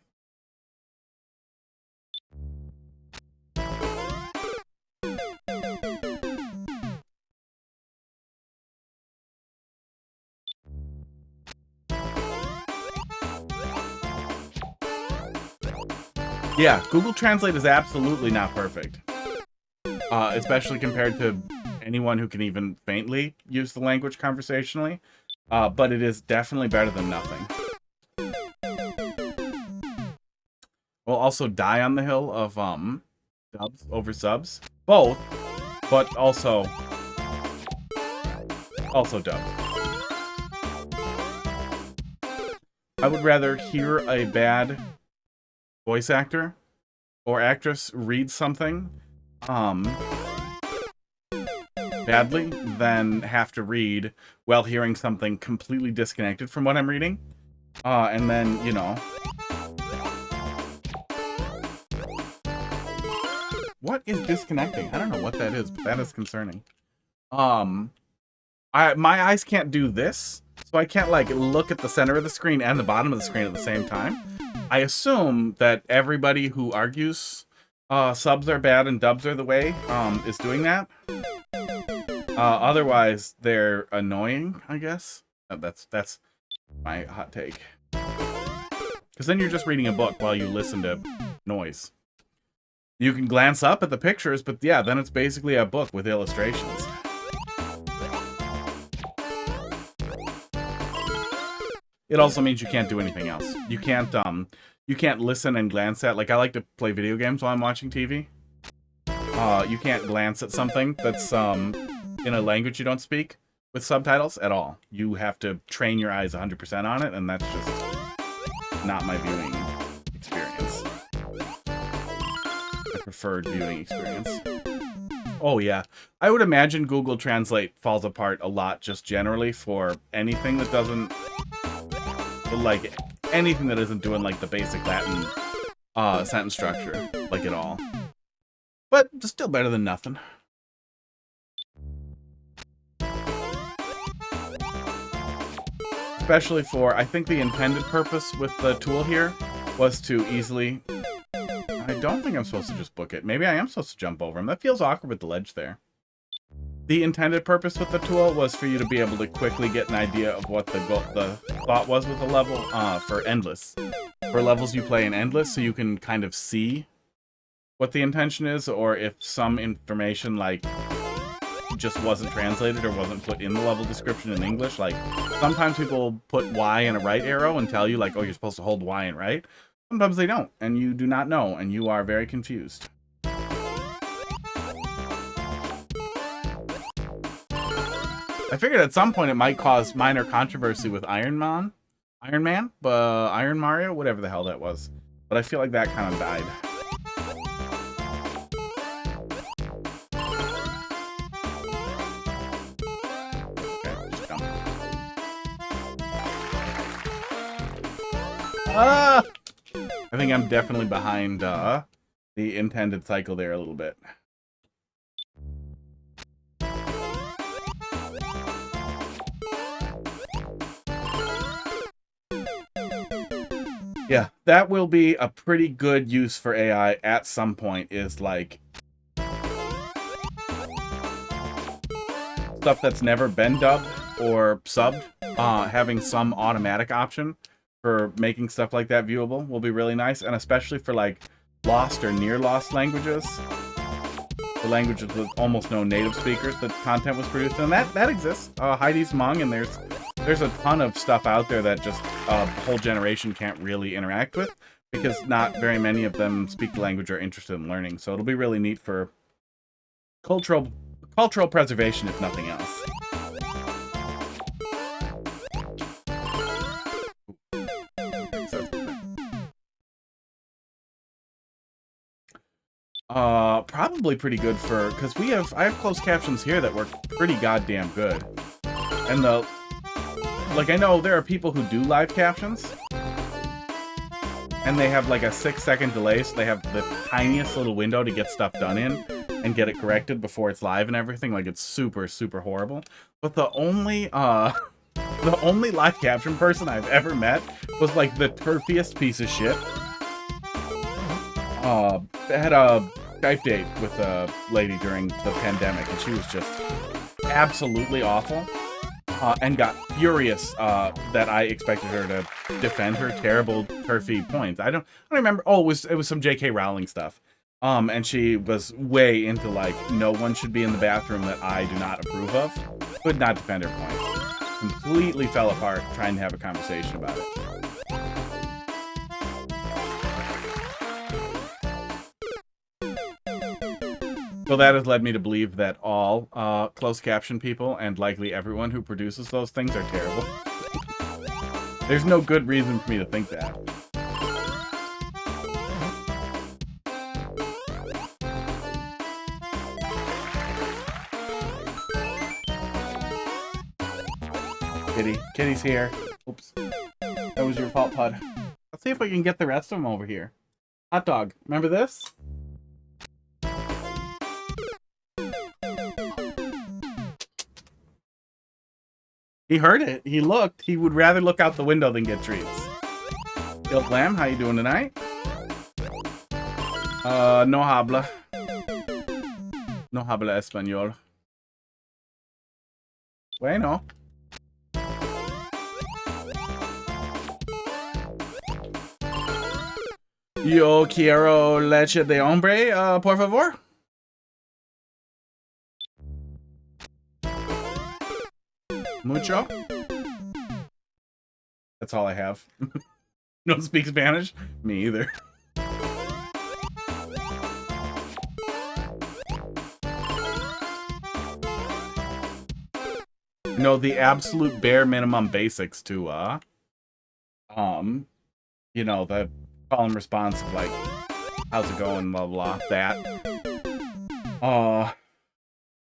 Yeah, Google Translate is absolutely not perfect. Especially compared to anyone who can even faintly use the language conversationally. But it is definitely better than nothing. We'll also die on the hill of dubs over subs. Both, but also dubs. I would rather hear a bad voice actor or actress read something badly than have to read while hearing something completely disconnected from what I'm reading. And then, you know. What is disconnecting? I don't know what that is, but that is concerning. My eyes can't do this, so I can't like look at the center of the screen and the bottom of the screen at the same time. I assume that everybody who argues subs are bad and dubs are the way is doing that. Otherwise, they're annoying, I guess. That's my hot take. Because then you're just reading a book while you listen to noise. You can glance up at the pictures, but yeah, then it's basically a book with illustrations. It also means you can't do anything else. You can't listen and glance at, like, I like to play video games while I'm watching TV. You can't glance at something that's in a language you don't speak with subtitles at all. You have to train your eyes 100% on it, and that's just not my viewing experience. My preferred viewing experience. Oh yeah, I would imagine Google Translate falls apart a lot just generally for anything that doesn't, like, anything that isn't doing, like, the basic Latin sentence structure, like, at all. But it's still better than nothing. Especially for, I think the intended purpose with the tool here was to easily... I don't think I'm supposed to just book it. Maybe I am supposed to jump over him. That feels awkward with the ledge there. The intended purpose with the tool was for you to be able to quickly get an idea of what the thought was with the level for Endless. For levels you play in Endless, so you can kind of see what the intention is, or if some information, like, just wasn't translated or wasn't put in the level description in English. Like, sometimes people put Y in a right arrow and tell you, like, oh, you're supposed to hold Y and right. Sometimes they don't, and you do not know, and you are very confused. I figured at some point it might cause minor controversy with Iron Mario, whatever the hell that was. But I feel like that kind of died. Okay, just jump. Ah! I think I'm definitely behind the intended cycle there a little bit. Yeah, that will be a pretty good use for AI at some point, is like stuff that's never been dubbed or subbed, having some automatic option for making stuff like that viewable will be really nice, and especially for like lost or near lost languages, the languages with almost no native speakers that content was produced, and that exists. Heidi's Hmong, and there's a ton of stuff out there that just a whole generation can't really interact with because not very many of them speak the language or are interested in learning. So it'll be really neat for cultural preservation, if nothing else. Probably pretty good for, because I have closed captions here that work pretty goddamn good. And like, I know there are people who do live captions, and they have like a 6-second delay, so they have the tiniest little window to get stuff done in and get it corrected before it's live and everything. Like, it's super, super horrible. But the only live caption person I've ever met was like the turfiest piece of shit. I had a Skype date with a lady during the pandemic, and she was just absolutely awful. And got furious that I expected her to defend her terrible turfy points. I don't remember. Oh, it was some J.K. Rowling stuff. And she was way into, like, no one should be in the bathroom that I do not approve of. Could not defend her point. Completely fell apart trying to have a conversation about it. So that has led me to believe that all closed caption people, and likely everyone who produces those things, are terrible. There's no good reason for me to think that. Kitty's here. Oops. That was your fault, Pud. Let's see if we can get the rest of them over here. Hot dog. Remember this? He heard it. He looked. He would rather look out the window than get treats. Ilk Lamb, how you doing tonight? No habla. No habla español. Bueno. Yo quiero leche de hombre, por favor. Mucho. That's all I have. Don't speak Spanish? Me either. No, the absolute bare minimum basics to, you know, the call and response of like, how's it going, blah, blah, that.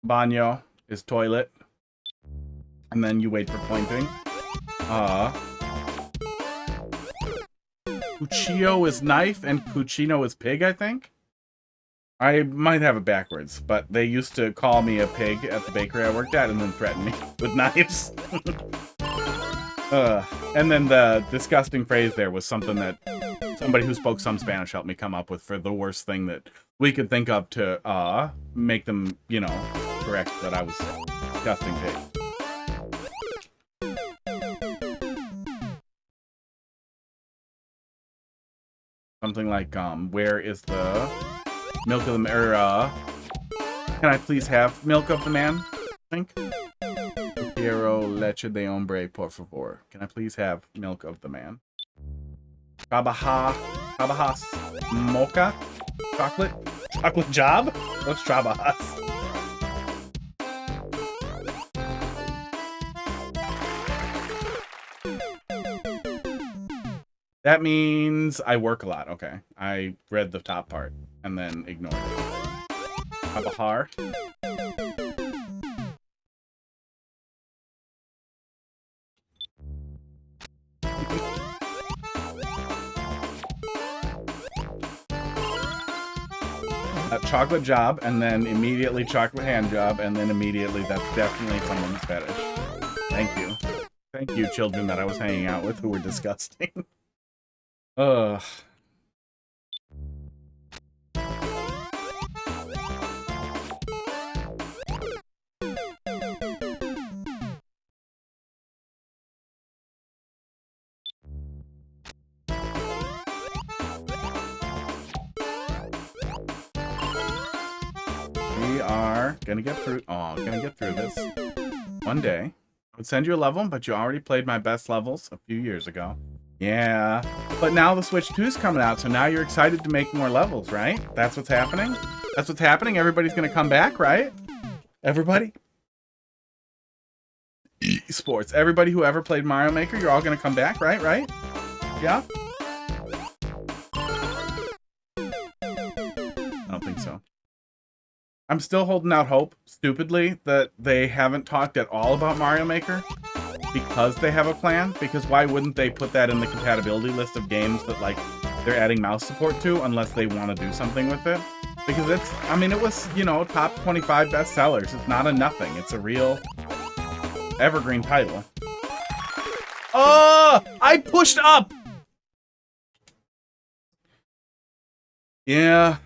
Baño is toilet. And then you wait for pointing. Cuchillo is knife and cucino is pig, I think? I might have it backwards, but they used to call me a pig at the bakery I worked at and then threaten me with knives. And then the disgusting phrase there was something that somebody who spoke some Spanish helped me come up with for the worst thing that we could think of to make them, you know, correct that I was a disgusting pig. Something like, where is the milk of the man? Can I please have milk of the man? I think. Quiero leche de hombre, por favor. Can I please have milk of the man? Trabajas mocha? Chocolate job? What's trabajas? That means I work a lot. Okay. I read the top part and then ignored it. Trabajar. A chocolate job, and then immediately chocolate hand job, and then immediately that's definitely someone's fetish. Thank you. Thank you, children that I was hanging out with who were disgusting. Ugh. We are gonna get through. Oh, gonna get through this one day. I would send you a level, but you already played my best levels a few years ago. Yeah, but now the Switch 2 is coming out, so now you're excited to make more levels, right? That's what's happening? That's what's happening? Everybody's gonna come back, right? Everybody? Esports. Everybody who ever played Mario Maker, you're all gonna come back, right? Right? Yeah? I don't think so. I'm still holding out hope, stupidly, that they haven't talked at all about Mario Maker. Because they have a plan, because why wouldn't they put that in the compatibility list of games that, like, they're adding mouse support to, unless they want to do something with it? Because it's, I mean, it was, you know, top 25 bestsellers. It's not a nothing. It's a real evergreen title. Oh! I pushed up! Yeah.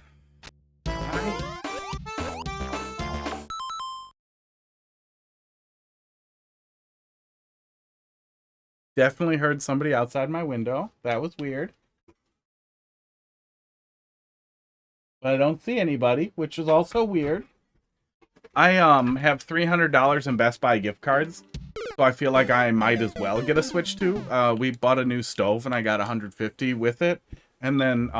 Definitely heard somebody outside my window. That was weird. But I don't see anybody, which is also weird. I have $300 in Best Buy gift cards, so I feel like I might as well get a Switch 2. We bought a new stove and I got $150 with it, and then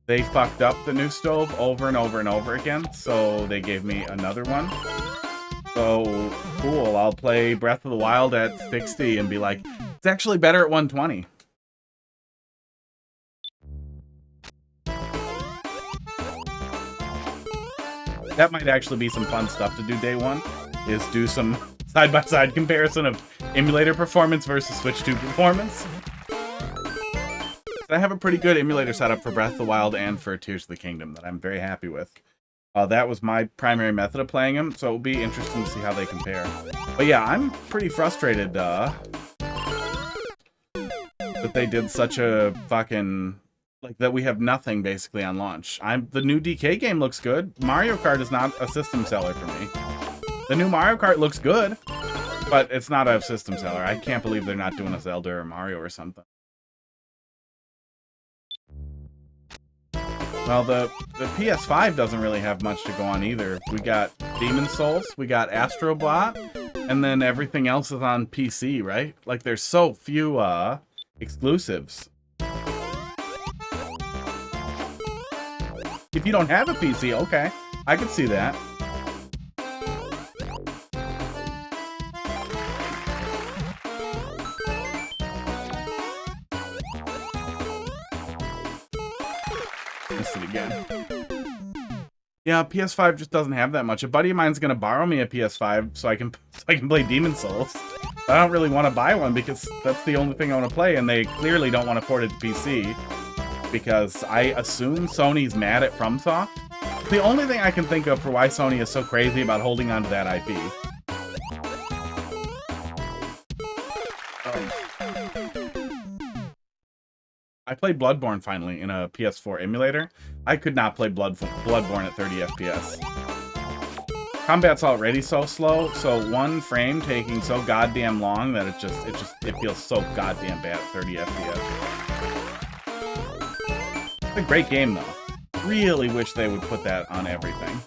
they fucked up the new stove over and over and over again, so they gave me another one. So cool, I'll play Breath of the Wild at 60 and be like, it's actually better at 120. That might actually be some fun stuff to do day one, is do some side-by-side comparison of emulator performance versus Switch 2 performance. I have a pretty good emulator setup for Breath of the Wild and for Tears of the Kingdom that I'm very happy with. That was my primary method of playing them, so it'll be interesting to see how they compare. But yeah, I'm pretty frustrated that they did such a fucking... like, that we have nothing, basically, on launch. The new DK game looks good. Mario Kart is not a system seller for me. The new Mario Kart looks good, but it's not a system seller. I can't believe they're not doing a Zelda or Mario or something. Well, the PS5 doesn't really have much to go on either. We got Demon Souls, we got Astrobot, and then everything else is on PC, right? Like, there's so few exclusives. If you don't have a PC, okay, I can see that. Missed it again. Yeah, PS5 just doesn't have that much. A buddy of mine's gonna borrow me a PS5 so I can play Demon Souls. I don't really want to buy one because that's the only thing I want to play, and they clearly don't want to port it to PC because I assume Sony's mad at FromSoft. The only thing I can think of for why Sony is so crazy about holding on to that IP. I played Bloodborne finally in a PS4 emulator. I could not play Bloodborne at 30 FPS. Combat's already so slow, so one frame taking so goddamn long that it feels so goddamn bad at 30 FPS. It's a great game though. Really wish they would put that on everything.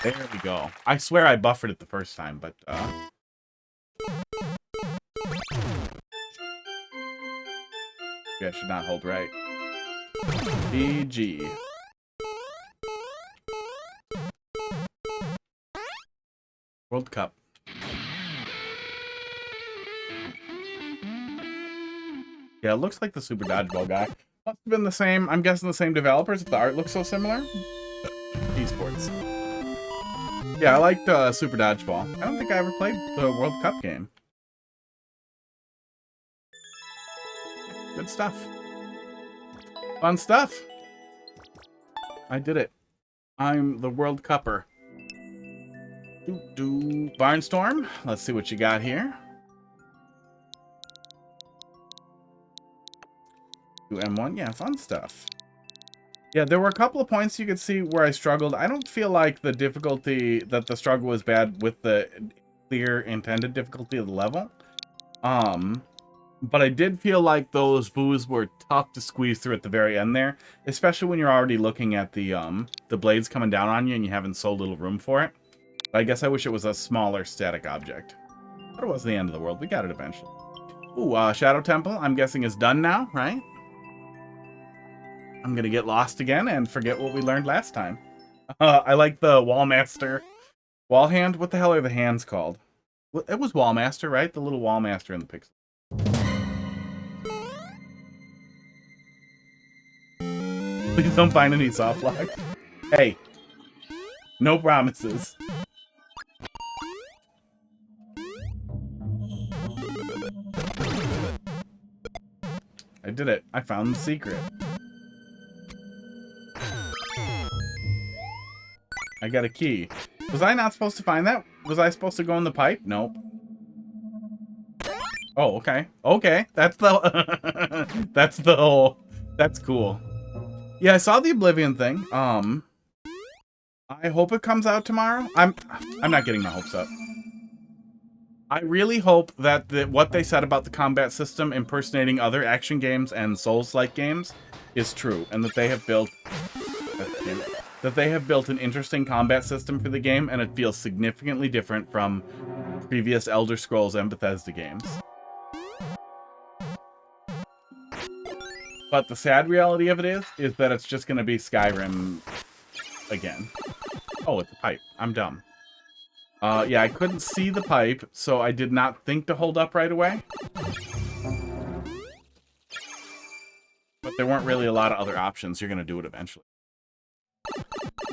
There we go. I swear I buffered it the first time, but yeah, I should not hold right. GG. World Cup. Yeah, it looks like the Super Dodgeball guy. Must have been the same, I'm guessing the same developers if the art looks so similar. Esports. Yeah, I liked Super Dodgeball. I don't think I ever played the World Cup game. Good stuff. Fun stuff. I did it. I'm the World Cupper. Barnstorm. Let's see what you got here. M1. Yeah, fun stuff. Yeah, there were a couple of points you could see where I struggled. I don't feel like the difficulty, that the struggle was bad with the clear intended difficulty of the level. But I did feel like those boos were tough to squeeze through at the very end there, especially when you're already looking at the blades coming down on you and you having so little room for it. But I guess I wish it was a smaller static object. But it was the end of the world. We got it eventually. Ooh, Shadow Temple, I'm guessing is done now, right? I'm gonna get lost again and forget what we learned last time. I like the Wallmaster. Wall hand? What the hell are the hands called? It was Wallmaster, right? The little Wallmaster in the pixel. Please don't find any soft lock. Hey, no promises. I did it. I found the secret. I got a key. Was I not supposed to find that? Was I supposed to go in the pipe? Nope. Oh, okay. Okay. That's the that's the whole, that's cool. Yeah, I saw the Oblivion thing. I hope it comes out tomorrow. I'm not getting my hopes up. I really hope that what they said about the combat system impersonating other action games and Souls-like games is true, and that they have built an interesting combat system for the game, and it feels significantly different from previous Elder Scrolls and Bethesda games. But the sad reality of it is that it's just going to be Skyrim again. Oh, it's a pipe. I'm dumb. Yeah, I couldn't see the pipe, so I did not think to hold up right away. But there weren't really a lot of other options. You're going to do it eventually.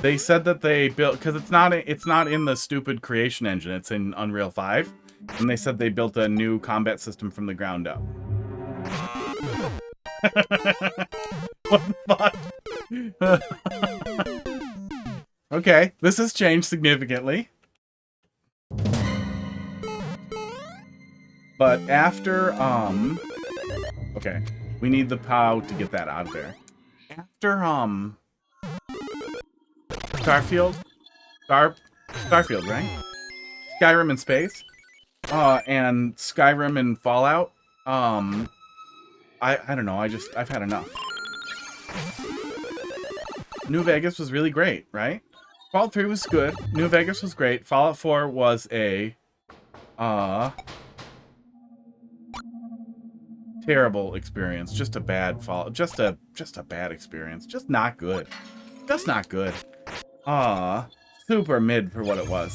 They said that they built, because it's not in the stupid creation engine, it's in Unreal 5, and they said they built a new combat system from the ground up. What the fuck? Okay, this has changed significantly. But after, okay, we need the POW to get that out of there. After, Starfield, right? Skyrim in space, and Skyrim and Fallout, I don't know, I've had enough. New Vegas was really great, right? Fallout 3 was good. New Vegas was great. Fallout 4 was a terrible experience. Just a bad Fallout. Just a bad experience. Just not good. Just not good. Super mid for what it was.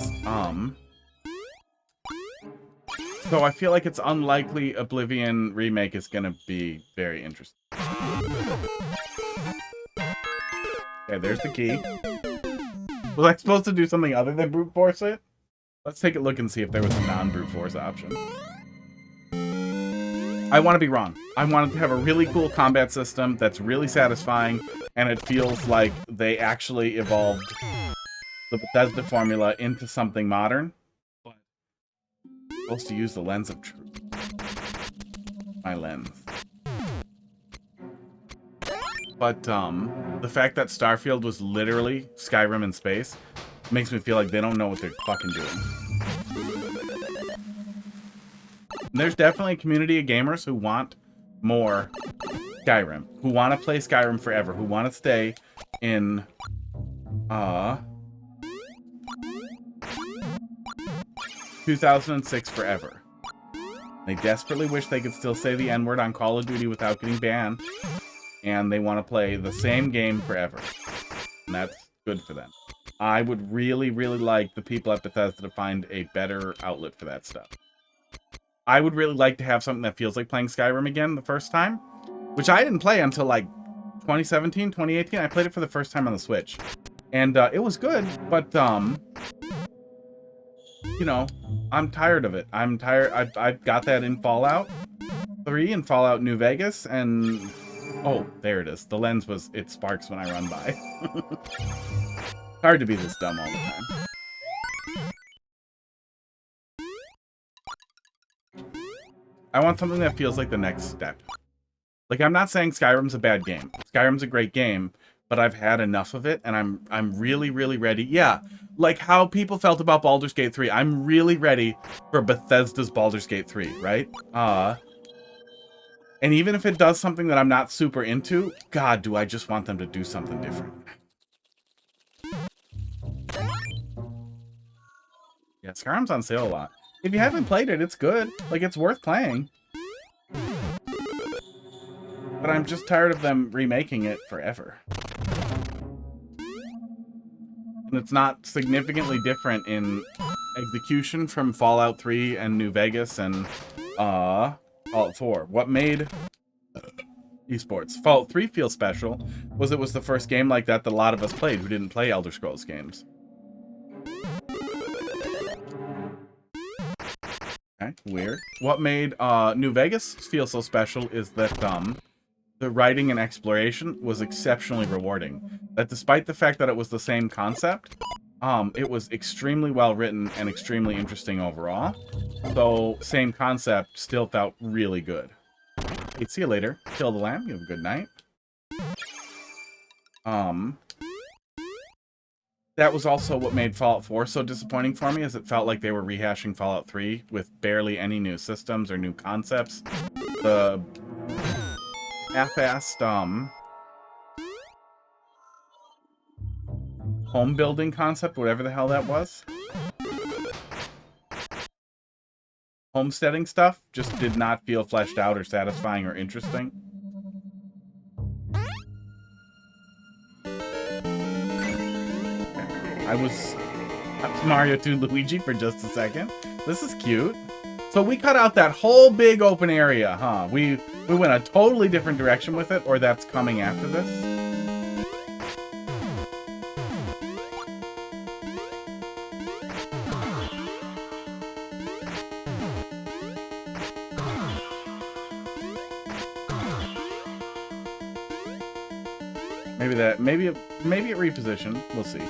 So I feel like it's unlikely Oblivion remake is gonna be very interesting. Okay, there's the key. Was I supposed to do something other than brute force it? Let's take a look and see if there was a non-brute force option. I want to be wrong. I want it to have a really cool combat system that's really satisfying, and it feels like they actually evolved the Bethesda formula into something modern. But I'm supposed to use the lens of truth. My lens. But the fact that Starfield was literally Skyrim in space makes me feel like they don't know what they're fucking doing. And there's definitely a community of gamers who want more Skyrim, who want to play Skyrim forever, who want to stay in 2006 forever. They desperately wish they could still say the N-word on Call of Duty without getting banned, and they want to play the same game forever. And that's good for them. I would really, really like the people at Bethesda to find a better outlet for that stuff. I would really like to have something that feels like playing Skyrim again the first time, which I didn't play until like 2017, 2018. I played it for the first time on the Switch, and it was good, but you know, I'm tired of it. I'm tired. I've got that in Fallout 3 and Fallout New Vegas, and oh, there it is. The lens it sparks when I run by. Hard to be this dumb all the time. I want something that feels like the next step. Like, I'm not saying Skyrim's a bad game. Skyrim's a great game, but I've had enough of it, and I'm really, really ready. Yeah, like how people felt about Baldur's Gate 3. I'm really ready for Bethesda's Baldur's Gate 3, right? And even if it does something that I'm not super into, God, do I just want them to do something different. Yeah, Skyrim's on sale a lot. If you haven't played it, it's good. Like, it's worth playing. But I'm just tired of them remaking it forever. And it's not significantly different in execution from Fallout 3 and New Vegas and Fallout 4. What made esports Fallout 3 feel special was it was the first game like that that a lot of us played who didn't play Elder Scrolls games. Okay, weird. What made New Vegas feel so special is that the writing and exploration was exceptionally rewarding. That despite the fact that it was the same concept, it was extremely well written and extremely interesting overall. So, same concept, still felt really good. Okay, see you later. Kill the lamb. You have a good night. That was also what made Fallout 4 so disappointing for me, is it felt like they were rehashing Fallout 3 with barely any new systems or new concepts. The half-assed home building concept, whatever the hell that was. Homesteading stuff just did not feel fleshed out or satisfying or interesting. I was Mario 2 Luigi for just a second. This is cute. So we cut out that whole big open area, huh? We went a totally different direction with it, or that's coming after this. Maybe it repositioned. We'll see.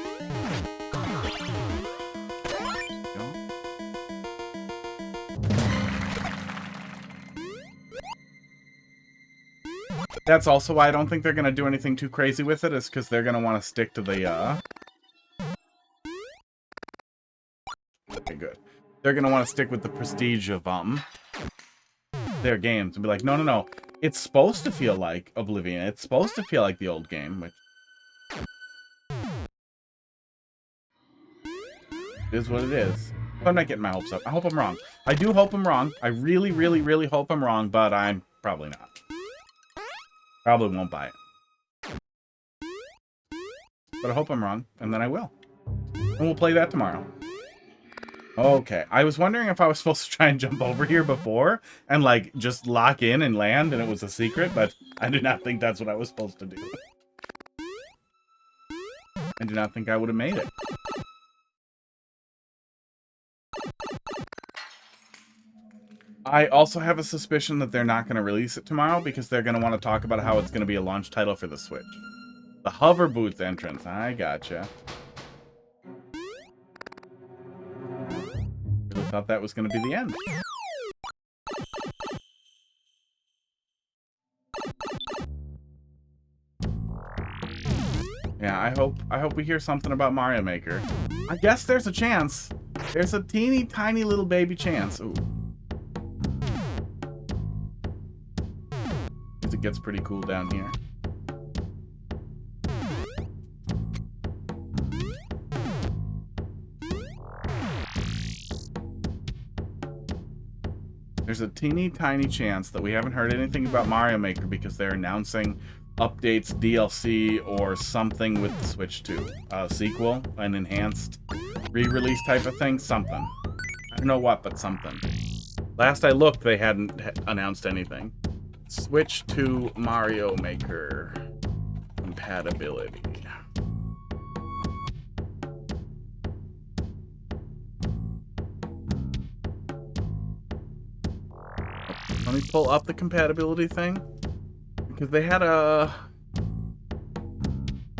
That's also why I don't think they're going to do anything too crazy with it, is because they're going to want to stick to the, okay, good. They're going to want to stick with the prestige of, their games and be like, no, no, no. It's supposed to feel like Oblivion. It's supposed to feel like the old game, which It is what it is. I'm not getting my hopes up. I hope I'm wrong. I do hope I'm wrong. I really, really, really hope I'm wrong, but I'm probably not. Probably won't buy it. But I hope I'm wrong, and then I will. And we'll play that tomorrow. Okay. I was wondering if I was supposed to try and jump over here before and, like, just lock in and land, and it was a secret, but I do not think that's what I was supposed to do. I do not think I would have made it. I also have a suspicion that they're not going to release it tomorrow because they're going to want to talk about how it's going to be a launch title for the Switch. The hover booth entrance. I gotcha. Really thought that was going to be the end. Yeah, I hope we hear something about Mario Maker. I guess there's a chance. There's a teeny tiny little baby chance. Ooh. It gets pretty cool down here. There's a teeny tiny chance that we haven't heard anything about Mario Maker because they're announcing updates, DLC, or something with the Switch 2. Sequel, an enhanced re-release type of thing, something. I don't know what, but something. Last I looked, they hadn't announced anything. Switch to Mario Maker compatibility. Let me pull up the compatibility thing because they had a.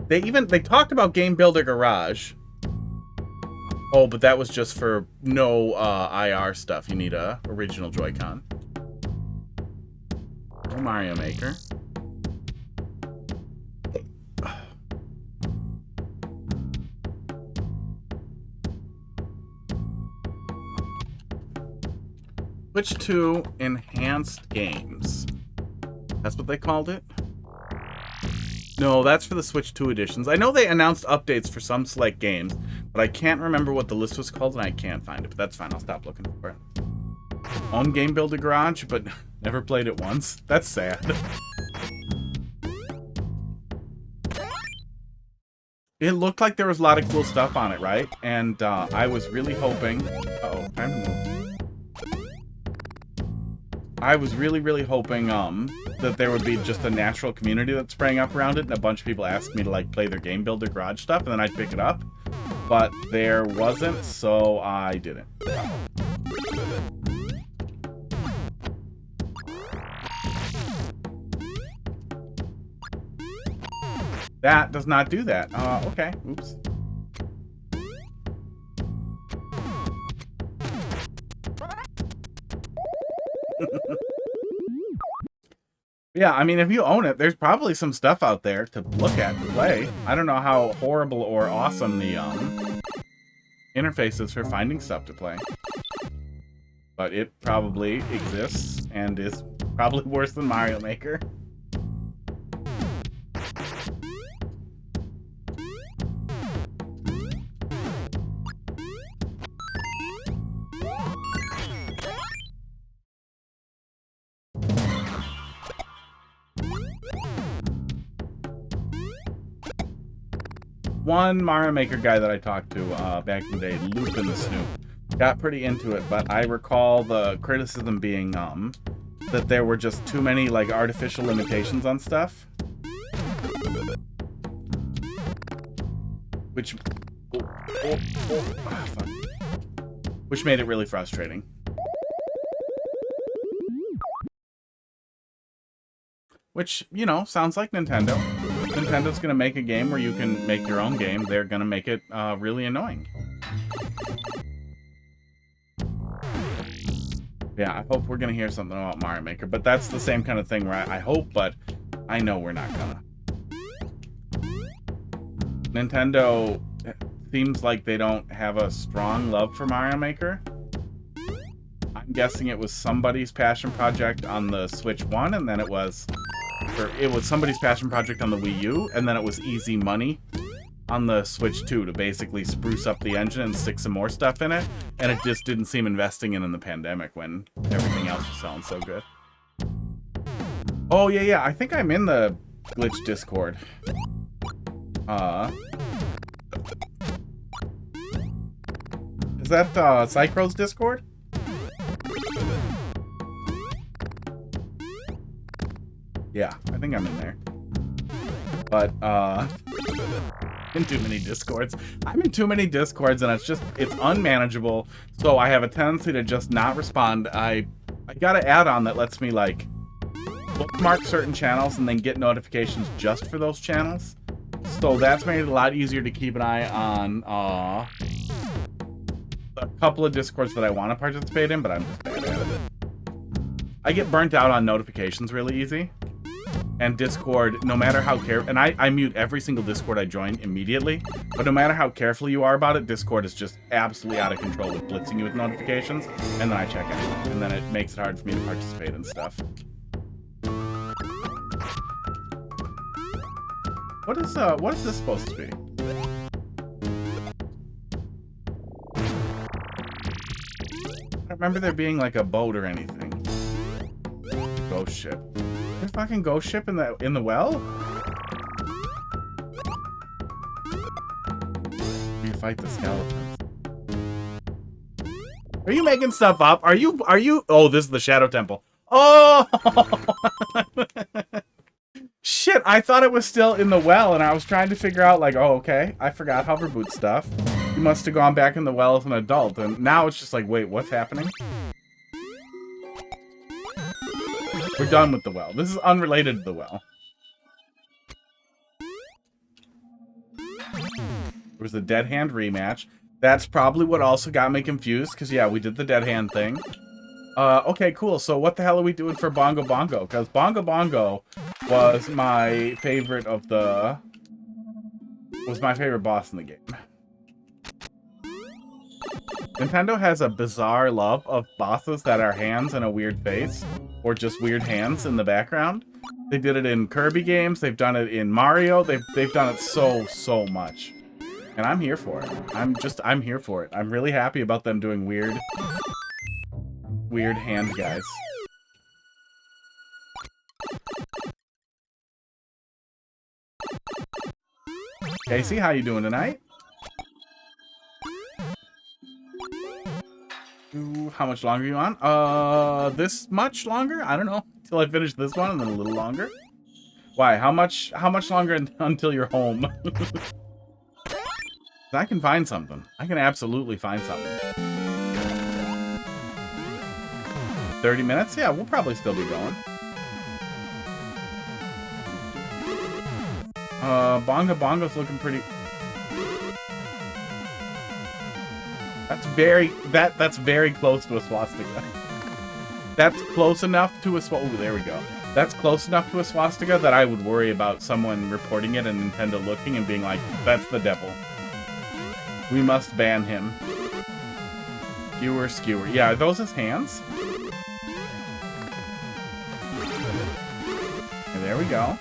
They talked about Game Builder Garage. Oh, but that was just for no IR stuff. You need a original Joy-Con. Mario Maker. Switch to enhanced games. That's what they called it? No, that's for the Switch 2 editions. I know they announced updates for some select games, but I can't remember what the list was called and I can't find it, but that's fine. I'll stop looking for it. On Game Builder Garage, but never played it once. That's sad. It looked like there was a lot of cool stuff on it, right? And I was really hoping... Uh-oh, time to move. I was really, really hoping that there would be just a natural community that sprang up around it, and a bunch of people asked me to like play their Game Builder Garage stuff, and then I'd pick it up. But there wasn't, so I didn't. That does not do that. Okay. Oops. Yeah, I mean, if you own it, there's probably some stuff out there to look at and play. I don't know how horrible or awesome the interface is for finding stuff to play. But it probably exists and is probably worse than Mario Maker. One Mario Maker guy that I talked to back in the day, Lupin the Snoop, got pretty into it, but I recall the criticism being that there were just too many like artificial limitations on stuff, which made it really frustrating. Which, you know, sounds like Nintendo. Nintendo's gonna make a game where you can make your own game. They're gonna make it really annoying. Yeah, I hope we're gonna hear something about Mario Maker, but that's the same kind of thing where I hope, but I know we're not gonna. Nintendo seems like they don't have a strong love for Mario Maker. I'm guessing it was somebody's passion project on the Switch 1, and then it was somebody's passion project on the Wii U, and then it was easy money on the Switch 2 to basically spruce up the engine and stick some more stuff in it, and it just didn't seem investing in the pandemic when everything else was selling so good. Oh, yeah, I think I'm in the glitch Discord. Is that Psychro's Discord? Yeah, I think I'm in there. But, in too many Discords. I'm in too many Discords, and it's unmanageable, so I have a tendency to just not respond. I got an add-on that lets me, like, bookmark certain channels and then get notifications just for those channels. So that's made it a lot easier to keep an eye on, a couple of Discords that I want to participate in, but I'm just bad at it. I get burnt out on notifications really easy. And Discord, no matter how careful, and I mute every single Discord I join immediately, but no matter how careful you are about it, Discord is just absolutely out of control with blitzing you with notifications, and then I check out, and then it makes it hard for me to participate in stuff. What is this supposed to be? I don't remember there being like a boat or anything. Ghost ship. There's a fucking ghost ship in the well? You fight the skeletons. Are you making stuff up? Are you? Oh, this is the Shadow Temple. Oh! Shit, I thought it was still in the well, and I was trying to figure out, like, oh, okay, I forgot hoverboot stuff. You must have gone back in the well as an adult, and now it's just like, wait, what's happening? We're done with the well. This is unrelated to the well. There was a Dead Hand rematch. That's probably what also got me confused, because, yeah, we did the Dead Hand thing. Okay, cool. So what the hell are we doing for Bongo Bongo? Because Bongo Bongo was my favorite of the... was my favorite boss in the game. Nintendo has a bizarre love of bosses that are hands and a weird face, or just weird hands in the background. They did it in Kirby games, they've done it in Mario, they've done it so much. And I'm here for it. I'm here for it. I'm really happy about them doing weird hand guys. Casey, how you doing tonight? How much longer are you on? This much longer? I don't know. Until I finish this one and then a little longer. Why? How much longer until you're home? I can find something. I can absolutely find something. 30 minutes? Yeah, we'll probably still be going. Bongo Bongo's looking pretty... That's very close to a swastika. That's close enough to a swastika. Oh, there we go. That's close enough to a swastika that I would worry about someone reporting it and Nintendo looking and being like, that's the devil. We must ban him. Skewer. Yeah, are those his hands? Okay, there we go.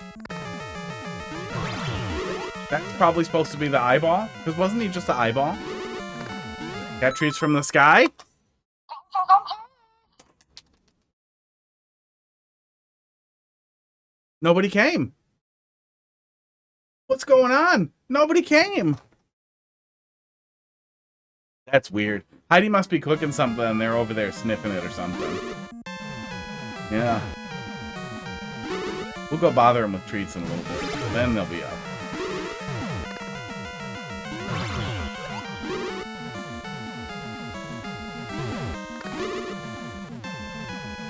That's probably supposed to be the eyeball. Because wasn't he just an eyeball? Cat treats from the sky? Nobody came. What's going on? Nobody came. That's weird. Heidi must be cooking something and they're over there sniffing it or something. Yeah. We'll go bother them with treats in a little bit. Then they'll be up.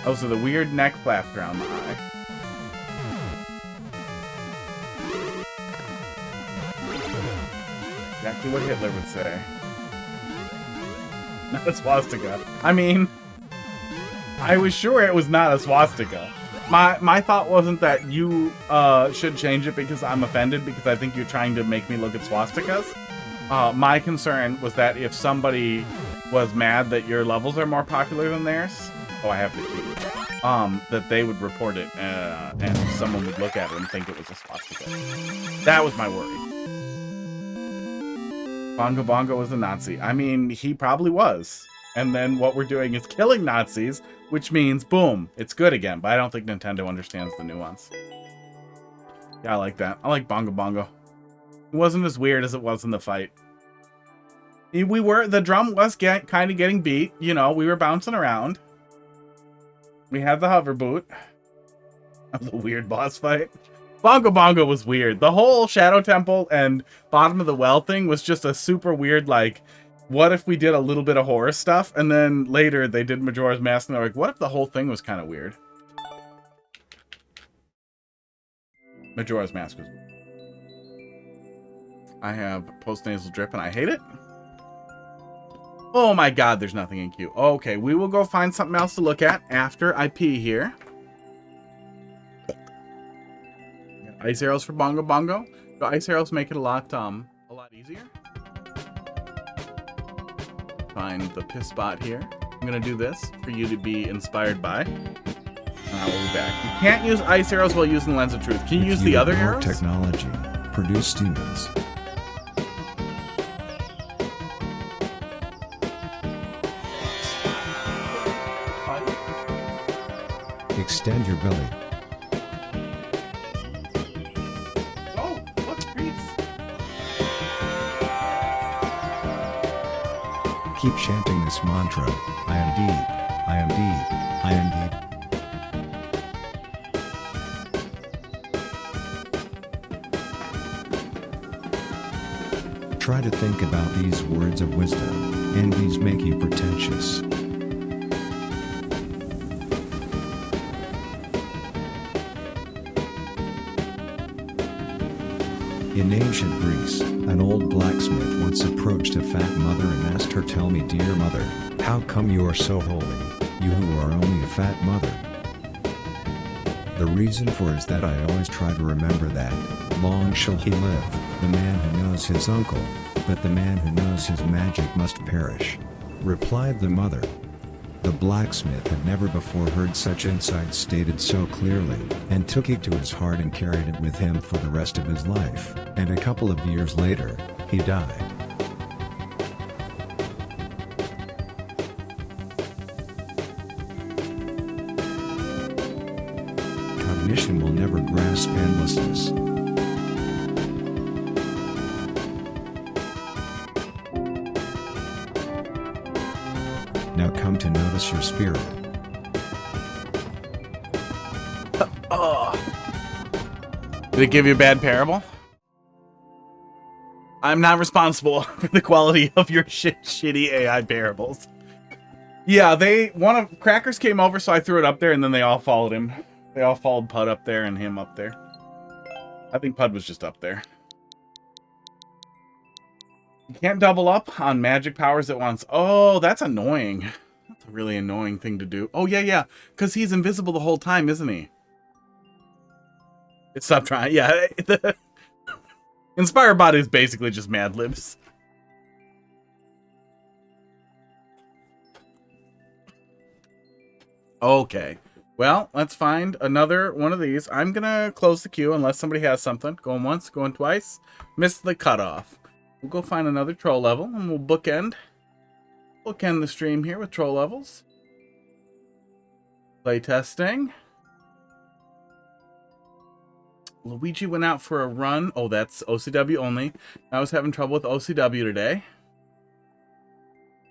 Oh, so the weird neck flap around the eye. Exactly what Hitler would say. Not a swastika. I mean, I was sure it was not a swastika. My thought wasn't that you should change it because I'm offended because I think you're trying to make me look at swastikas. My concern was that if somebody was mad that your levels are more popular than theirs, oh, I have the key, that they would report it and someone would look at it and think it was a swastika. That was my worry. Bongo Bongo was a Nazi. I mean, he probably was. And then what we're doing is killing Nazis, which means, boom, it's good again. But I don't think Nintendo understands the nuance. Yeah, I like that. I like Bongo Bongo. It wasn't as weird as it was in the fight. The drum was kind of getting beat. You know, we were bouncing around. We had the hover boot. That was a weird boss fight. Bongo Bongo was weird. The whole Shadow Temple and Bottom of the Well thing was just a super weird, like, what if we did a little bit of horror stuff? And then later they did Majora's Mask and they're like, what if the whole thing was kind of weird? Majora's Mask was weird. I have post-nasal drip and I hate it. Oh my god, there's nothing in queue. Okay, we will go find something else to look at after I pee here. Ice arrows for Bongo Bongo. The ice arrows make it a lot easier. Find the piss spot here. I'm gonna do this for you to be inspired by. And I will be back. You can't use ice arrows while using Lens of Truth. Can you use the other arrows? Technology. Produce demons. Extend your belly. Oh, look, trees. Keep chanting this mantra. I am deep. I am deep. I am deep. Try to think about these words of wisdom, and these make you pretentious. In ancient Greece, an old blacksmith once approached a fat mother and asked her, "Tell me, dear mother, how come you are so holy, you who are only a fat mother?" The reason for is that I always try to remember that, long shall he live, the man who knows his uncle, but the man who knows his magic must perish, replied the mother. The blacksmith had never before heard such insight stated so clearly, and took it to his heart and carried it with him for the rest of his life, and a couple of years later, he died. Cognition will never grasp endlessness. Now come to notice your spirit. Oh. Did it give you a bad parable? I'm not responsible for the quality of your shitty AI parables. Yeah, Crackers came over, so I threw it up there, and then they all followed him. They all followed Pud up there and him up there. I think Pud was just up there. You can't double up on magic powers at once. Oh, that's annoying. That's a really annoying thing to do. Oh, yeah. Because he's invisible the whole time, isn't he? Stop trying. Yeah. Inspire Bot is basically just Mad Libs. Okay. Well, let's find another one of these. I'm going to close the queue unless somebody has something. Going once, going twice. Missed the cutoff. We'll go find another troll level, and we'll bookend the stream here with troll levels. Play testing. Luigi went out for a run. Oh, that's OCW only. I was having trouble with OCW today.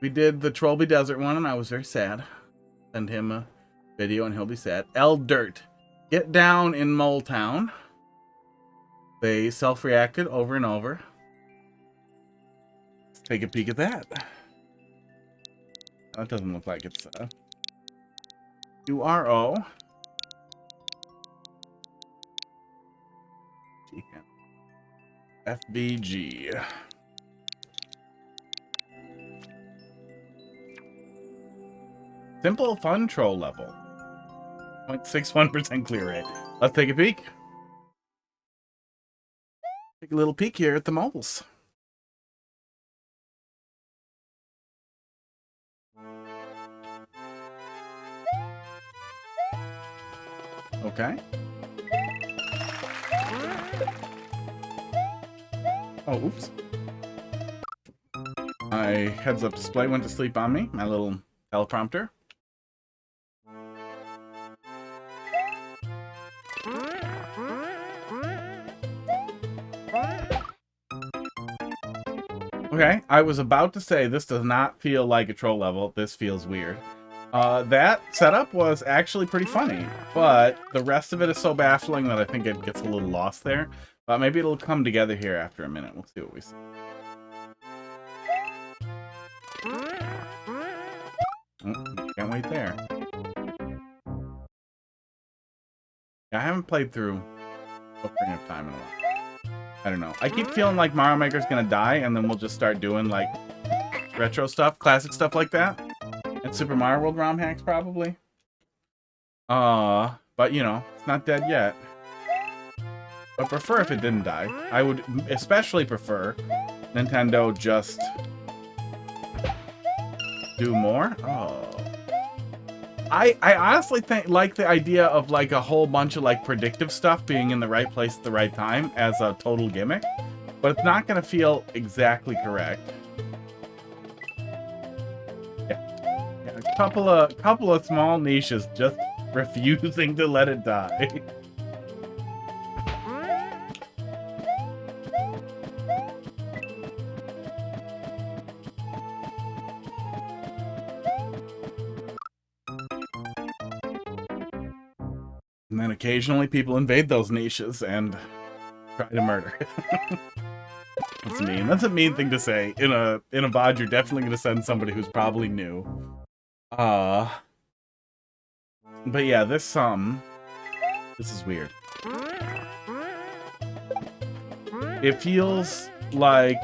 We did the Trollby Desert one, and I was very sad. Send him a video, and he'll be sad. L Dirt. Get down in Mole Town. They self-reacted over and over. Take a peek at that. That doesn't look like it's URO. FBG. Simple fun troll level. 0.61% clear rate. Let's take a peek. Take a little peek here at the mobiles. Okay. Oh, oops. My heads-up display went to sleep on me. My little teleprompter. Okay, I was about to say this does not feel like a troll level. This feels weird. That setup was actually pretty funny, but the rest of it is so baffling that I think it gets a little lost there. But maybe it'll come together here after a minute. We'll see what we see. Oh, can't wait there. Yeah, I haven't played through Ocarina of Time in a while. I don't know. I keep feeling like Mario Maker's gonna die, and then we'll just start doing, like, retro stuff, classic stuff like that. And Super Mario World ROM hacks, probably. But, you know, it's not dead yet. But prefer if it didn't die. I would especially prefer Nintendo just do more. Oh. I honestly like the idea of like a whole bunch of like predictive stuff being in the right place at the right time as a total gimmick, but it's not going to feel exactly correct. Yeah, a couple of small niches just refusing to let it die. And then occasionally people invade those niches and try to murder. That's mean. That's a mean thing to say. In a VOD, you're definitely going to send somebody who's probably new. But yeah, this is weird. It feels like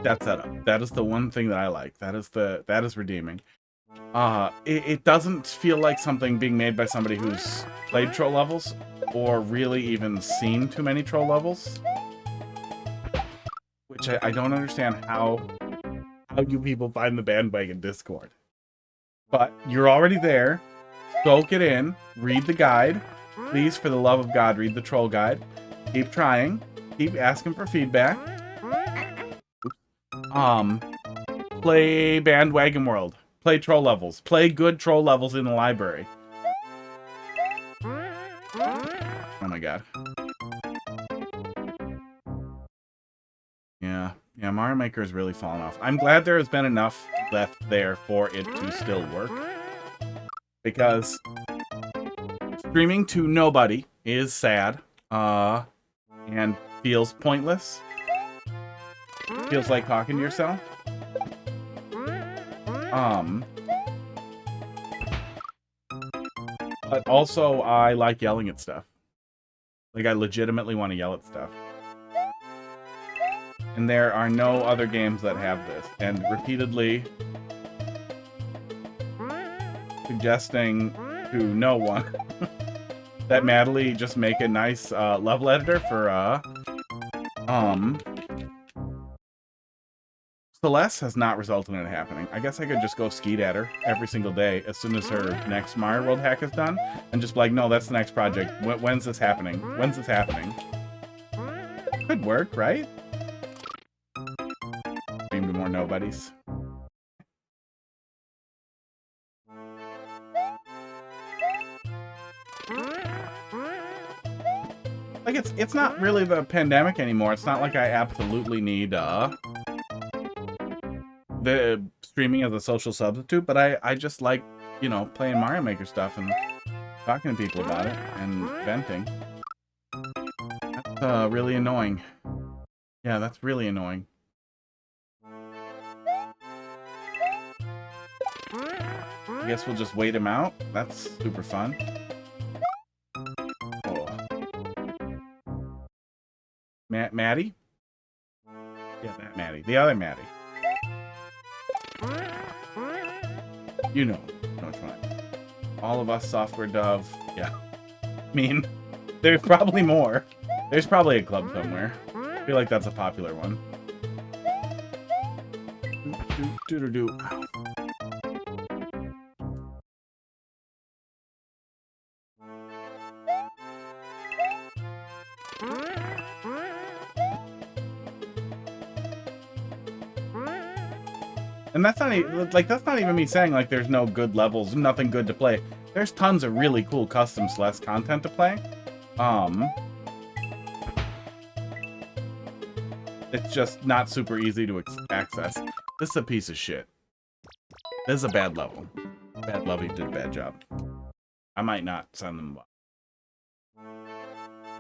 that setup. That is the one thing that I like. That is redeeming. It doesn't feel like something being made by somebody who's played troll levels or really even seen too many troll levels, which I don't understand how you people find the bandwagon Discord. But you're already there. Soak it in. Read the guide. Please, for the love of God, read the troll guide. Keep trying. Keep asking for feedback. Play Bandwagon World. Play troll levels. Play good troll levels in the library. Oh my god. Yeah, Mario Maker has really fallen off. I'm glad there has been enough left there for it to still work. Because streaming to nobody is sad. And feels pointless. Feels like talking to yourself. But also, I like yelling at stuff. Like, I legitimately want to yell at stuff. And there are no other games that have this. And repeatedly suggesting to no one that Madeline just make a nice level editor for, Celeste has not resulted in it happening. I guess I could just go skeet at her every single day as soon as her next Mario World hack is done, and just be like, no, that's the next project. When's this happening? When's this happening? Could work, right? Dream to more nobodies. Like, it's not really the pandemic anymore. It's not like I absolutely need, the streaming as a social substitute, but I just like, you know, playing Mario Maker stuff and talking to people about it and venting. That's really annoying. Yeah, that's really annoying. I guess we'll just wait him out. That's super fun. Oh. Maddie? Yeah, that Maddie. The other Maddie. You know which one. All of Us, Software Dove. Yeah. I mean, there's probably more. There's probably a club somewhere. I feel like that's a popular one. Ow. And that's not even, like, that's not even me saying, like, there's no good levels, nothing good to play. There's tons of really cool custom Celeste content to play. It's just not super easy to access. This is a piece of shit. This is a bad level. Bad Lovey did a bad job. I might not send them.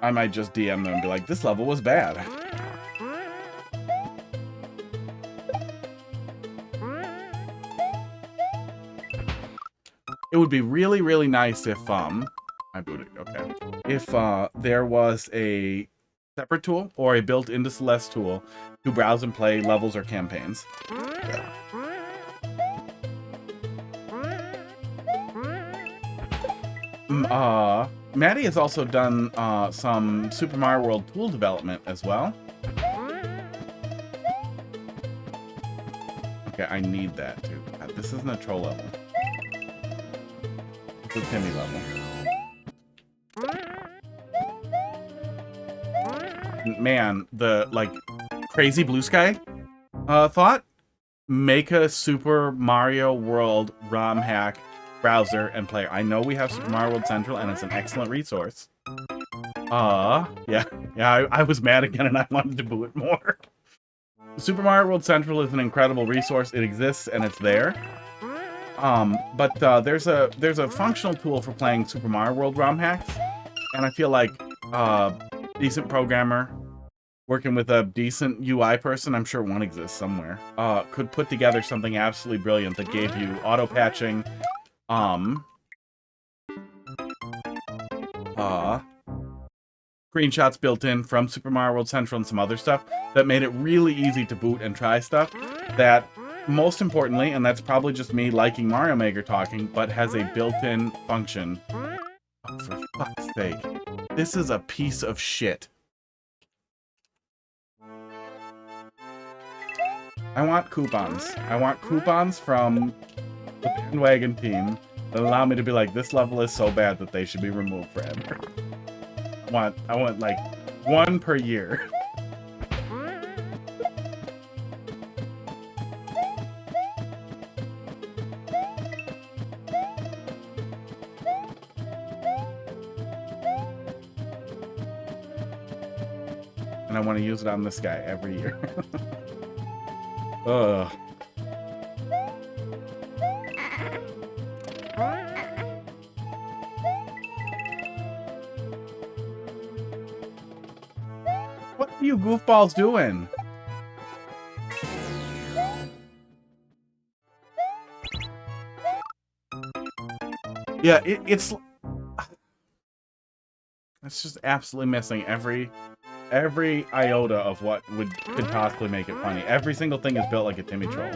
I might just DM them and be like, this level was bad. It would be really, really nice if, I booted, okay. If, there was a separate tool or a built into Celeste tool to browse and play levels or campaigns. Maddie has also done, some Super Mario World tool development as well. Okay, I need that too. God, this isn't a troll level. It's a Timmy level. Man, the, like, crazy blue sky thought? Make a Super Mario World ROM hack browser and player. I know we have Super Mario World Central, and it's an excellent resource. Yeah, I was mad again, and I wanted to boo it more. Super Mario World Central is an incredible resource. It exists, and it's there. But there's a functional tool for playing Super Mario World ROM hacks, and I feel like decent programmer working with a decent UI person, I'm sure one exists somewhere, could put together something absolutely brilliant that gave you auto patching, screenshots built in from Super Mario World Central and some other stuff that made it really easy to boot and try stuff that, most importantly, and that's probably just me liking Mario Maker talking, but has a built-in function. Oh, for fuck's sake. This is a piece of shit. I want coupons. I want coupons from the bandwagon team that allow me to be like, this level is so bad that they should be removed forever. I want like one per year. And I want to use it on this guy every year. Ugh. What are you goofballs doing? Yeah, it's just absolutely missing every iota of what could possibly make it funny. Every single thing is built like a Timmy troll.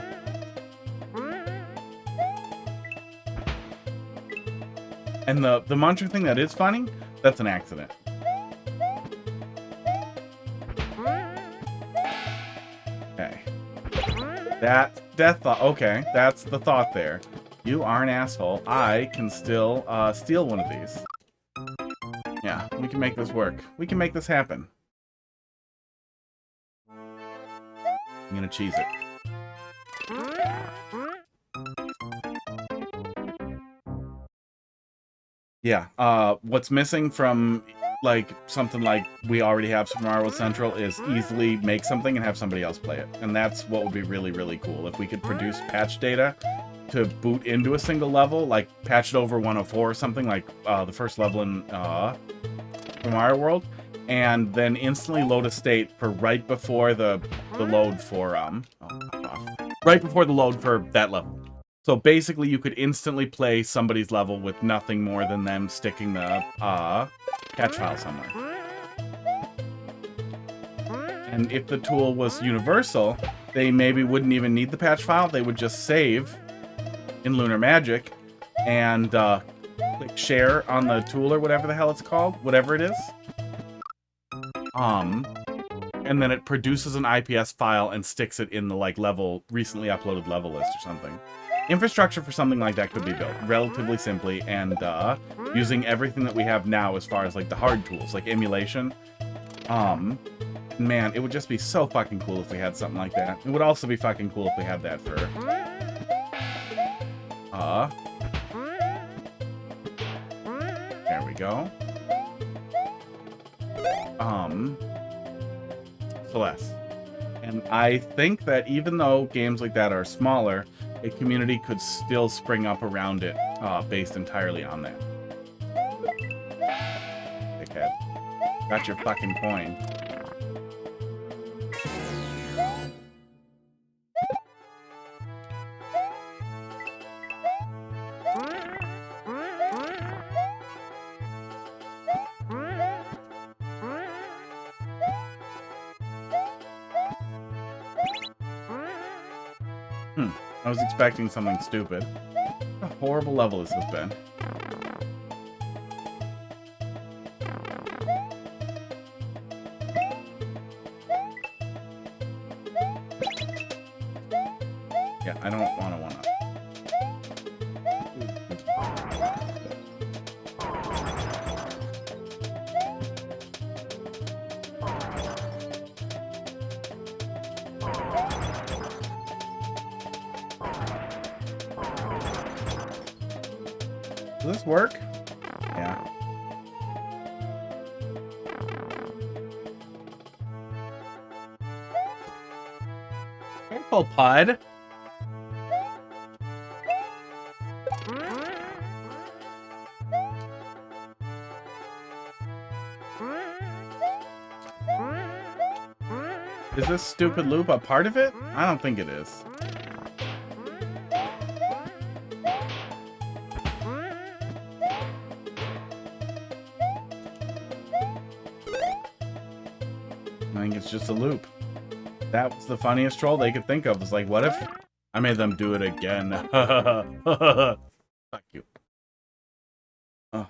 And the Muncher thing that is funny, that's an accident. Okay. Okay, that's the thought there. You are an asshole. I can still steal one of these. Yeah, we can make this work. We can make this happen. I'm gonna cheese it. Yeah, what's missing from, like, something like we already have Super Mario World Central is easily make something and have somebody else play it. And that's what would be really, really cool. If we could produce patch data to boot into a single level, like patch it over 104 or something, like the first level in Super Mario World, and then instantly load a state for right before the load for right before the load for that level. So basically you could instantly play somebody's level with nothing more than them sticking the catch file somewhere. And if the tool was universal, they maybe wouldn't even need the patch file. They would just save in Lunar Magic and click share on the tool or whatever the hell it's called, whatever it is. And then it produces an IPS file and sticks it in the like recently uploaded level list or something. Infrastructure for something like that could be built relatively simply and using everything that we have now as far as like the hard tools, like emulation. Man, it would just be so fucking cool if we had something like that. It would also be fucking cool if we had that for There we go. Celeste. And I think that even though games like that are smaller, a community could still spring up around it, based entirely on that. Dickhead. Got your fucking coin. I was expecting something stupid. What a horrible level this has been. Yeah, I don't want to one-up. Does this work? Yeah. Careful, Pud. Is this stupid loop a part of it? I don't think it is. I think it's just a loop. That was the funniest troll they could think of. It's like, what if I made them do it again? Fuck you. Oh.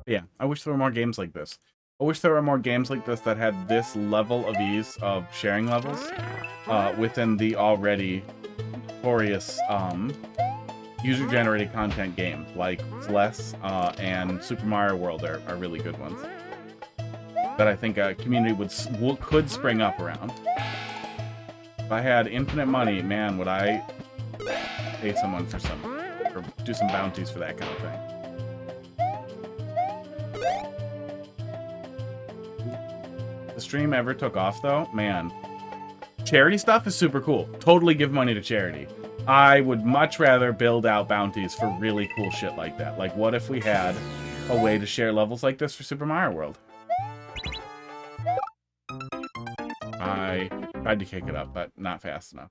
Yeah, I wish there were more games like this. I wish there were more games like this that had this level of ease of sharing levels within the already notorious user-generated content games like Celeste and Super Mario World are really good ones that I think a community could spring up around. If I had infinite money, man, would I pay someone for or do some bounties for that kind of thing. The stream ever took off though, man. Charity stuff is super cool. Totally give money to charity. I would much rather build out bounties for really cool shit like that. Like, what if we had a way to share levels like this for Super Mario World? I tried to kick it up, but not fast enough.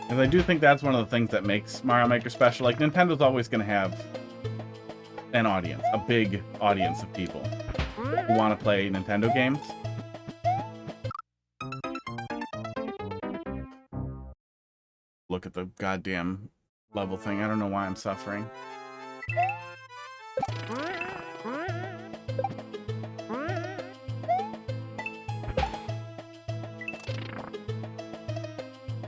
Because I do think that's one of the things that makes Mario Maker special. Like, Nintendo's always going to have an audience, a big audience of people who want to play Nintendo games. Look at the goddamn level thing. I don't know why I'm suffering.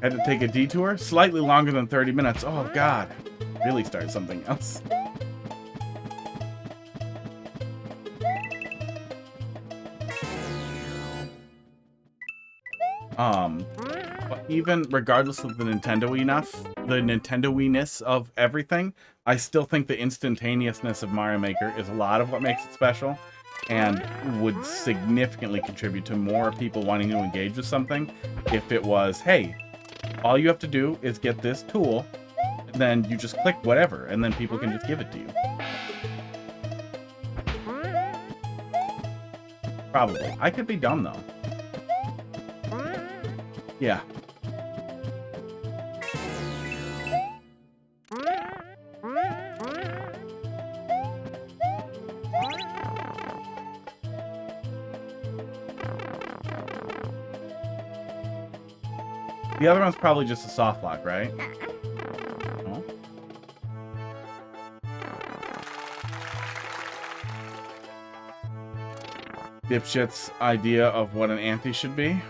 Had to take a detour? Slightly longer than 30 minutes. Oh, God. Really start something else. But even regardless of the Nintendo-iness of everything, I still think the instantaneousness of Mario Maker is a lot of what makes it special and would significantly contribute to more people wanting to engage with something if it was, hey, all you have to do is get this tool, and then you just click whatever, and then people can just give it to you. Probably. I could be dumb, though. Yeah. The other one's probably just a soft lock, right? Oh. Dipshit's idea of what an ante should be.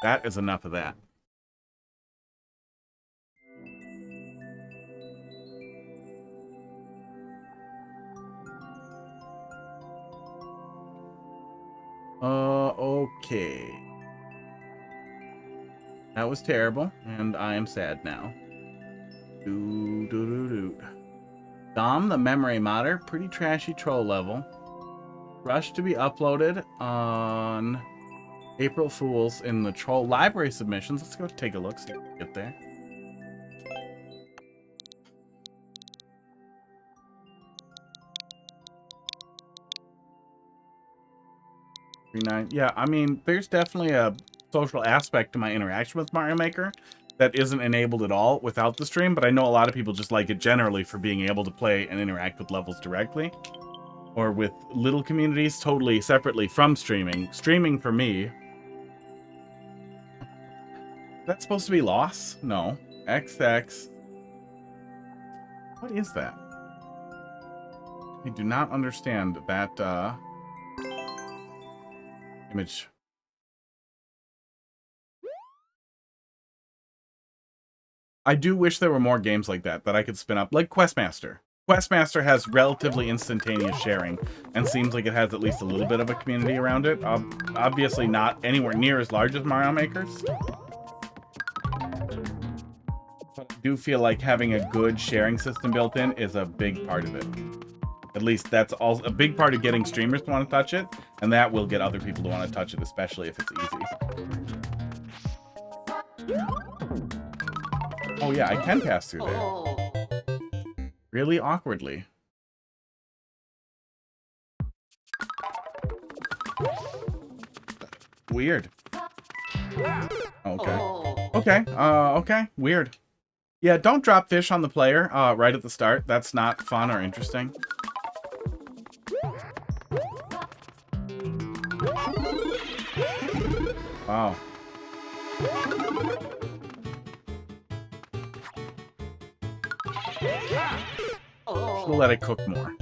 That is enough of that. Okay. That was terrible, and I am sad now. Dom, the memory modder, pretty trashy troll level. Rush to be uploaded on April Fools in the troll library submissions. Let's go take a look, see if we can get there. Yeah, I mean, there's definitely a social aspect to my interaction with Mario Maker that isn't enabled at all without the stream, but I know a lot of people just like it generally for being able to play and interact with levels directly, or with little communities totally separately from streaming. Streaming for me... That's supposed to be loss? No. XX... What is that? I do not understand that, image. I do wish there were more games like that I could spin up, like Questmaster. Questmaster has relatively instantaneous sharing and seems like it has at least a little bit of a community around it. Obviously not anywhere near as large as Mario Maker's. But I do feel like having a good sharing system built in is a big part of it. At least that's also a big part of getting streamers to want to touch it, and that will get other people to want to touch it, especially if it's easy. Oh yeah, I can pass through there. Really awkwardly. Weird. Okay. Okay, okay, weird. Yeah, don't drop fish on the player right at the start. That's not fun or interesting. Wow. Should let it cook more.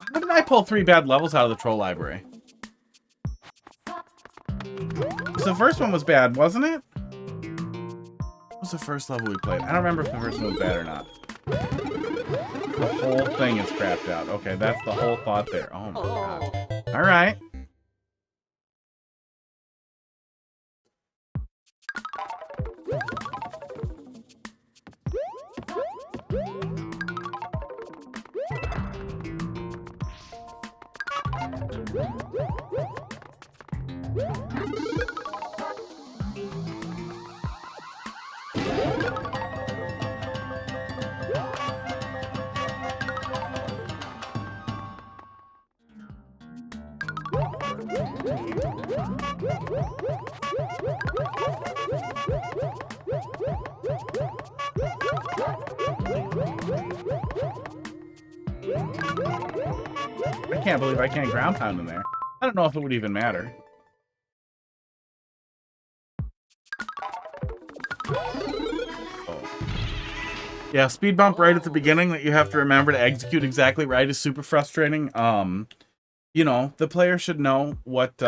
How did I pull 3 bad levels out of the troll library? So the first one was bad, wasn't it? What was the first level we played? I don't remember if the first one was bad or not. The whole thing is crapped out. Okay, that's the whole thought there. Oh my god. Alright. I can't believe I can't ground pound in there. I don't know if it would even matter. Oh. Yeah, speed bump right at the beginning that you have to remember to execute exactly right is super frustrating. You know, the player should know what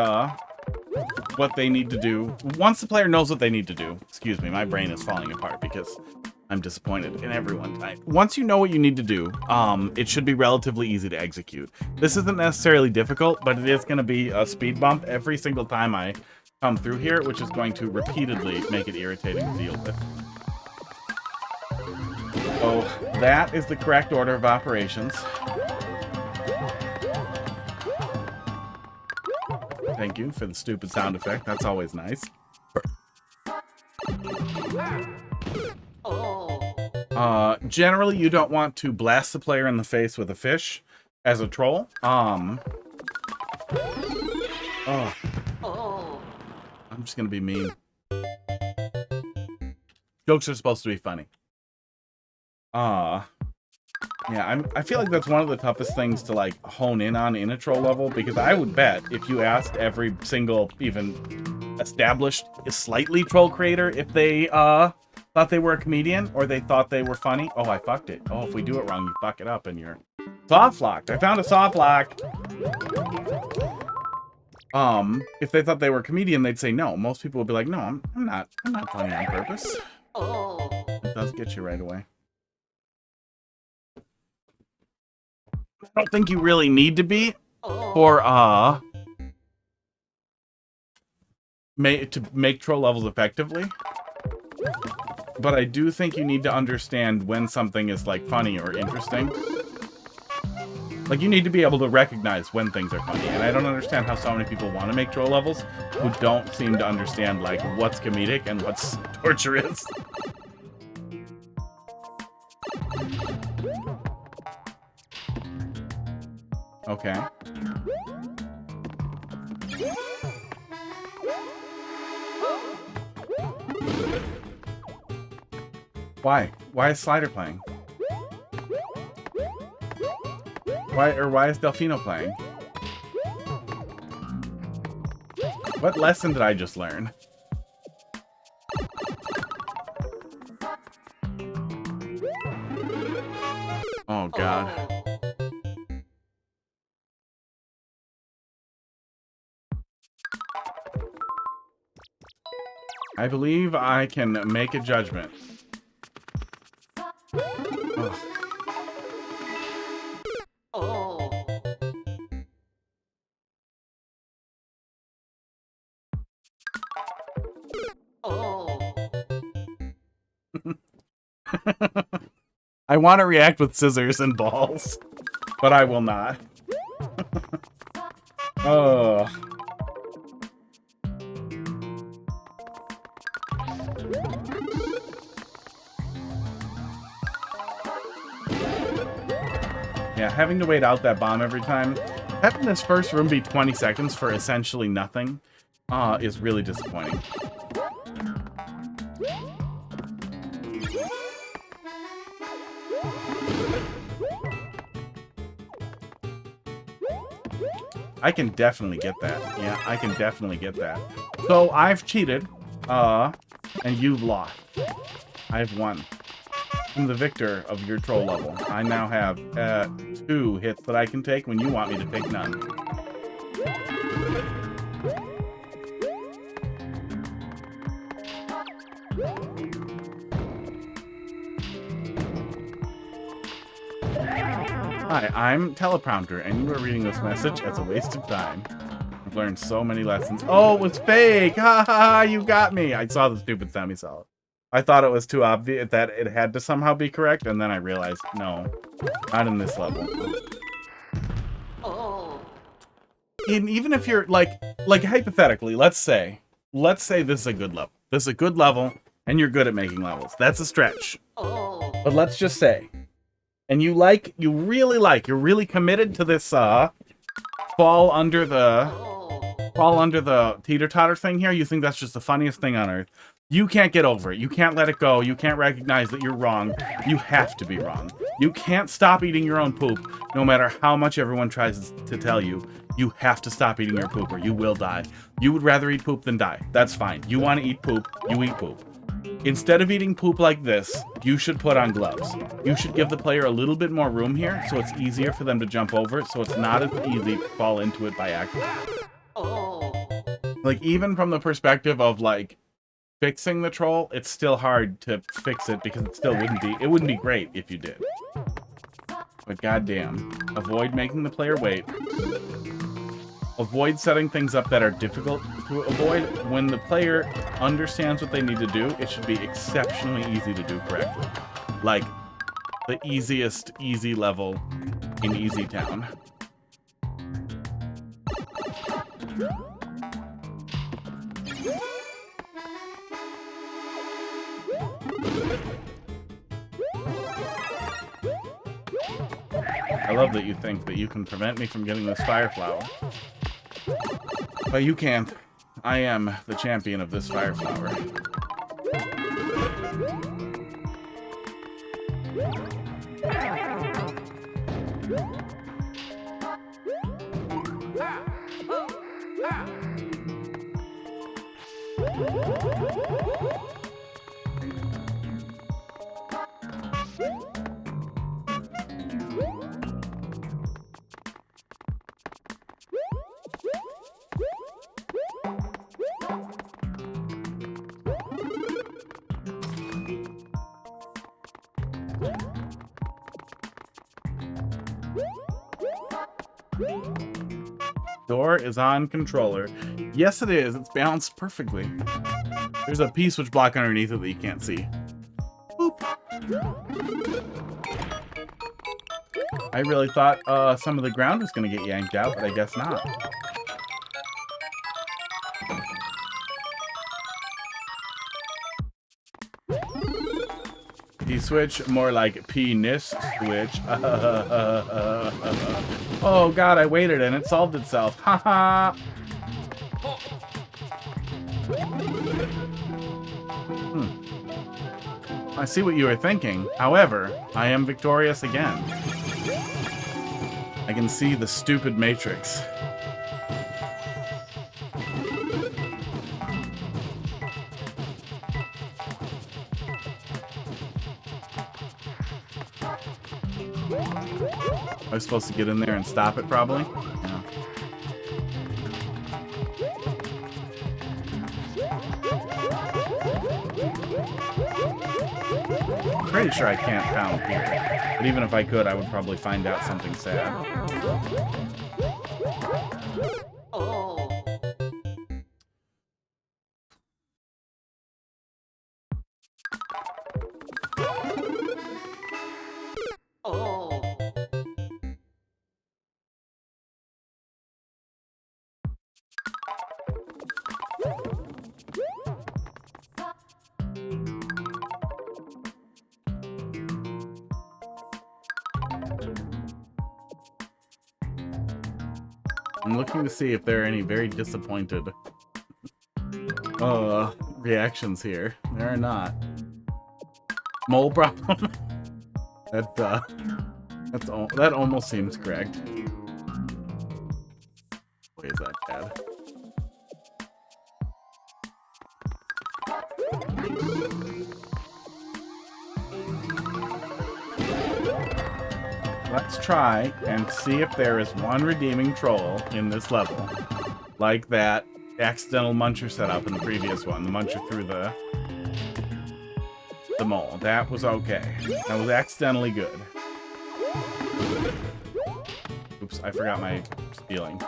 they need to do. Once the player knows what they need to do, excuse me, my brain is falling apart because I'm disappointed in everyone tonight. Once you know what you need to do, it should be relatively easy to execute. This isn't necessarily difficult, but it is going to be a speed bump every single time I come through here, which is going to repeatedly make it irritating to deal with. So that is the correct order of operations. Thank you for the stupid sound effect. That's always nice. Generally, you don't want to blast the player in the face with a fish as a troll. I'm just gonna be mean. Jokes are supposed to be funny. Yeah, I feel like that's one of the toughest things to like hone in on in a troll level, because I would bet if you asked every single even established slightly troll creator if they thought they were a comedian or they thought they were funny. Oh, I fucked it. Oh, if we do it wrong, you fuck it up and you're soft locked. I found a soft lock. If they thought they were a comedian, they'd say no. Most people would be like, no, I'm not funny on purpose. It does get you right away. I don't think you really need to be for to make troll levels effectively. But I do think you need to understand when something is like funny or interesting. Like, you need to be able to recognize when things are funny. And I don't understand how so many people want to make troll levels who don't seem to understand, like, what's comedic and what's torturous. Okay. Why? Why is Slider playing? Why is Delfino playing? What lesson did I just learn? Oh, God. I believe I can make a judgment. I want to react with scissors and balls, but I will not. Oh. Yeah, having to wait out that bomb every time. Having this first room be 20 seconds for essentially nothing is really disappointing. I can definitely get that. Yeah, I can definitely get that. So I've cheated, and you've lost. I've won. I'm the victor of your troll level. I now have 2 hits that I can take when you want me to take none. Hi, I'm Teleprompter, and you are reading this message as a waste of time. I've learned so many lessons. Oh, it was fake! Ha ha ha, you got me! I saw the stupid semi-solid. I thought it was too obvious that it had to somehow be correct, and then I realized, no, not in this level. And even if you're, like hypothetically, let's say this is a good level. This is a good level, and you're good at making levels. That's a stretch. But let's just say, and you're really committed to this, fall under the teeter-totter thing here. You think that's just the funniest thing on earth. You can't get over it. You can't let it go. You can't recognize that you're wrong. You have to be wrong. You can't stop eating your own poop, no matter how much everyone tries to tell you. You have to stop eating your poop or you will die. You would rather eat poop than die. That's fine. You want to eat poop, you eat poop. Instead of eating poop like this, you should put on gloves. You should give the player a little bit more room here so it's easier for them to jump over it, so it's not as easy to fall into it by accident. Like, even from the perspective of, like, fixing the troll, it's still hard to fix it because it wouldn't be great if you did. But goddamn, avoid making the player wait. Avoid setting things up that are difficult to avoid. When the player understands what they need to do, it should be exceptionally easy to do correctly. Like, the easiest easy level in Easy Town. I love that you think that you can prevent me from getting this fire flower. But you can't. I am the champion of this fire flower. Door is on controller. Yes, it is. It's balanced perfectly. There's a P-switch block underneath it that you can't see. Boop. I really thought some of the ground was going to get yanked out, but I guess not. P-switch, more like penis switch. Oh god, I waited and it solved itself. Haha. I see what you were thinking. However, I am victorious again. I can see the stupid matrix. I was supposed to get in there and stop it, probably. Yeah. Pretty sure I can't pound here. But even if I could, I would probably find out something sad. I'm looking to see if there are any very disappointed reactions here. There are not. Mole problem? That almost seems correct. Why is that bad? Let's try and see if there is one redeeming troll in this level. Like that accidental muncher setup in the previous one. The muncher through the mole. That was okay. That was accidentally good. Oops, I forgot my stealing.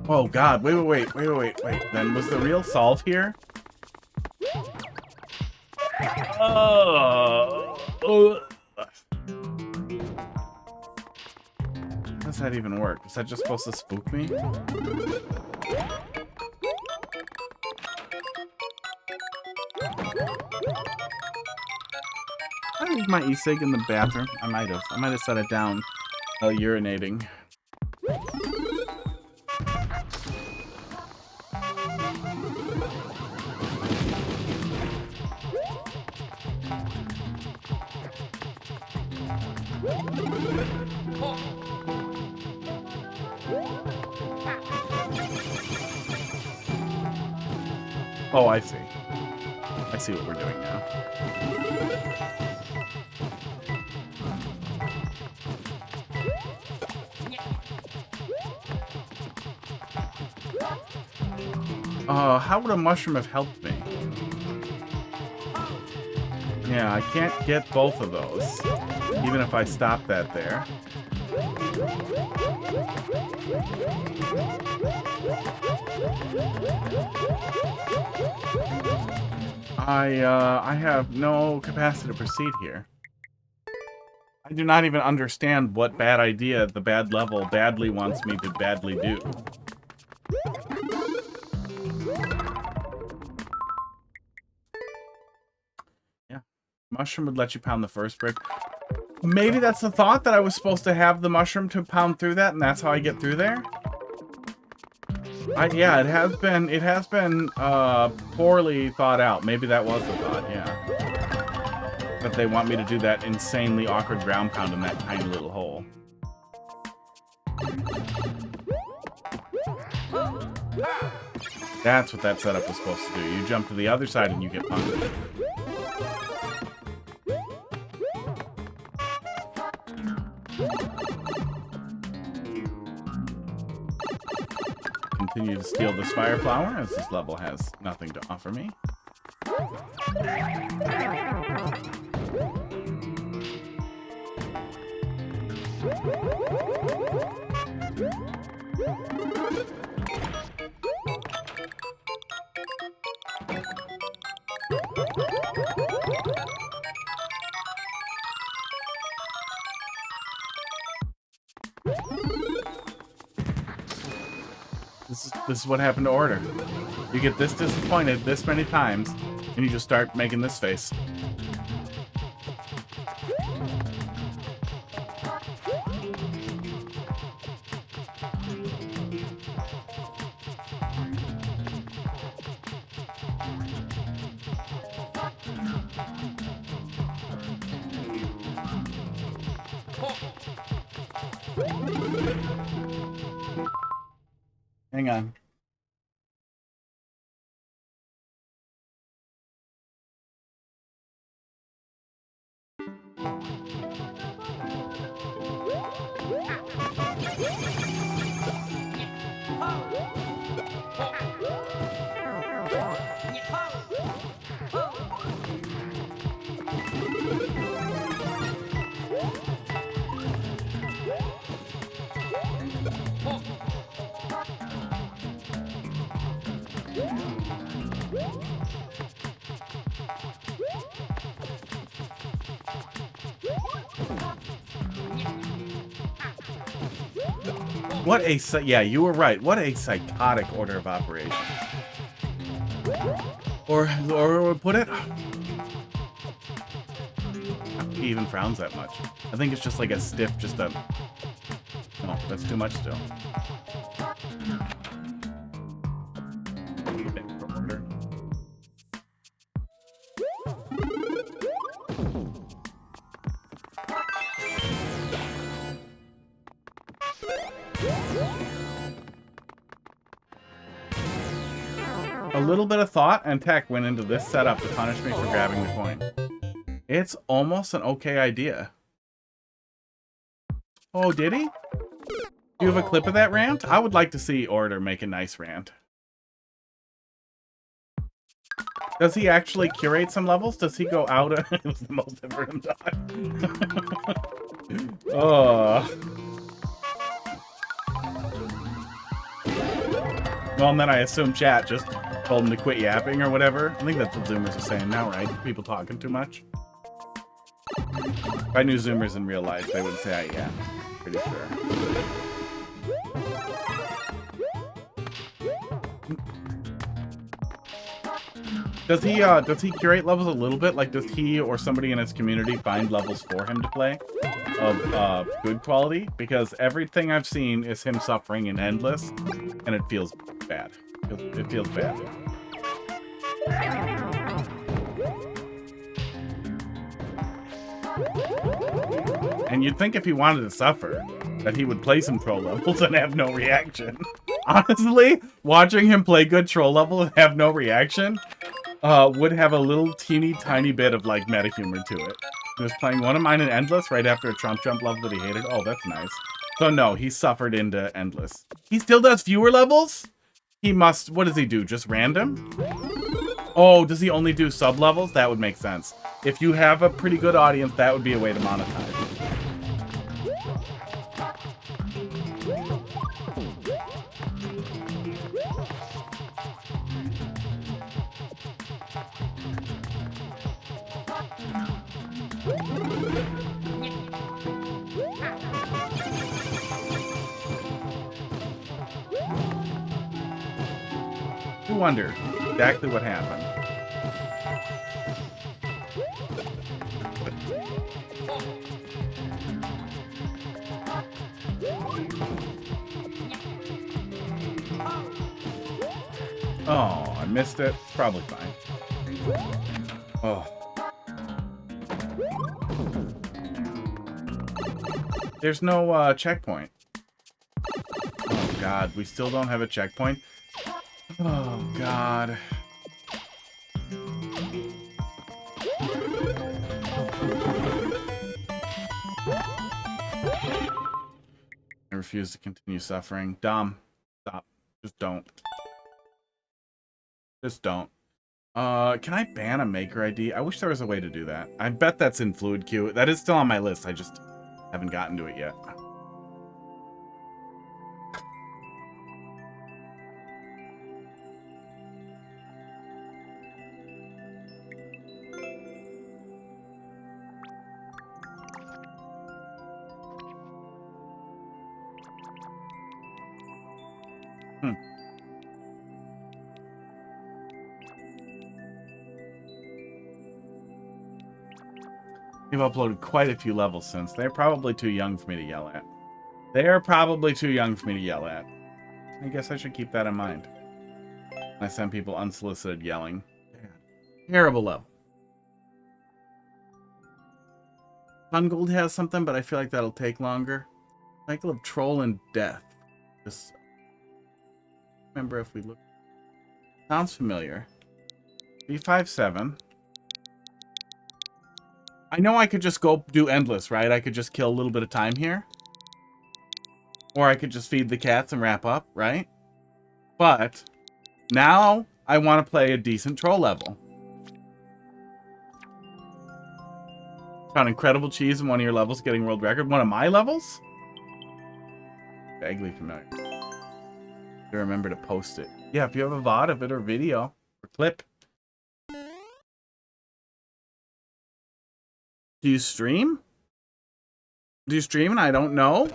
Oh god, wait. Then was the real solve here? How does that even work? Is that just supposed to spook me? I leave my e-cig in the bathroom. I might have set it down while urinating. Oh, I see. I see what we're doing now. How would a mushroom have helped me? Yeah, I can't get both of those, even if I stop that there. I have no capacity to proceed here. I do not even understand what bad idea the bad level badly wants me to badly do. Yeah. Mushroom would let you pound the first brick. Maybe that's the thought, that I was supposed to have the mushroom to pound through that, and that's how I get through there? Yeah, it has been poorly thought out. Maybe that was the thought, yeah. That they want me to do that insanely awkward ground pound in that tiny little hole. That's what that setup was supposed to do. You jump to the other side and you get punched. Continue to steal this fire flower, as this level has nothing to offer me. This is what happened to Order. You get this disappointed this many times, and you just start making this face. Hang on. What a yeah, you were right. What a psychotic order of operations. Or put it, he even frowns that much. I think it's just like a stiff, just a. No, that's too much still. A little bit of thought and tech went into this setup to punish me for grabbing the coin. It's almost an okay idea. Oh, did he? Do you have a clip of that rant? I would like to see Order make a nice rant. Does he actually curate some levels? Does he go out? It was the most I've heard him talk. Oh. Well, and then I assume chat just told him to quit yapping or whatever. I think that's what Zoomers are saying now, right? People talking too much. If I knew Zoomers in real life, they would say I yap. Pretty sure. Does he curate levels a little bit? Like, does he or somebody in his community find levels for him to play of good quality? Because everything I've seen is him suffering in Endless, and it feels bad. It feels bad. And you'd think if he wanted to suffer, that he would play some troll levels and have no reaction. Honestly, watching him play good troll level and have no reaction would have a little teeny tiny bit of like meta humor to it. He was playing one of mine in Endless right after a Trump jump level that he hated. Oh, that's nice. So no, he suffered into Endless. He still does fewer levels? He must, what does he do? Just random? Oh, does he only do sub levels? That would make sense. If you have a pretty good audience, that would be a way to monetize. I wonder exactly what happened. Oh, I missed it. It's probably fine. Oh. There's no checkpoint. Oh god, we still don't have a checkpoint. Oh god. I refuse to continue suffering. Dom, stop. Just don't. Just don't. Can I ban a maker ID? I wish there was a way to do that. I bet that's in Fluid Queue. That is still on my list. I just haven't gotten to it yet. They've uploaded quite a few levels since. They're probably too young for me to yell at. They're probably too young for me to yell at. I guess I should keep that in mind. I send people unsolicited yelling. Terrible level. Sungold has something, but I feel like that'll take longer. Cycle of Troll and Death. Just remember if we look. Sounds familiar. B57. I know I could just go do endless, right? I could just kill a little bit of time here. Or I could just feed the cats and wrap up, right? But now I want to play a decent troll level. Found incredible cheese in one of your levels, getting world record. One of my levels? Vaguely familiar. I remember to post it. Yeah, if you have a VOD of it or video or clip. Do you stream? Do you stream and I don't know?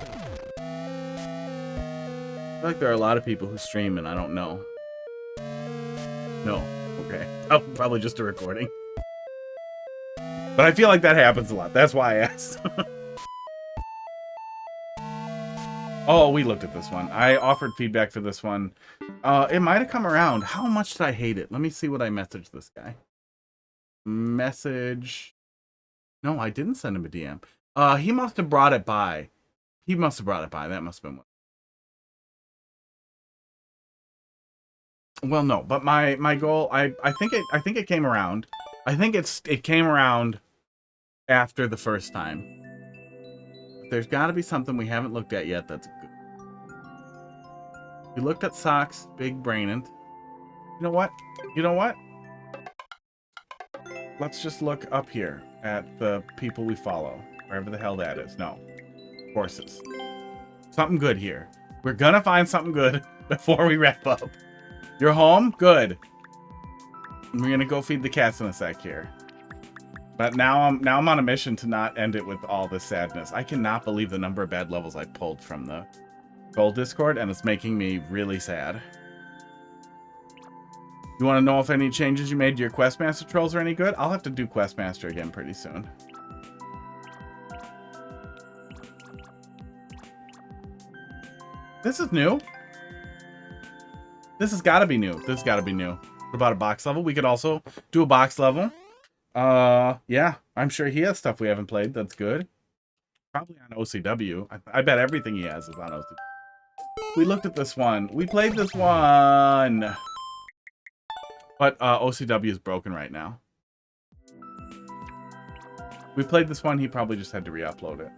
I feel like there are a lot of people who stream and I don't know. No. Okay. Probably just a recording. But I feel like that happens a lot. That's why I asked. Oh, we looked at this one. I offered feedback for this one. It might have come around. How much did I hate it? Let me see what I messaged this guy. Message. No, I didn't send him a DM. He must have brought it by. He must have brought it by. That must have been one. Well, no, but my goal, I think it came around. I think it came around after the first time. There's got to be something we haven't looked at yet that's good. We looked at socks, big brainant. You know what? You know what? Let's just look up here at the people we follow, wherever the hell that is. No, horses. Something good here. We're gonna find something good before we wrap up. You're home? Good. We're gonna go feed the cats in a sec here. But now I'm on a mission to not end it with all this sadness. I cannot believe the number of bad levels I pulled from the Gold Discord, and it's making me really sad. You want to know if any changes you made to your Questmaster trolls are any good? I'll have to do Questmaster again pretty soon. This is new. This has got to be new. This has got to be new. What about a box level? We could also do a box level. Yeah, I'm sure he has stuff we haven't played that's good. Probably on OCW. I bet everything he has is on OCW. We looked at this one. We played this one. But OCW is broken right now. We played this one. He probably just had to re-upload it.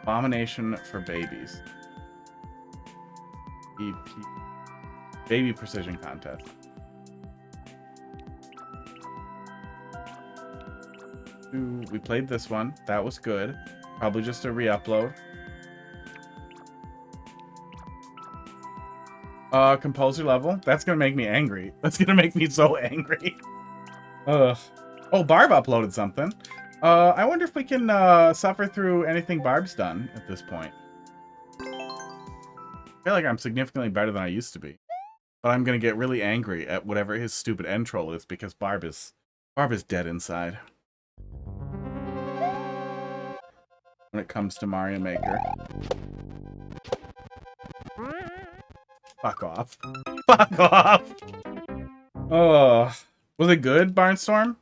Abomination for babies. Baby precision contest. We played this one. That was good. Probably just a re-upload. Composer level. That's gonna make me angry. That's gonna make me so angry. Ugh. Oh, Barb uploaded something. I wonder if we can suffer through anything Barb's done at this point. I feel like I'm significantly better than I used to be. But I'm gonna get really angry at whatever his stupid end troll is because Barb is dead inside. When it comes to Mario Maker. Fuck off. Fuck off! Oh. Was it good, Barnstorm?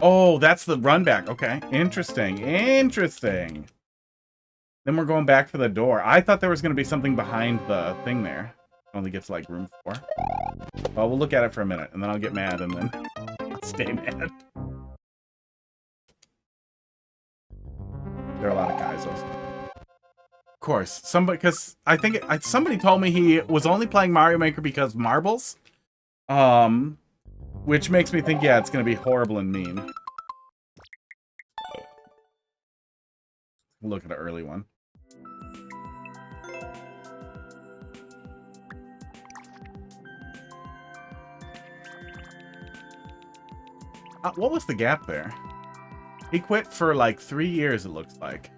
Oh, that's the run back. Okay. Interesting. Interesting. Then we're going back for the door. I thought there was going to be something behind the thing there. Only gets like room 4. Well, we'll look at it for a minute, and then I'll get mad, and then I'll stay mad. There are a lot of guys also. Of course, somebody, because I think somebody told me he was only playing Mario Maker because marbles. Which makes me think, yeah, it's going to be horrible and mean. Look at an early one. What was the gap there? He quit for like 3 years, it looks like.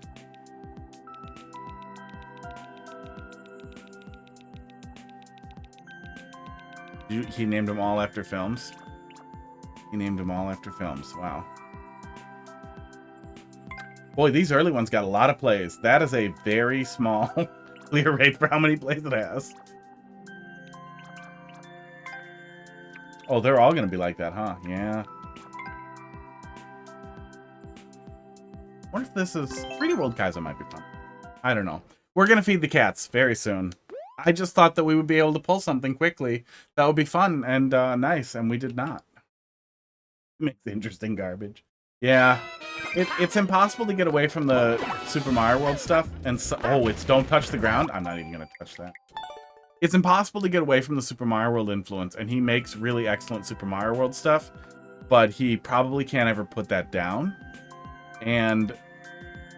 He named them all after films. He named them all after films. Wow. Boy, these early ones got a lot of plays. That is a very small clear rate for how many plays it has. Oh, they're all going to be like that, huh? Yeah. I wonder if this is... 3D World Kaiser might be fun. I don't know. We're going to feed the cats very soon. I just thought that we would be able to pull something quickly that would be fun and nice, and we did not. Makes interesting garbage. Yeah. It's impossible to get away from the Super Mario World stuff. And so, oh, it's don't touch the ground. I'm not even going to touch that. It's impossible to get away from the Super Mario World influence, and he makes really excellent Super Mario World stuff, but he probably can't ever put that down. And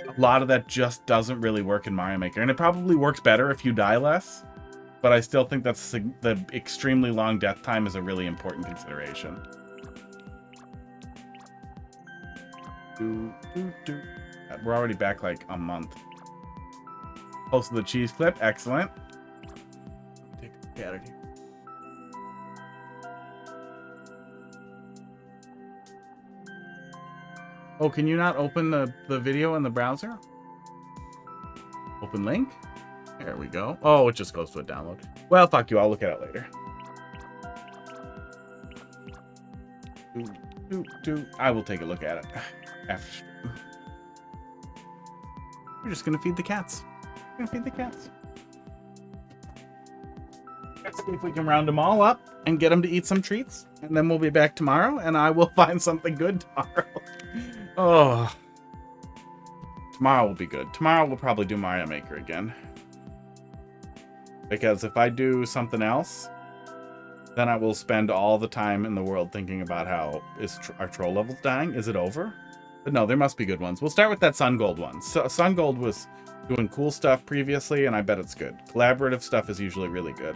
a lot of that just doesn't really work in Mario Maker. And it probably works better if you die less, but I still think that's the extremely long death time is a really important consideration. We're already back like a month. Posted the cheese clip. Excellent. Take a look at it here. Oh, can you not open the video in the browser? Open link? There we go. Oh, it just goes to a download. Well, fuck you. I'll look at it later. I will take a look at it after. We're just gonna feed the cats. We're gonna feed the cats. Let's see if we can round them all up and get them to eat some treats, and then we'll be back tomorrow, and I will find something good tomorrow. Oh, tomorrow will be good. Tomorrow we'll probably do Mario Maker again, because if I do something else, then I will spend all the time in the world thinking about how is our troll level dying. Is it over? But no, there must be good ones. We'll start with that Sun Gold one. So Sun Gold was doing cool stuff previously, and I bet it's good. Collaborative stuff is usually really good.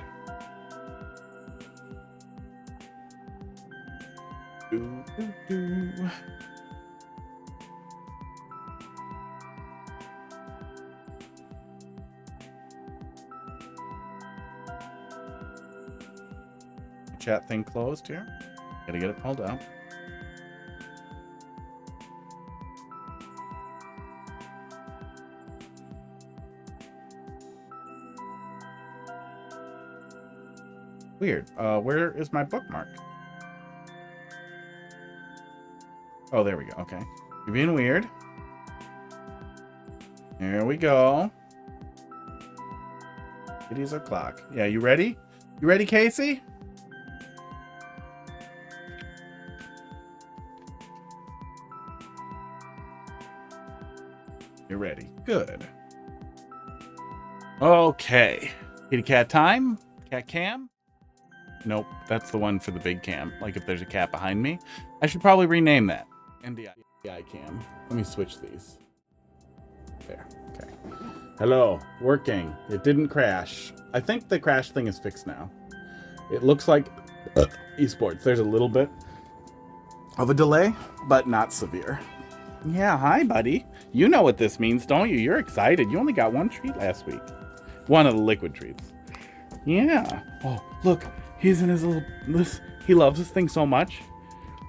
Chat thing closed here. Gotta get it pulled out. Weird. Where is my bookmark? Oh, there we go. Okay. You're being weird. There we go. It is o'clock. Yeah, you ready? You ready, Casey? You're ready. Good. Okay. Kitty cat time? Cat cam? Nope, that's the one for the big cam. Like if there's a cat behind me. I should probably rename that. NDI cam. Let me switch these. There. Okay. Hello. Working. It didn't crash. I think the crash thing is fixed now. It looks like esports. There's a little bit of a delay, but not severe. Yeah, hi, buddy. You know what this means, don't you? You're excited. You only got one treat last week. One of the liquid treats. Yeah. Oh, look. He's in his little... He loves this thing so much.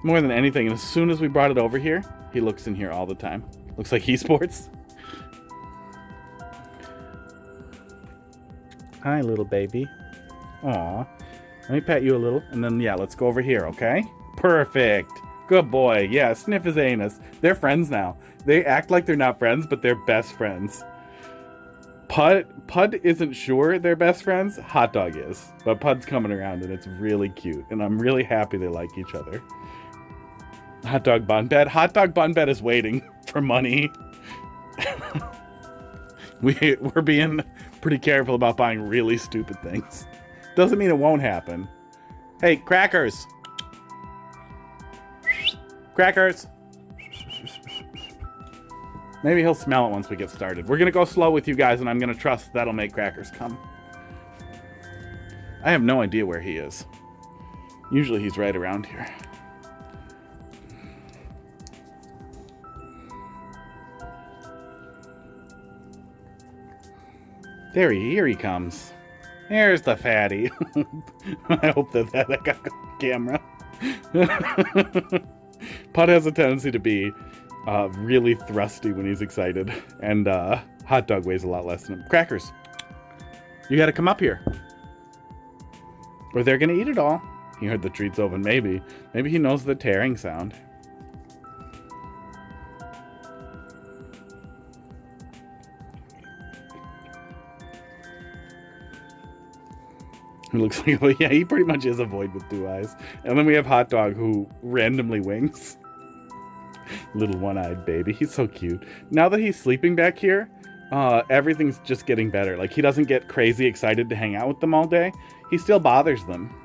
More than anything. And as soon as we brought it over here, he looks in here all the time. Looks like esports. Hi, little baby. Aw. Let me pet you a little. And then, yeah, let's go over here, okay? Perfect. Good boy. Yeah, sniff his anus. They're friends now. They act like they're not friends, but they're best friends. Pud isn't sure they're best friends. Hot Dog is. But Pud's coming around, and it's really cute. And I'm really happy they like each other. Hot Dog Bun Bed. Hot Dog Bun Bed is waiting for money. We're being pretty careful about buying really stupid things. Doesn't mean it won't happen. Hey, crackers. Crackers. Maybe he'll smell it once we get started. We're going to go slow with you guys, and I'm going to trust that'll make crackers come. I have no idea where he is. Usually he's right around here. Here he comes. Here's the fatty. I hope that got on camera. Pud has a tendency to be really thrusty when he's excited, and Hot Dog weighs a lot less than him. Crackers, you gotta come up here, or they're gonna eat it all. He heard the treats open. Maybe he knows the tearing sound. He looks like, well, yeah, he pretty much is a void with 2 eyes. And then we have Hot Dog, who randomly winks. Little one-eyed baby. He's so cute. Now that he's sleeping back here, everything's just getting better. Like, he doesn't get crazy excited to hang out with them all day. He still bothers them.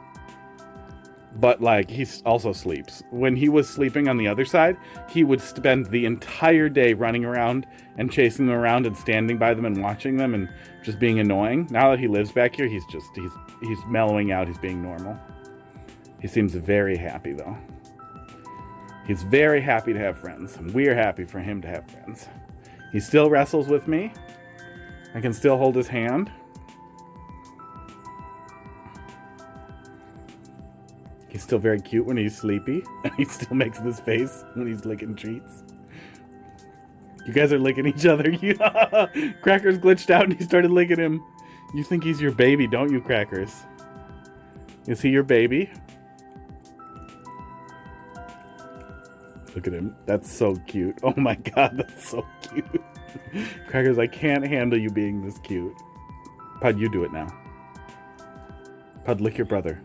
But, like, he also sleeps. When he was sleeping on the other side, he would spend the entire day running around and chasing them around and standing by them and watching them and just being annoying. Now that he lives back here, he's mellowing out. He's being normal. He seems very happy, though. He's very happy to have friends. And we're happy for him to have friends. He still wrestles with me. I can still hold his hand. He's still very cute when he's sleepy. And he still makes this face when he's licking treats. You guys are licking each other. Crackers glitched out and he started licking him. You think he's your baby, don't you, Crackers? Is he your baby? Look at him. That's so cute. Oh my god, that's so cute. Crackers, I can't handle you being this cute. Pud, you do it now. Pud, lick your brother.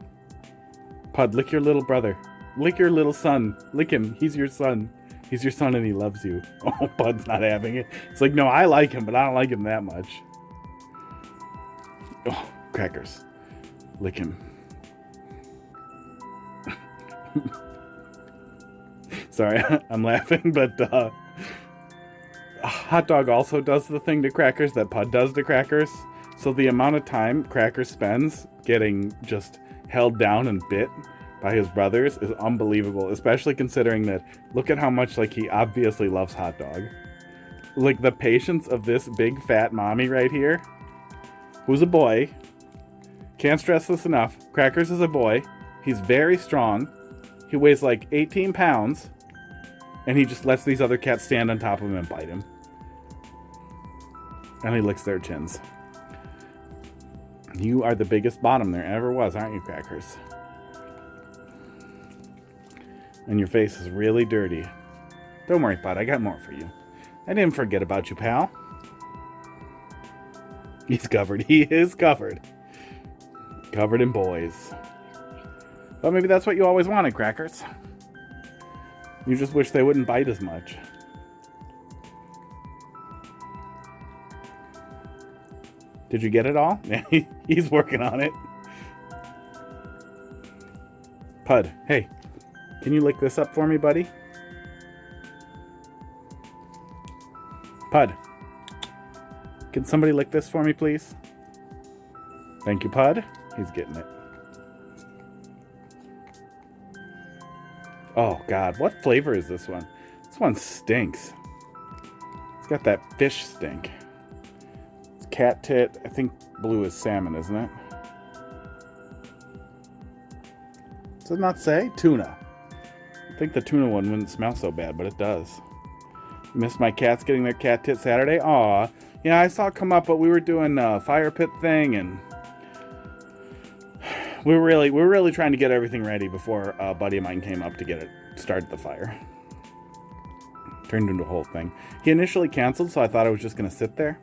Pud, lick your little brother. Lick your little son. Lick him. He's your son. He's your son and he loves you. Oh, Pud's not having it. It's like, no, I like him, but I don't like him that much. Oh, Crackers. Lick him. Sorry, I'm laughing, but Hot Dog also does the thing to Crackers that Pud does to Crackers. So the amount of time Crackers spends getting just held down and bit by his brothers is unbelievable, especially considering that, look at how much, like, he obviously loves Hot Dog. Like, the patience of this big fat mommy right here, who's a boy. Can't stress this enough. Crackers is a boy. He's very strong. He weighs like 18 pounds. And he just lets these other cats stand on top of him and bite him. And he licks their chins. You are the biggest bottom there ever was, aren't you, Crackers? And your face is really dirty. Don't worry, Bud. I got more for you. I didn't forget about you, pal. He's covered. He is covered. Covered in boys. But maybe that's what you always wanted, Crackers. You just wish they wouldn't bite as much. Did you get it all? He's working on it. Pud, hey. Can you lick this up for me, buddy? Pud. Can somebody lick this for me, please? Thank you, Pud. He's getting it. Oh, God. What flavor is this one? This one stinks. It's got that fish stink. It's cat tit. I think blue is salmon, isn't it? Does it not say? Tuna. I think the tuna one wouldn't smell so bad, but it does. Missed my cats getting their cat tit Saturday? Aw. Yeah, I saw it come up, but we were doing a fire pit thing, and we're really trying to get everything ready before a buddy of mine came up to get it started the fire. Turned into a whole thing. He initially canceled, so I thought I was just going to sit there,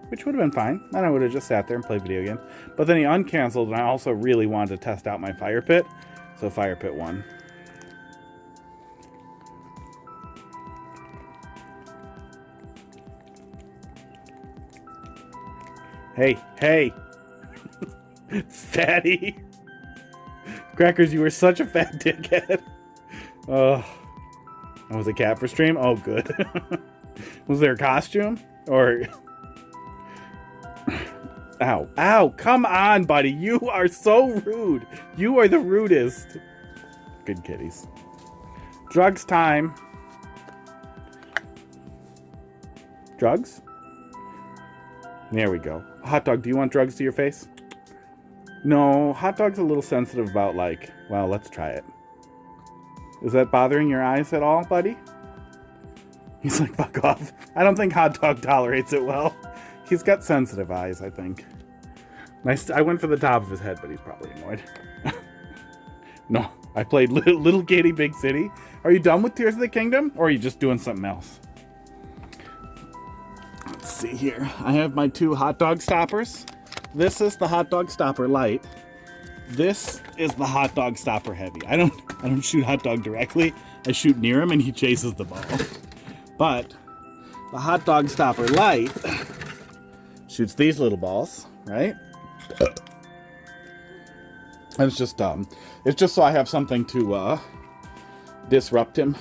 which would have been fine. Then I would have just sat there and played video games. But then he uncanceled, and I also really wanted to test out my fire pit, so fire pit won. Hey. Fatty. Crackers, you were such a fat dickhead. Oh. That was a cat for stream? Oh, good. Was there a costume? Or... Ow. Come on, buddy. You are so rude. You are the rudest. Good kitties. Drugs time. Drugs? There we go. Hot dog, do you want drugs to your face? No, hot dog's a little sensitive about, like, well, let's try it. Is that bothering your eyes at all, buddy? He's like, fuck off. I don't think hot dog tolerates it well. He's got sensitive eyes, I think. Nice. I went for the top of his head, but he's probably annoyed. No, I played Little Katy Big City. Are you done with Tears of the Kingdom, or are you just doing something else? Let's see here. I have my 2 hot dog stoppers. This is the hot dog stopper light. This is the hot dog stopper heavy. I don't shoot hot dog directly. I shoot near him and he chases the ball. But the hot dog stopper light shoots these little balls, right? And it's just so I have something to disrupt him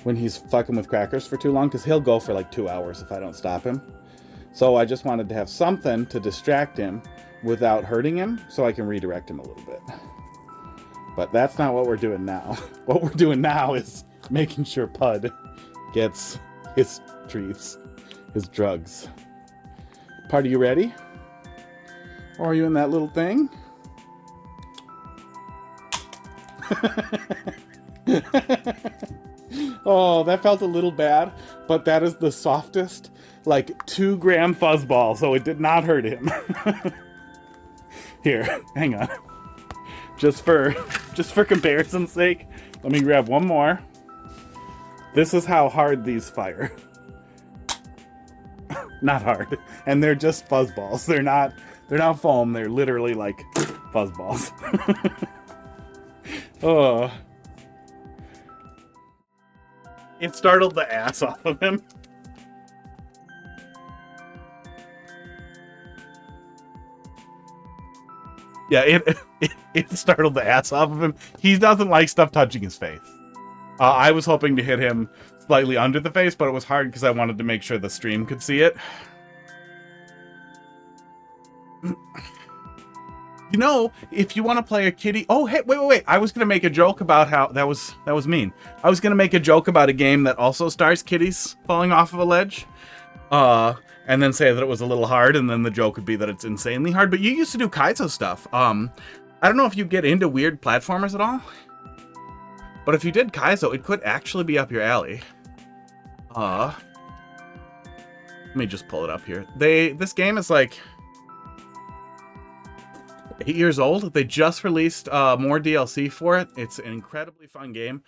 when he's fucking with crackers for too long, because he'll go for like 2 hours if I don't stop him. So I just wanted to have something to distract him without hurting him, so I can redirect him a little bit. But that's not what we're doing now. What we're doing now is making sure Pud gets his treats, his drugs. Pud, are you ready? Or are you in that little thing? Oh, that felt a little bad, but that is the softest, like 2-gram fuzzball, so it did not hurt him. Here, hang on. Just for comparison's sake, let me grab one more. This is how hard these fire. Not hard. And they're just fuzzballs. They're not foam, they're literally like fuzzballs. Oh. It startled the ass off of him. Yeah, it startled the ass off of him. He doesn't like stuff touching his face. I was hoping to hit him slightly under the face, but it was hard because I wanted to make sure the stream could see it. You know, if you want to play a kitty... Oh, hey, wait. I was going to make a joke about how... That was mean. I was going to make a joke about a game that also stars kitties falling off of a ledge. And then say that it was a little hard, and then the joke would be that it's insanely hard. But you used to do Kaizo stuff. I don't know if you get into weird platformers at all. But if you did Kaizo, it could actually be up your alley. Let me just pull it up here. This game is like... 8 years old. They just released more DLC for it. It's an incredibly fun game.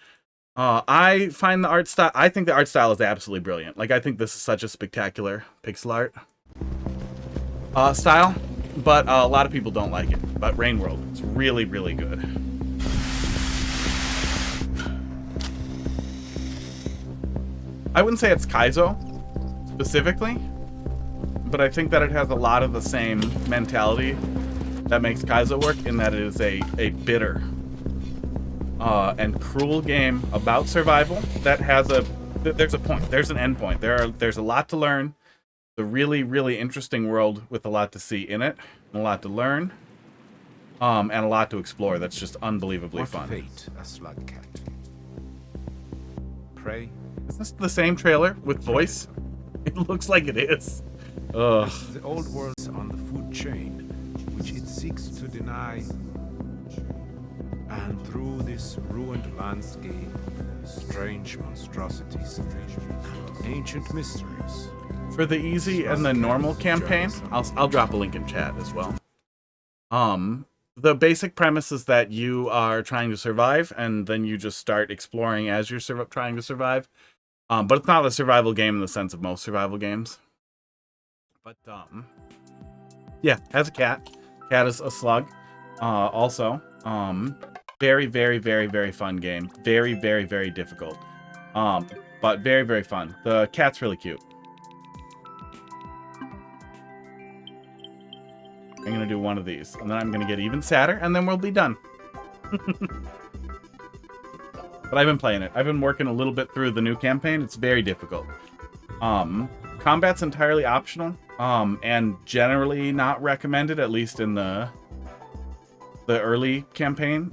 I find the art style... I think the art style is absolutely brilliant. Like, I think this is such a spectacular pixel art style. But a lot of people don't like it. But Rain World is really, really good. I wouldn't say it's Kaizo, specifically. But I think that it has a lot of the same mentality that makes Kaizo work, in that it is a bitter and cruel game about survival that has there's a point, there's an end point. There's a lot to learn. A really, really interesting world with a lot to see in it, and a lot to learn, and a lot to explore. That's just unbelievably fun. Fate, a slug cat. Pray. Is this the same trailer with voice? It looks like it is. Ugh. The old world's on the food chain, which it seeks to deny. And through this ruined landscape, strange monstrosities and ancient mysteries. For the easy and the normal campaign, I'll drop a link in chat as well. The basic premise is that you are trying to survive, and then you just start exploring as you're trying to survive. But it's not a survival game in the sense of most survival games. But, yeah, has a cat. Cat is a slug. Also, very, very, very, very fun game. Very, very, very difficult. But very, very fun. The cat's really cute. I'm going to do one of these, and then I'm going to get even sadder, and then we'll be done. But I've been playing it. I've been working a little bit through the new campaign. It's very difficult. Combat's entirely optional, and generally not recommended, at least in the early campaign,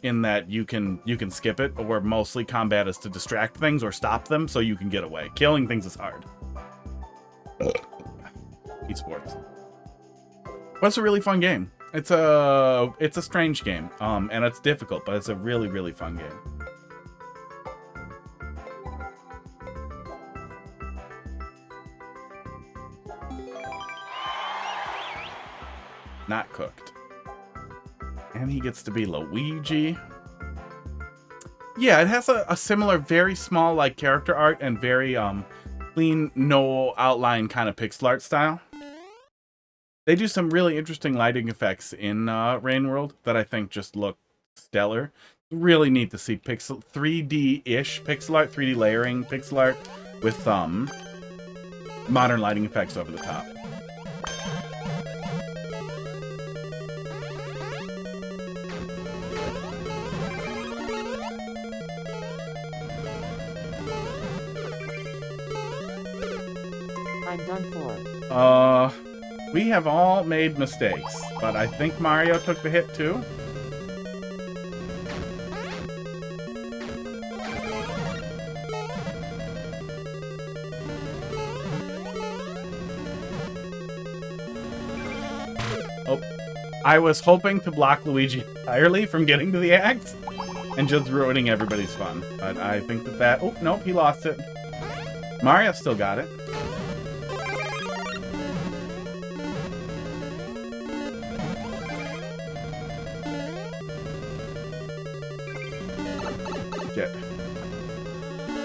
in that you can skip it, or mostly combat is to distract things or stop them so you can get away. Killing things is hard. esports. But it's a really fun game. It's a strange game, and it's difficult, but it's a really, really fun game. Not cooked. And he gets to be Luigi. Yeah, it has a similar, very small, like, character art and very, clean, no outline kind of pixel art style. They do some really interesting lighting effects in Rain World that I think just look stellar. Really neat to see 3D-ish pixel art, 3D layering pixel art with modern lighting effects over the top. I'm done for. We have all made mistakes, but I think Mario took the hit too. Oh, I was hoping to block Luigi entirely from getting to the axe and just ruining everybody's fun, but I think that oh, nope, he lost it. Mario still got it.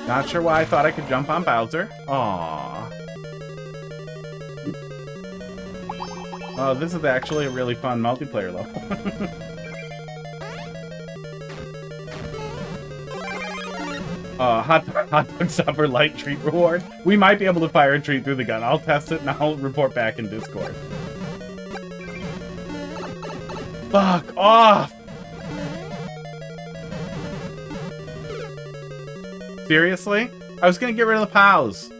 Not sure why I thought I could jump on Bowser. Aww. Oh, this is actually a really fun multiplayer level. Hot dog supper light treat reward. We might be able to fire a treat through the gun. I'll test it and I'll report back in Discord. Fuck off! Seriously? I was gonna get rid of the POWs.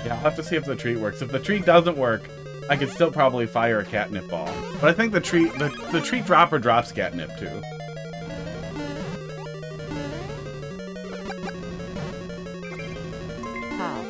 Yeah, I'll have to see if the treat works. If the treat doesn't work, I could still probably fire a catnip ball. But I think the treat dropper drops catnip too. How?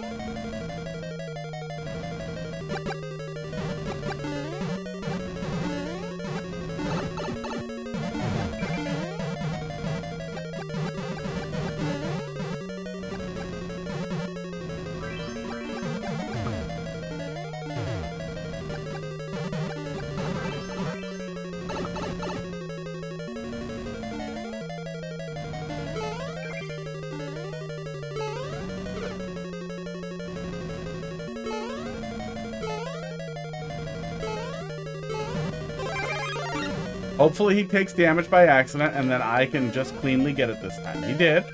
Hopefully he takes damage by accident, and then I can just cleanly get it this time. He did.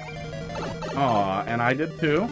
Aw, and I did too.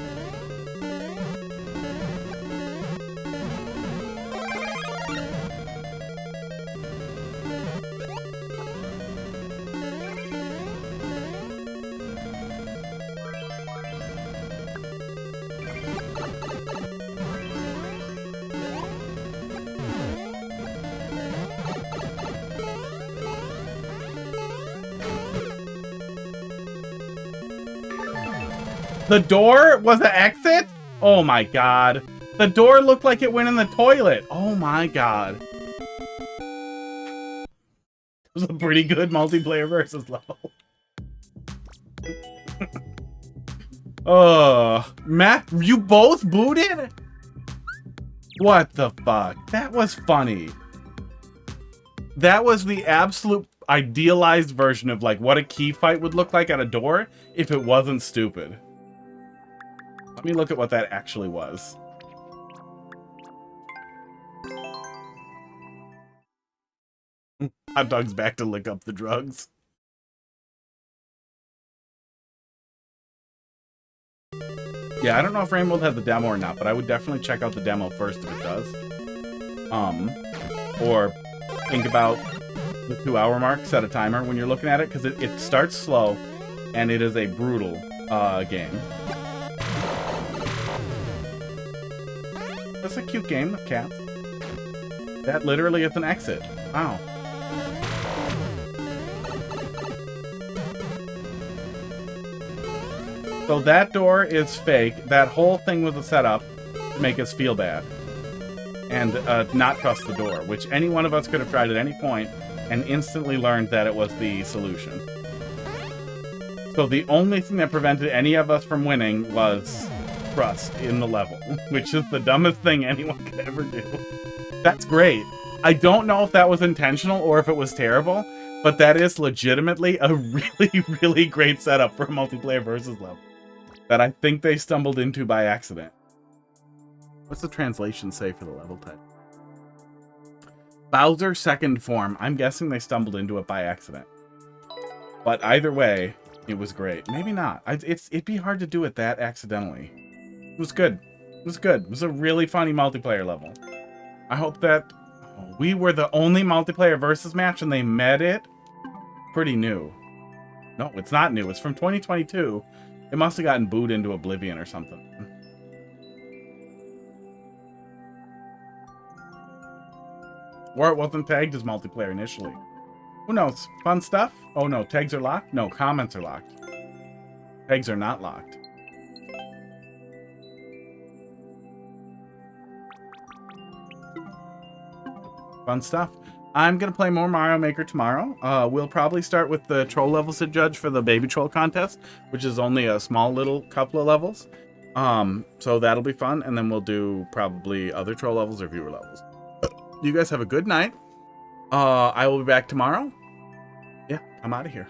The door was an exit? Oh my god. The door looked like it went in the toilet. Oh my god. It was a pretty good multiplayer versus level. Matt, you both booted? What the fuck? That was funny. That was the absolute idealized version of like what a key fight would look like at a door if it wasn't stupid. Let me look at what that actually was. Hot dog's back to lick up the drugs. Yeah, I don't know if Rainbow has the demo or not, but I would definitely check out the demo first if it does. Or think about the 2-hour mark, set a timer when you're looking at it, because it starts slow, and it is a brutal game. That's a cute game with cats. That literally is an exit. Wow. So that door is fake. That whole thing was a setup. to make us feel bad and not trust the door, which any one of us could have tried at any point and instantly learned that it was the solution. So the only thing that prevented any of us from winning was trust in the level, which is the dumbest thing anyone could ever do. That's great. I don't know if that was intentional or if it was terrible, but that is legitimately a really, really great setup for a multiplayer versus level that I think they stumbled into by accident. What's the translation say for the level type? Bowser second form. I'm guessing they stumbled into it by accident. But either way, it was great. Maybe not. It'd be hard to do it that accidentally. It was good. It was good. It was a really funny multiplayer level. I hope that we were the only multiplayer versus match and they met it. Pretty new. No, it's not new. It's from 2022. It must have gotten booed into oblivion or something. Or it wasn't tagged as multiplayer initially. Who knows? Fun stuff? Oh no, tags are locked? No, comments are locked. Tags are not locked. Fun stuff. I'm going to play more Mario Maker tomorrow. We'll probably start with the troll levels to judge for the baby troll contest, which is only a small little couple of levels. So that'll be fun. And then we'll do probably other troll levels or viewer levels. You guys have a good night. I will be back tomorrow. Yeah, I'm out of here.